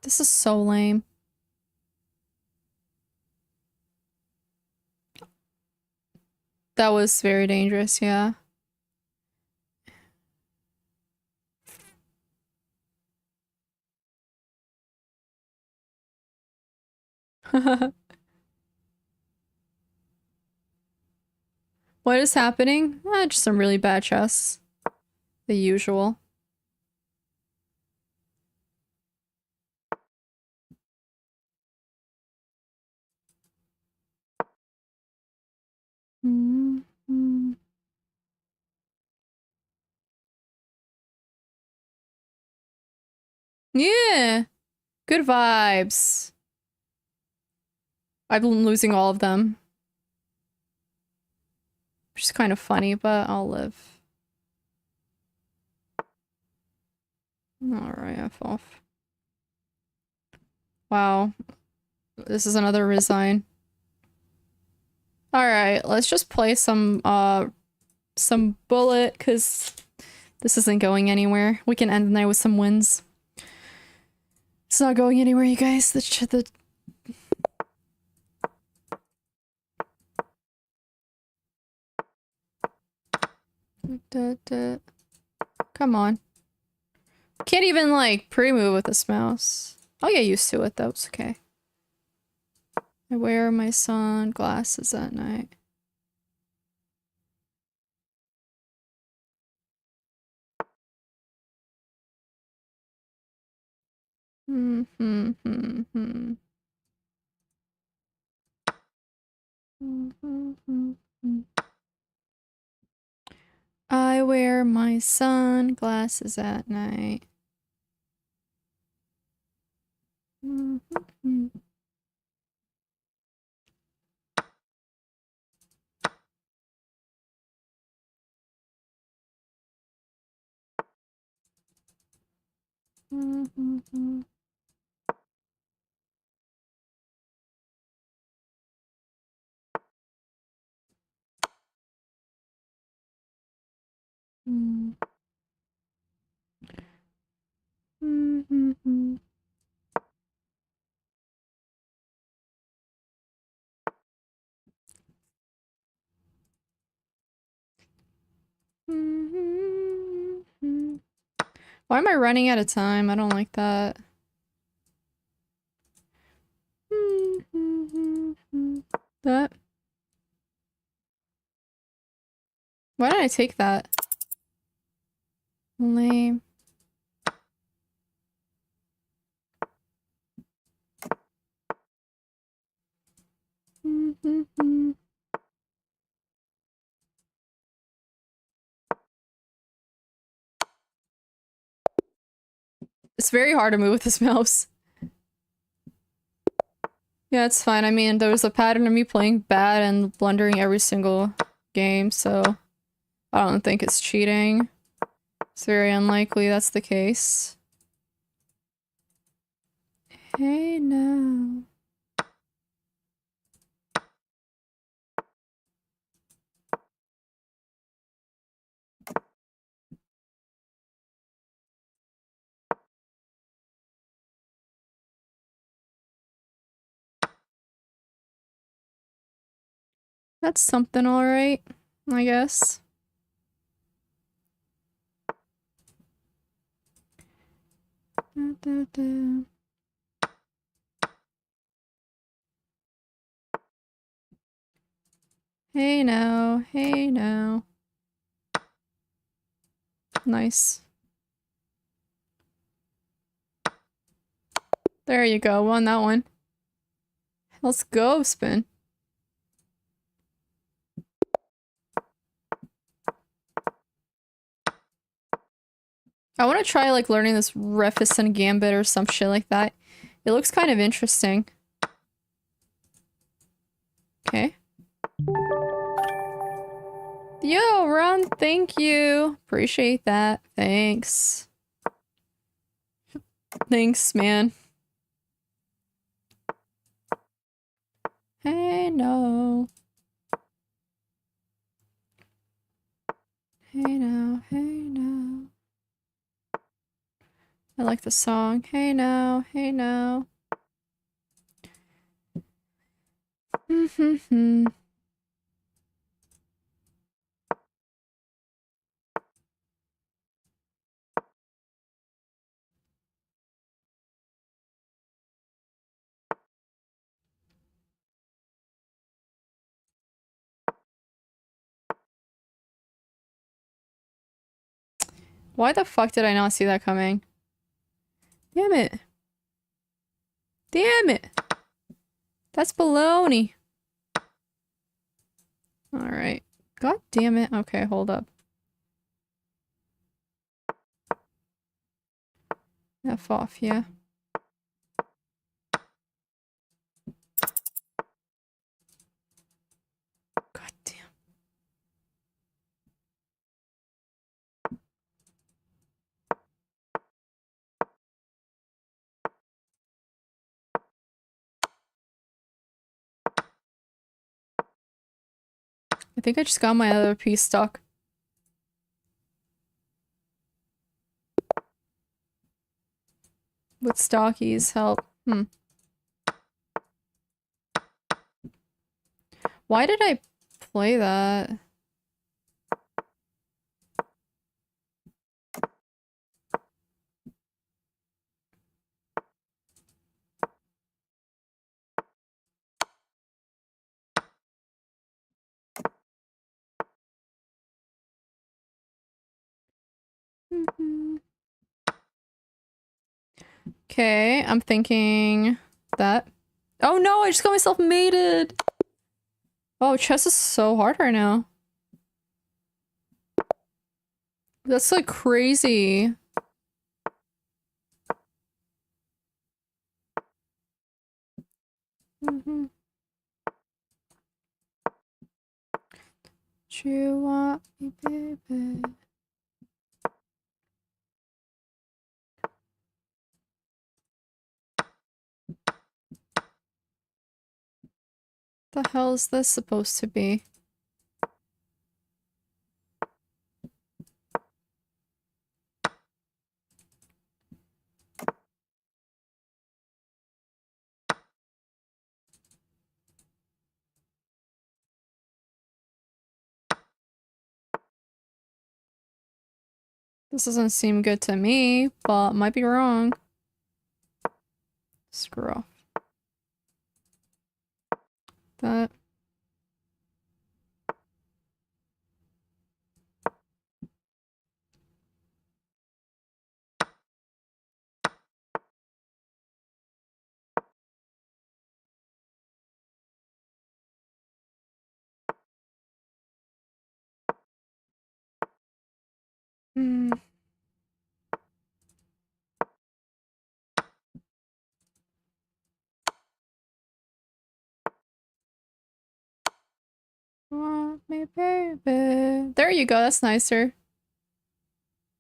This is so lame. That was very dangerous, yeah. What is happening? Just some really bad chests. The usual. Yeah! Good vibes. I've been losing all of them. Which is kind of funny, but I'll live. Alright, F off. Wow. This is another resign. Alright, let's just play some bullet, because this isn't going anywhere. We can end the night with some wins. It's not going anywhere, you guys. Come on. Can't even, like, pre-move with this mouse. I'll get used to it, though. It's okay. I wear my sunglasses at night. I wear my sunglasses at night. Why am I running out of time? I don't like that. That. Why did I take that? Lame. It's very hard to move with this mouse. Yeah, it's fine. I mean, there was a pattern of me playing bad and blundering every single game, so I don't think it's cheating. It's very unlikely that's the case. Hey now. That's something alright, I guess. Hey now, hey now. Nice. There you go, won that one. Let's go, spin. I want to try, like, learning this Reficent Gambit or some shit like that. It looks kind of interesting. Okay. Yo, Ron, thank you. Appreciate that. Thanks. Thanks, man. Hey, no. Hey, now, hey, now. I like the song. Hey, now, hey, now. Why the fuck did I not see that coming? Damn it. Damn it. That's baloney. Alright. God damn it. Okay, hold up. F off, yeah. God damn. I think I just got my other piece stuck. With stockies help. Why did I play that? Okay, I'm thinking that. Oh no, I just got myself mated! Oh, chess is so hard right now. That's like crazy. Do you want me, baby? The hell is this supposed to be? This doesn't seem good to me, but might be wrong. Screw off. That. Want me, baby. There you go, that's nicer.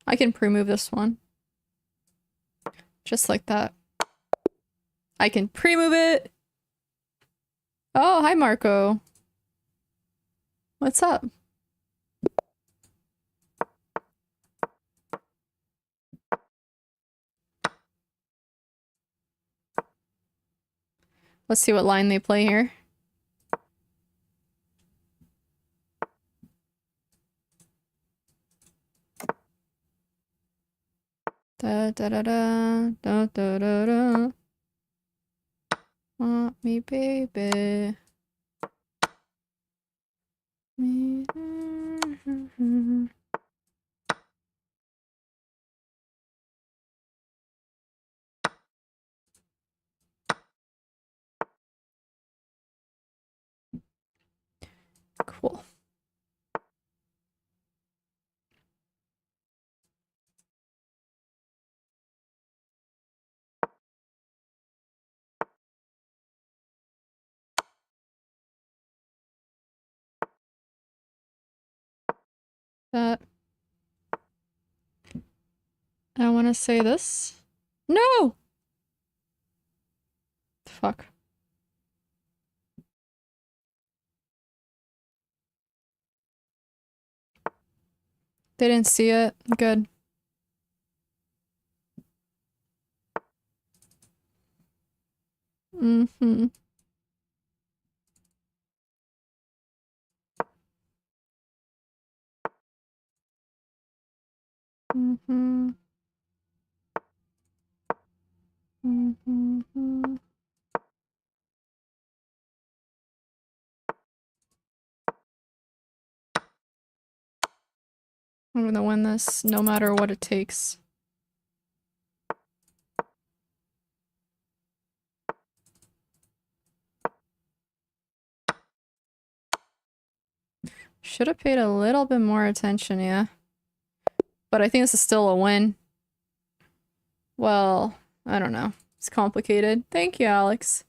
I can pre-move this one. Just like that. I can pre-move it! Oh, hi Marco. What's up? Let's see what line they play here. Da da da da da da da da. Want me, baby. Me. Cool. That. I want to say this. No! Fuck. They didn't see it. Good. Mm-hmm. Mm-hmm. Mm-hmm. I'm gonna win this no matter what it takes. Should have paid a little bit more attention, yeah. But I think this is still a win. Well, I don't know. It's complicated. Thank you, Alex.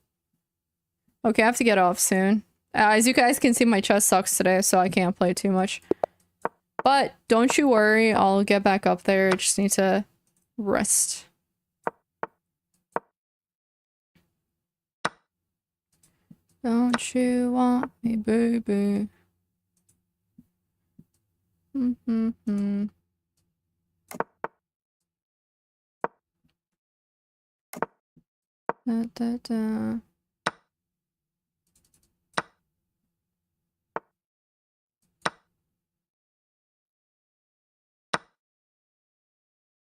Okay, I have to get off soon. As you guys can see, my chest sucks today, so I can't play too much. But don't you worry, I'll get back up there. I just need to rest. Don't you want me, baby? Mm-hmm. Da, da, da.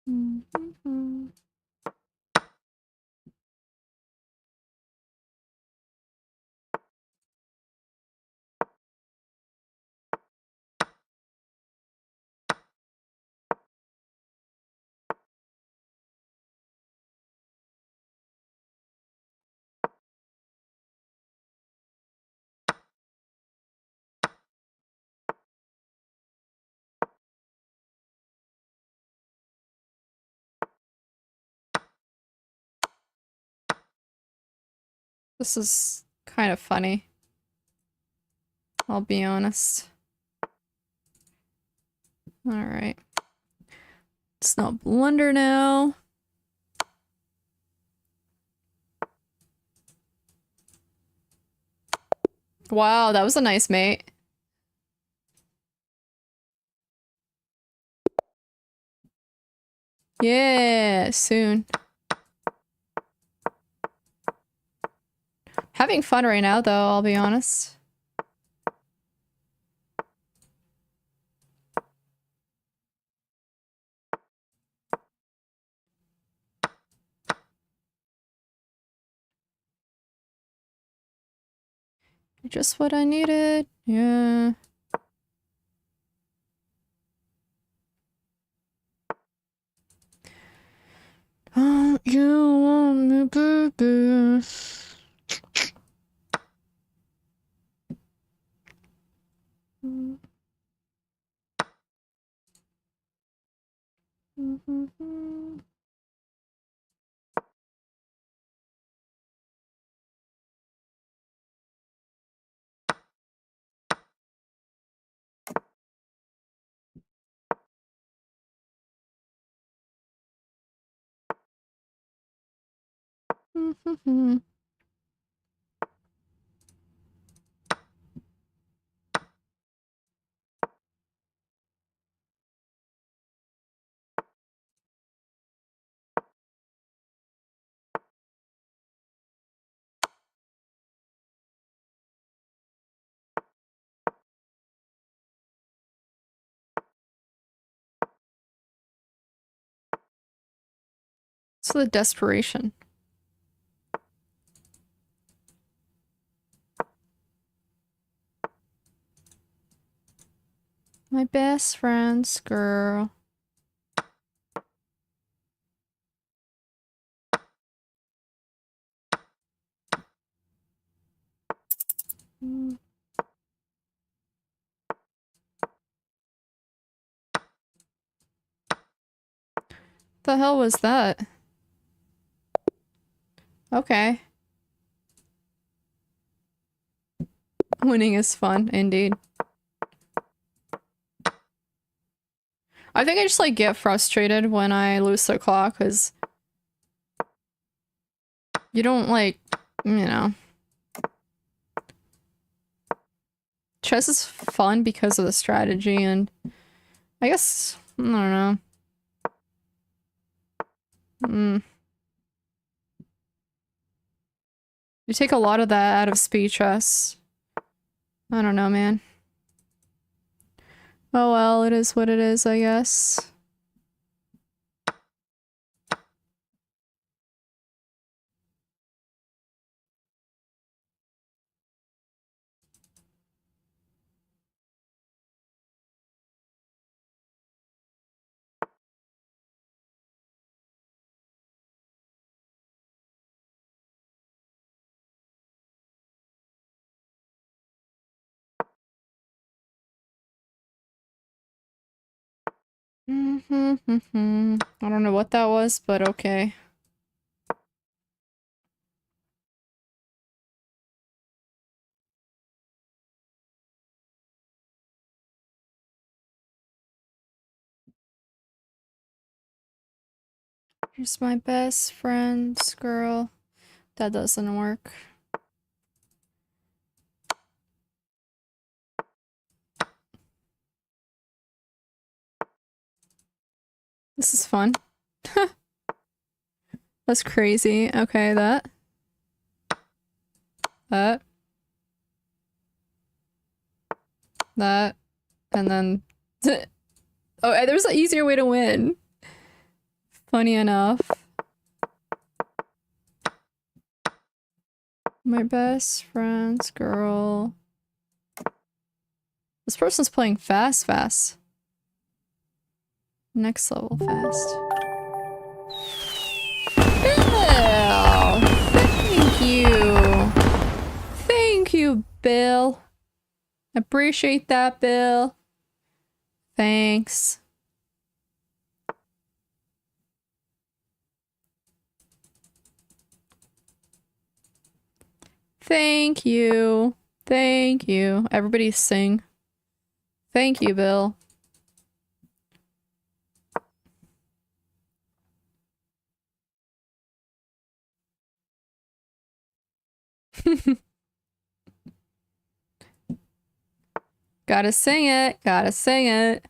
Mm-hmm. This is kind of funny. I'll be honest. Alright. It's not blunder now. Wow, that was a nice mate. Yeah, soon. Having fun right now, though, I'll be honest. You're just what I needed. Yeah. Don't you want me, baby? It's the desperation. My best friend's girl. The hell was that? Okay. Winning is fun, indeed. I think I just like get frustrated when I lose the clock because you don't like, you know. Chess is fun because of the strategy and I guess, I don't know. You take a lot of that out of speed chess. I don't know, man. Oh well, it is what it is, I guess. I don't know what that was, but okay. Here's my best friend's girl. That doesn't work. This is fun. That's crazy. Okay, that. That. That. And then... Oh, there's an easier way to win. Funny enough. My best friend's girl. This person's playing fast. Next level fast. Bill! Thank you! Thank you, Bill. Appreciate that, Bill. Thanks. Thank you. Thank you. Everybody sing. Thank you, Bill. Gotta sing it. Gotta sing it.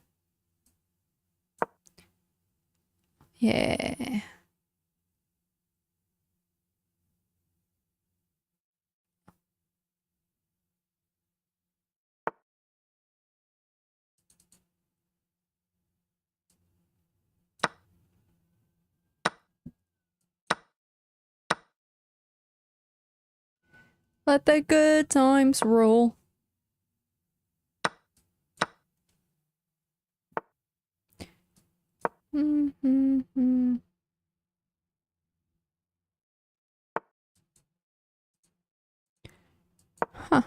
Yeah. Let the good times roll. Huh.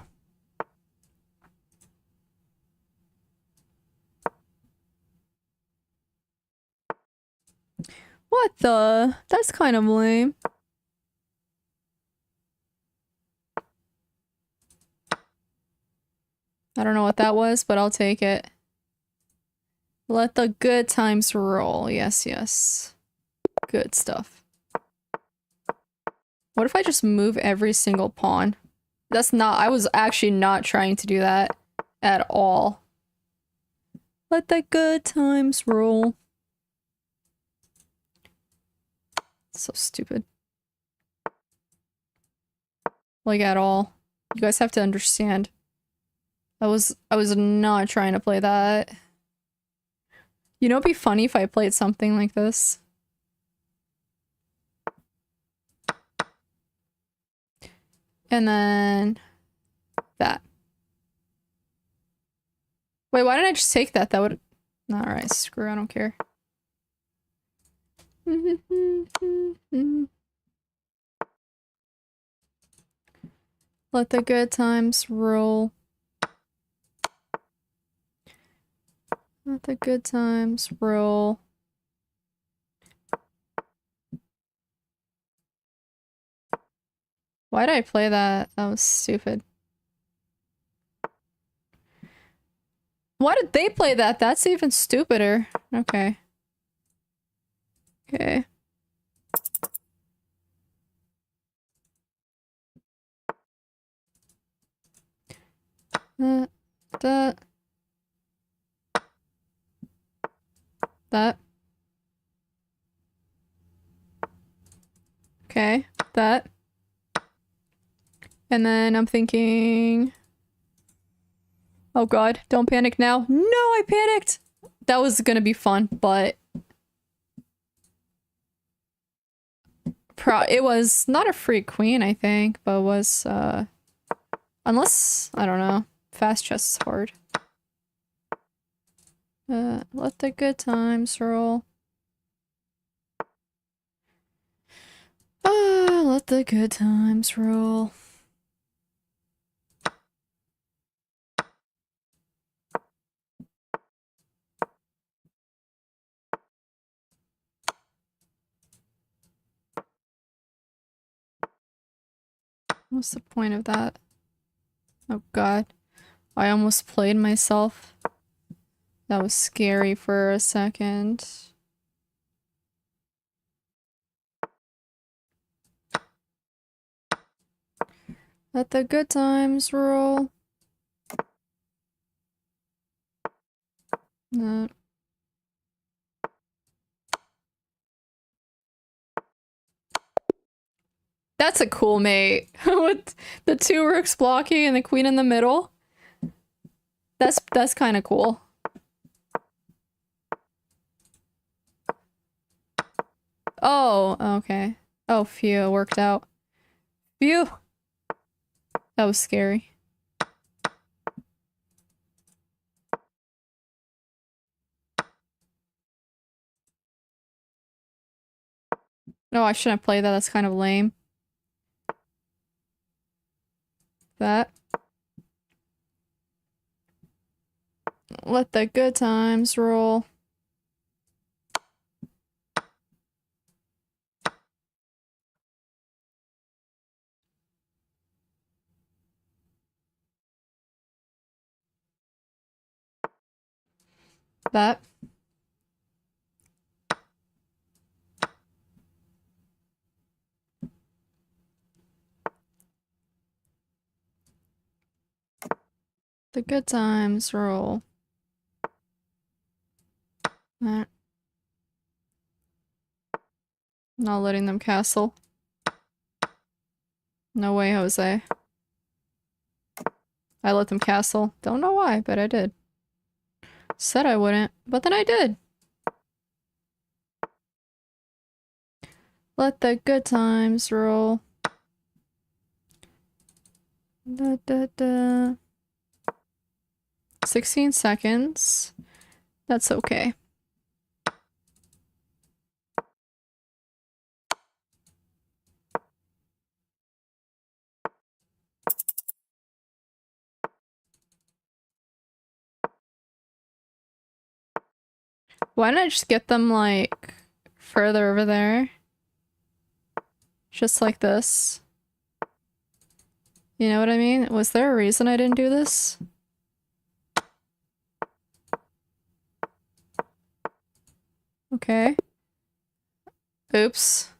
What the? That's kind of lame. I don't know what that was, but I'll take it. Let the good times roll. Yes, yes. Good stuff. What if I just move every single pawn? That's not- I was actually not trying to do that at all. Let the good times roll. So stupid. Like, at all. You guys have to understand. I was not trying to play that. You know, it'd be funny if I played something like this. And then... that. Wait, why didn't I just take that? That would... Alright, screw, I don't care. Let the good times roll. Let the good times roll. Why did I play that? That was stupid. Why did they play that? That's even stupider. Okay. Okay. That. Okay. That. And then I'm thinking... Oh god, don't panic now. No, I panicked! That was gonna be fun, but... It was not a free queen, I think, but was, unless, I don't know. Fast chess is hard. Let the good times roll. Let the good times roll. What's the point of that? Oh god. I almost played myself. That was scary for a second. Let the good times roll. That's a cool mate. With the two rooks blocking and the queen in the middle. That's kind of cool. Oh, okay. Oh, phew, it worked out. Phew. That was scary. No, I shouldn't play that. That's kind of lame. That. Let the good times roll. That. The good times roll. That. Not letting them castle. No way, Jose. I let them castle. Don't know why, but I did. Said I wouldn't, but then I did. Let the good times roll. Da, da, da. 16 seconds. That's okay. Why don't I just get them, like, further over there? Just like this. You know what I mean? Was there a reason I didn't do this? Okay. Oops.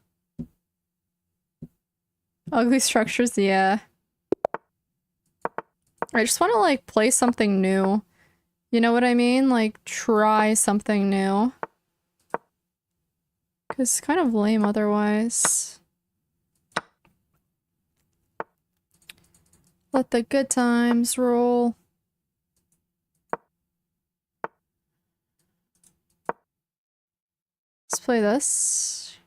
Ugly structures, yeah. I just want to, like, play something new. You know what I mean? Like, try something new. Because it's kind of lame otherwise. Let the good times roll. Let's play this.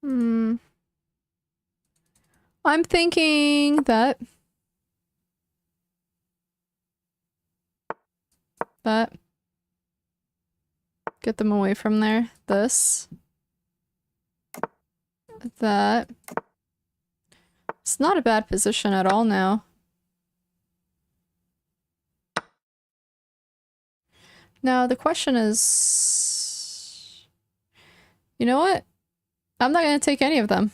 I'm thinking that... Get them away from there. This. That. It's not a bad position at all now. Now, the question is... You know what? I'm not gonna take any of them.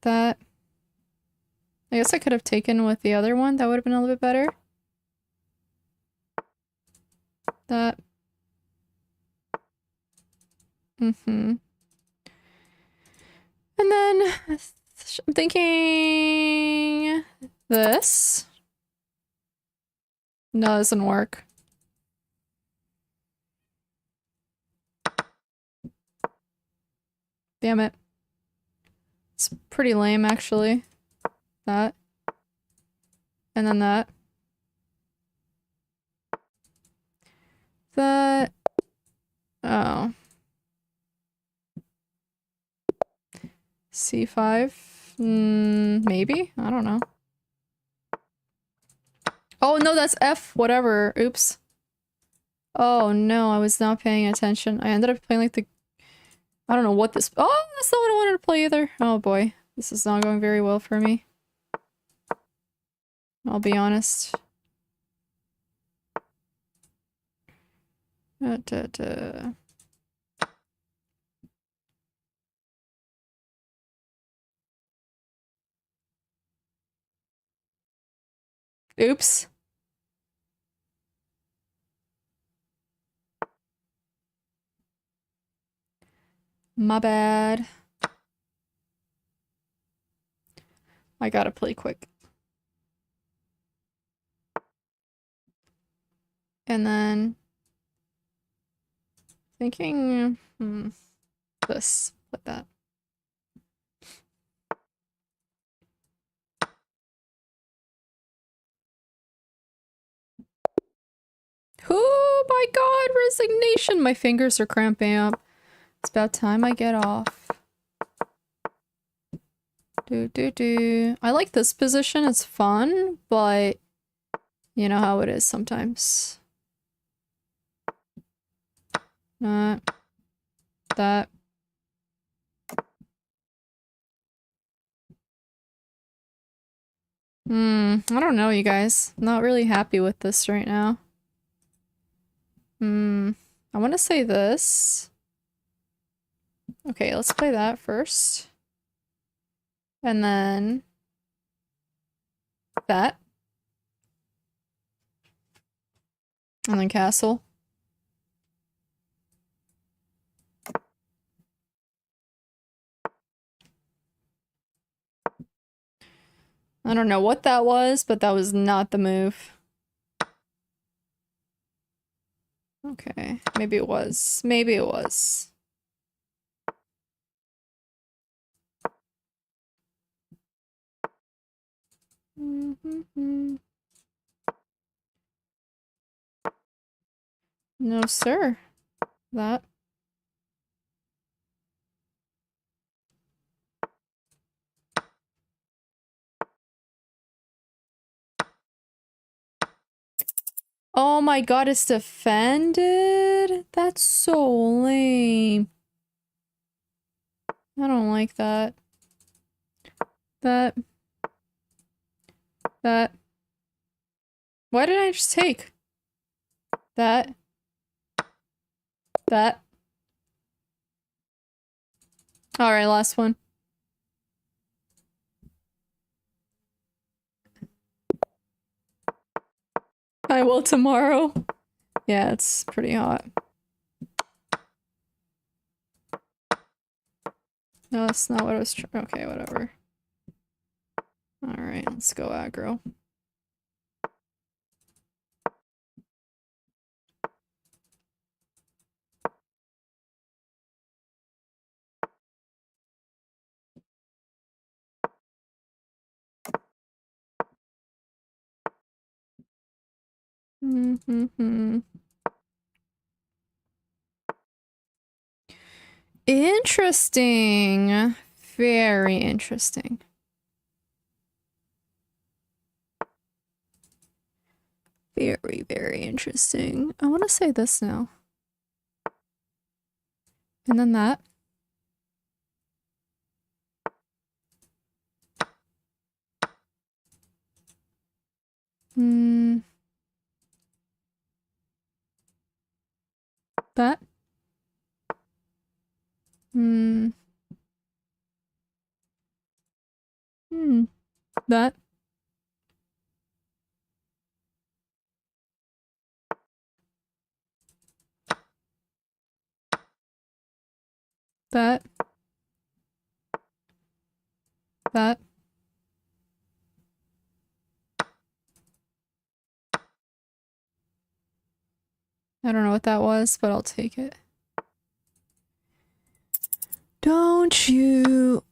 That. I guess I could have taken with the other one. That would have been a little bit better. That. And then I'm thinking this. No, it doesn't work. Damn it. It's pretty lame, actually. That. And then that. That. Oh. C5? Maybe? I don't know. Oh, no, that's F. Whatever. Oops. Oh, no, I was not paying attention. I ended up playing, like, the... I don't know what this... Oh, that's not what I wanted to play either. Oh, boy. This is not going very well for me. I'll be honest. Oops. My bad. I gotta play quick. And then thinking this, like that. Oh my god, resignation! My fingers are cramping up. It's about time I get off. I like this position, it's fun, but you know how it is sometimes. Not that. I don't know, you guys. I'm not really happy with this right now. I want to say this. Okay, let's play that first. And then that. And then castle. I don't know what that was, but that was not the move. Okay, maybe it was. Maybe it was. No, sir. That. Oh my god, it's defended? That's so lame. I don't like that. That. Why did I just take? That. Alright, last one. I will tomorrow. Yeah, it's pretty hot. No, that's not what I was trying. Okay, whatever. Alright, let's go aggro. Interesting. Very interesting. Very, very interesting. I want to say this now. And then that. That. That. That. That. I don't know what that was, but I'll take it. Don't you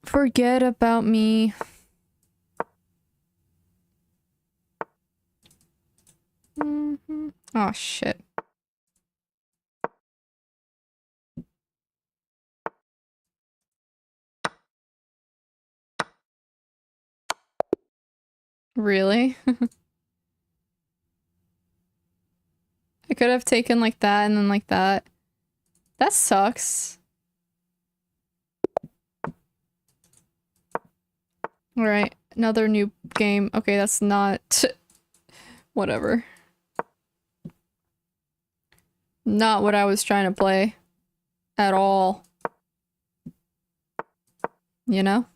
forget about me. Oh, shit. Really? I could have taken like that and then like that. That sucks. Alright, another new game. Okay, that's not... Whatever. Not what I was trying to play. At all. You know?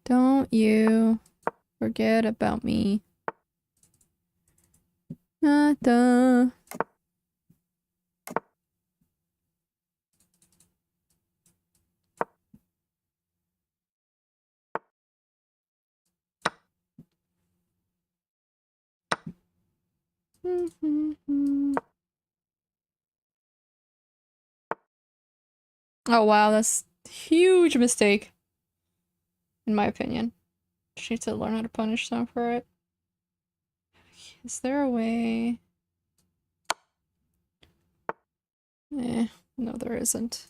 Don't you forget about me. Nada. Oh wow, that's a huge mistake. In my opinion. She needs to learn how to punish them for it. Is there a way? No there isn't.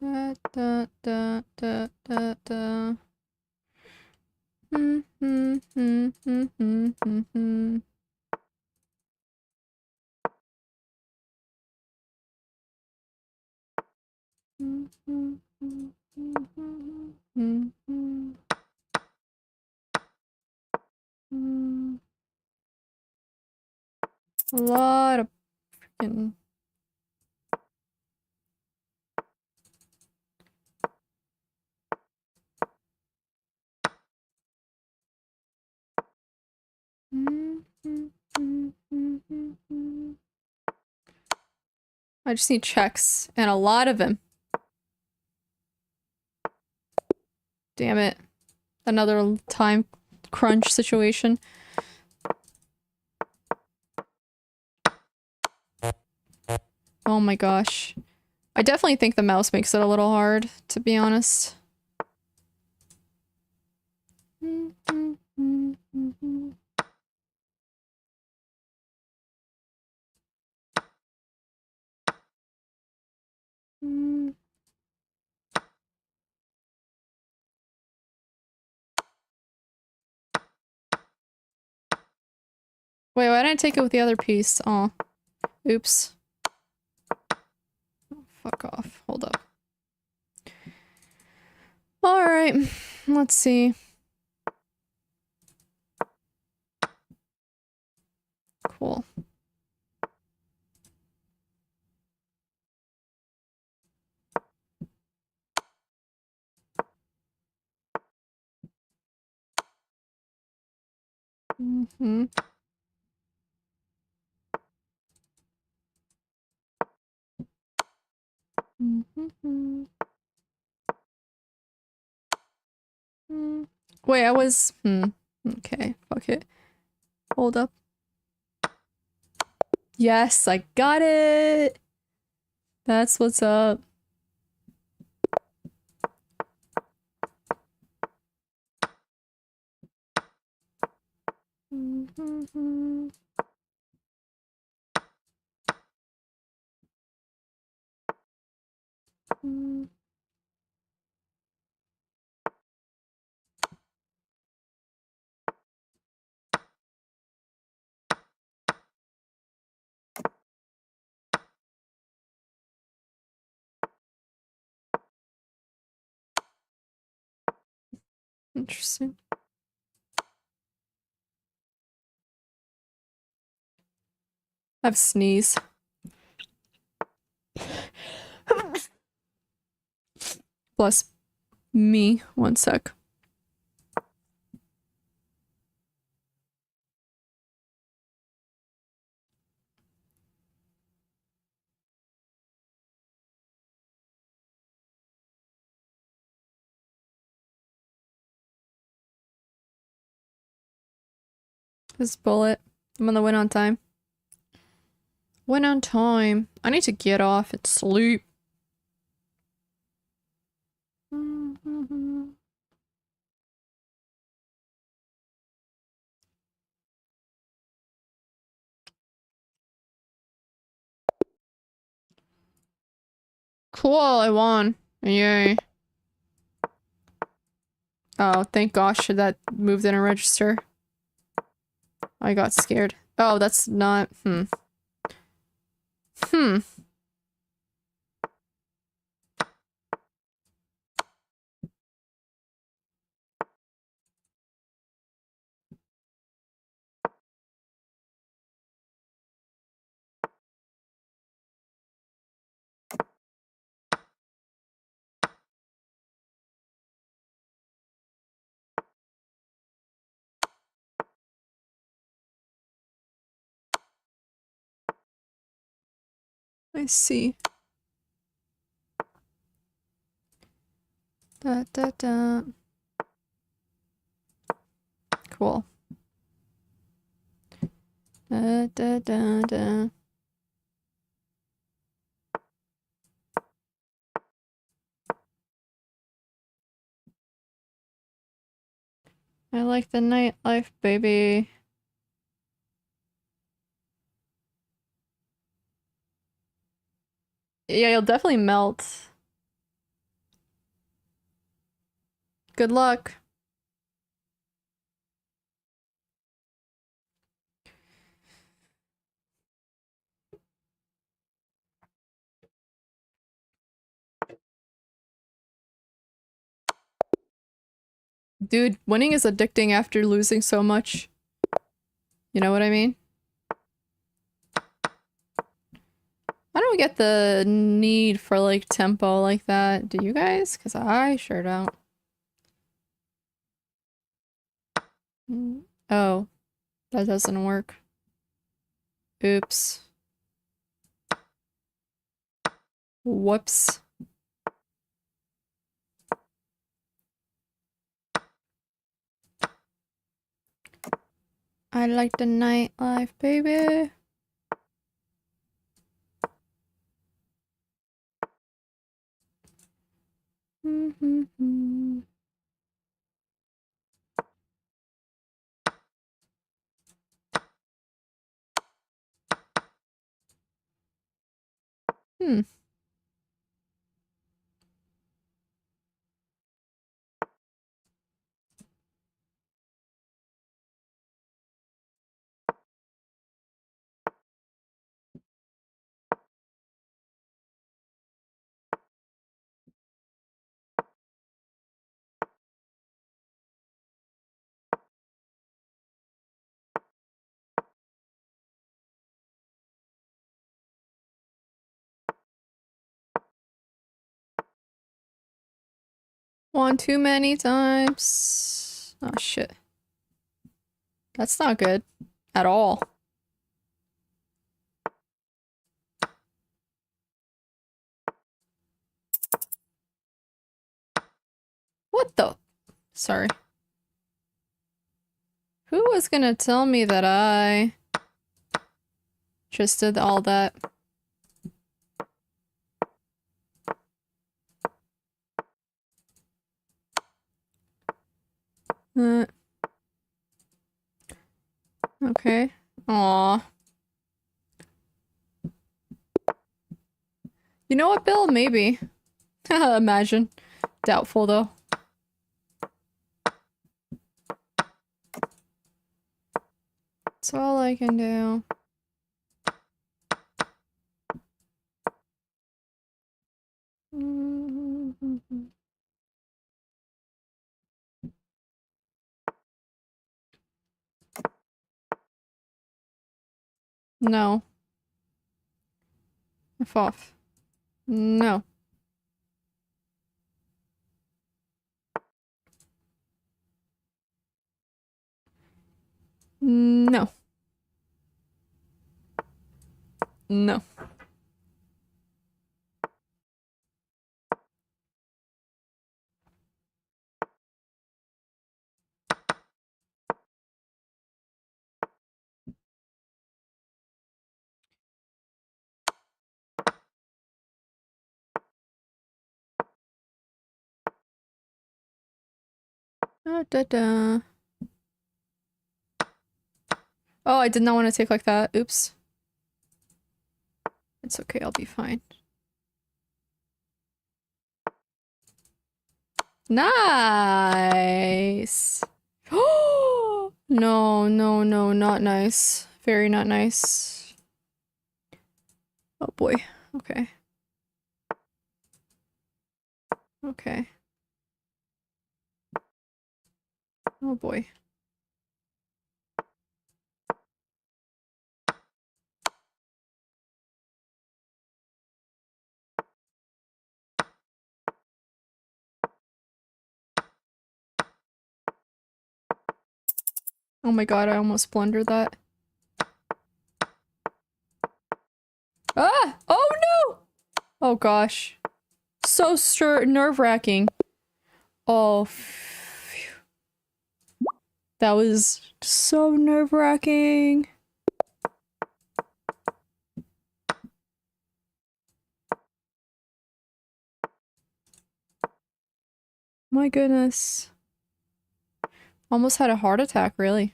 Da, da, da, da, da, da. A lot of freaking. I just need checks and a lot of them. Damn it. Another time crunch situation. Oh my gosh. I definitely think the mouse makes it a little hard, to be honest. Wait, why didn't I take it with the other piece? Oh. Oops. Fuck off. Hold up. Alright. Let's see. Cool. Mm-hmm. Mm-hmm. Wait, I was... Okay, fuck it. Hold up. Yes, I got it! That's what's up. Interesting. I have sneeze. Bless me. One sec. This bullet. I'm on the win on time. Win on time. I need to get off and sleep. Cool, I won. Yay. Oh, thank gosh that move didn't register. I got scared. Oh, that's not... I see. Da, da, da. Cool. Da, da, da, da. I like the nightlife, baby. Yeah, you'll definitely melt. Good luck. Dude, winning is addicting after losing so much. You know what I mean? I don't get the need for, like, tempo like that. Do you guys? Because I sure don't. Oh, that doesn't work. Oops. Whoops. I like the nightlife, baby. Hmm. 1 too many times. Oh shit. That's not good. At all. What the? Sorry. Who was gonna tell me that I just did all that? Uh, okay. Aw. You know what, Bill? Maybe. Imagine. Doubtful, though. That's all I can do. No. F off. No. No. No. Da, da, da. Oh, I did not want to take like that. Oops. It's okay, I'll be fine. Nice! No, no, no, not nice. Very not nice. Oh boy. Okay. Okay. Oh boy. Oh my god, I almost blundered that. Ah! Oh no! Oh gosh. So nerve-wracking. Oh, phew. That was so nerve-wracking. My goodness. Almost had a heart attack, really.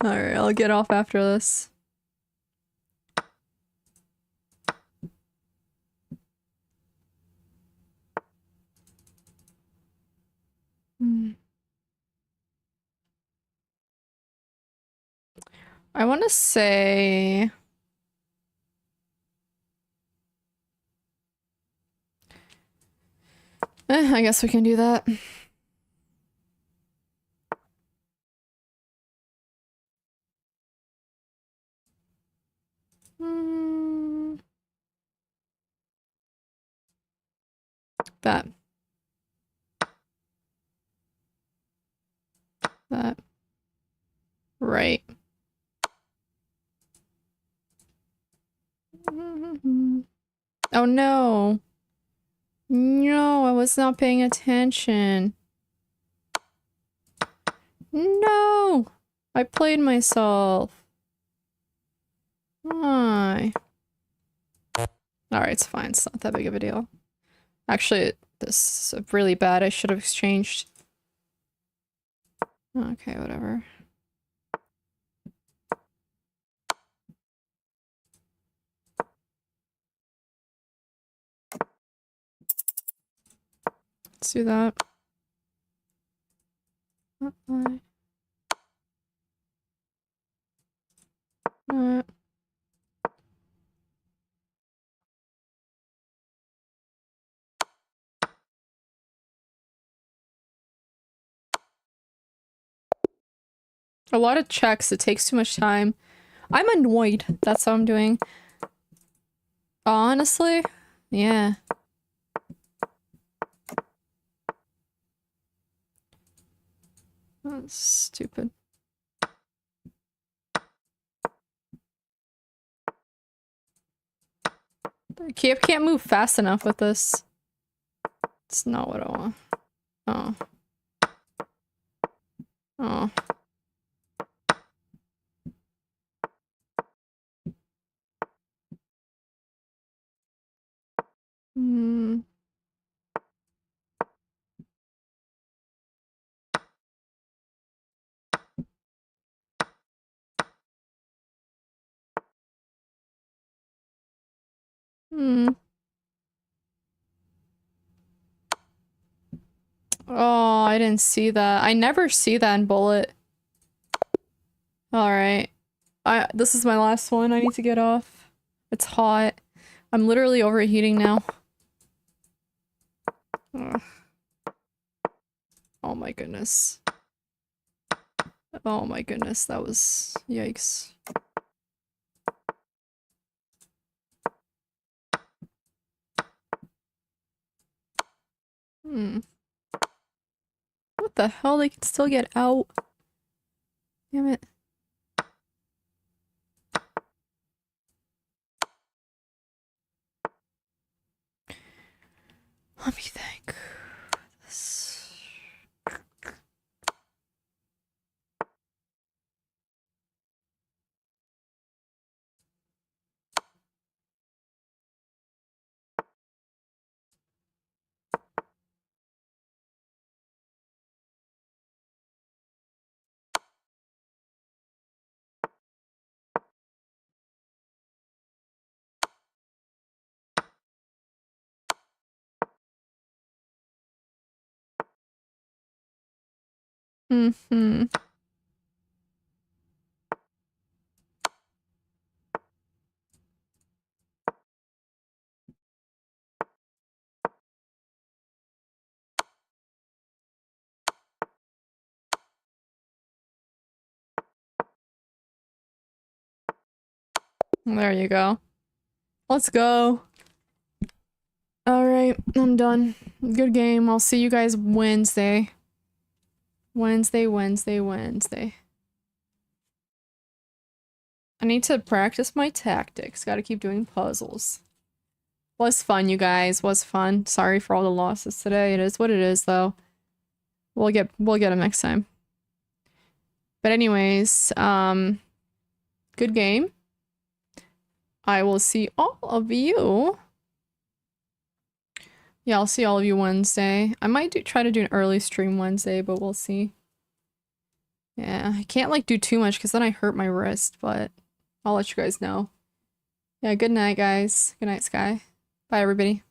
Alright, I'll get off after this. I want to say... I guess we can do that. That. That. Right. Oh no. No, I was not paying attention. No! I played myself. Why? Alright, it's fine. It's not that big of a deal. Actually, this is really bad. I should have exchanged. Okay, whatever. Let's do that. A lot of checks. It takes too much time. I'm annoyed. That's how I'm doing. Honestly? Yeah. That's stupid. I can't move fast enough with this. It's not what I want. Oh. Oh. Hmm. Hmm. Oh, I didn't see that. I never see that in Bullet. Alright. This is my last one. I need to get off. It's hot. I'm literally overheating now. Ugh. Oh my goodness. Oh my goodness, that was... yikes. Hmm. What the hell? They can still get out. Damn it. Let me think. This... Mm-hmm. There you go. Let's go. Alright, I'm done. Good game. I'll see you guys Wednesday. Wednesday. I need to practice my tactics. Gotta keep doing puzzles. Was fun, you guys. Was fun. Sorry for all the losses today. It is what it is, though. We'll get them next time. But anyways, good game. I will see all of you. Yeah, I'll see all of you Wednesday. I might try to do an early stream Wednesday, but we'll see. Yeah, I can't like do too much because then I hurt my wrist, but I'll let you guys know. Yeah, good night, guys. Good night, Sky. Bye, everybody.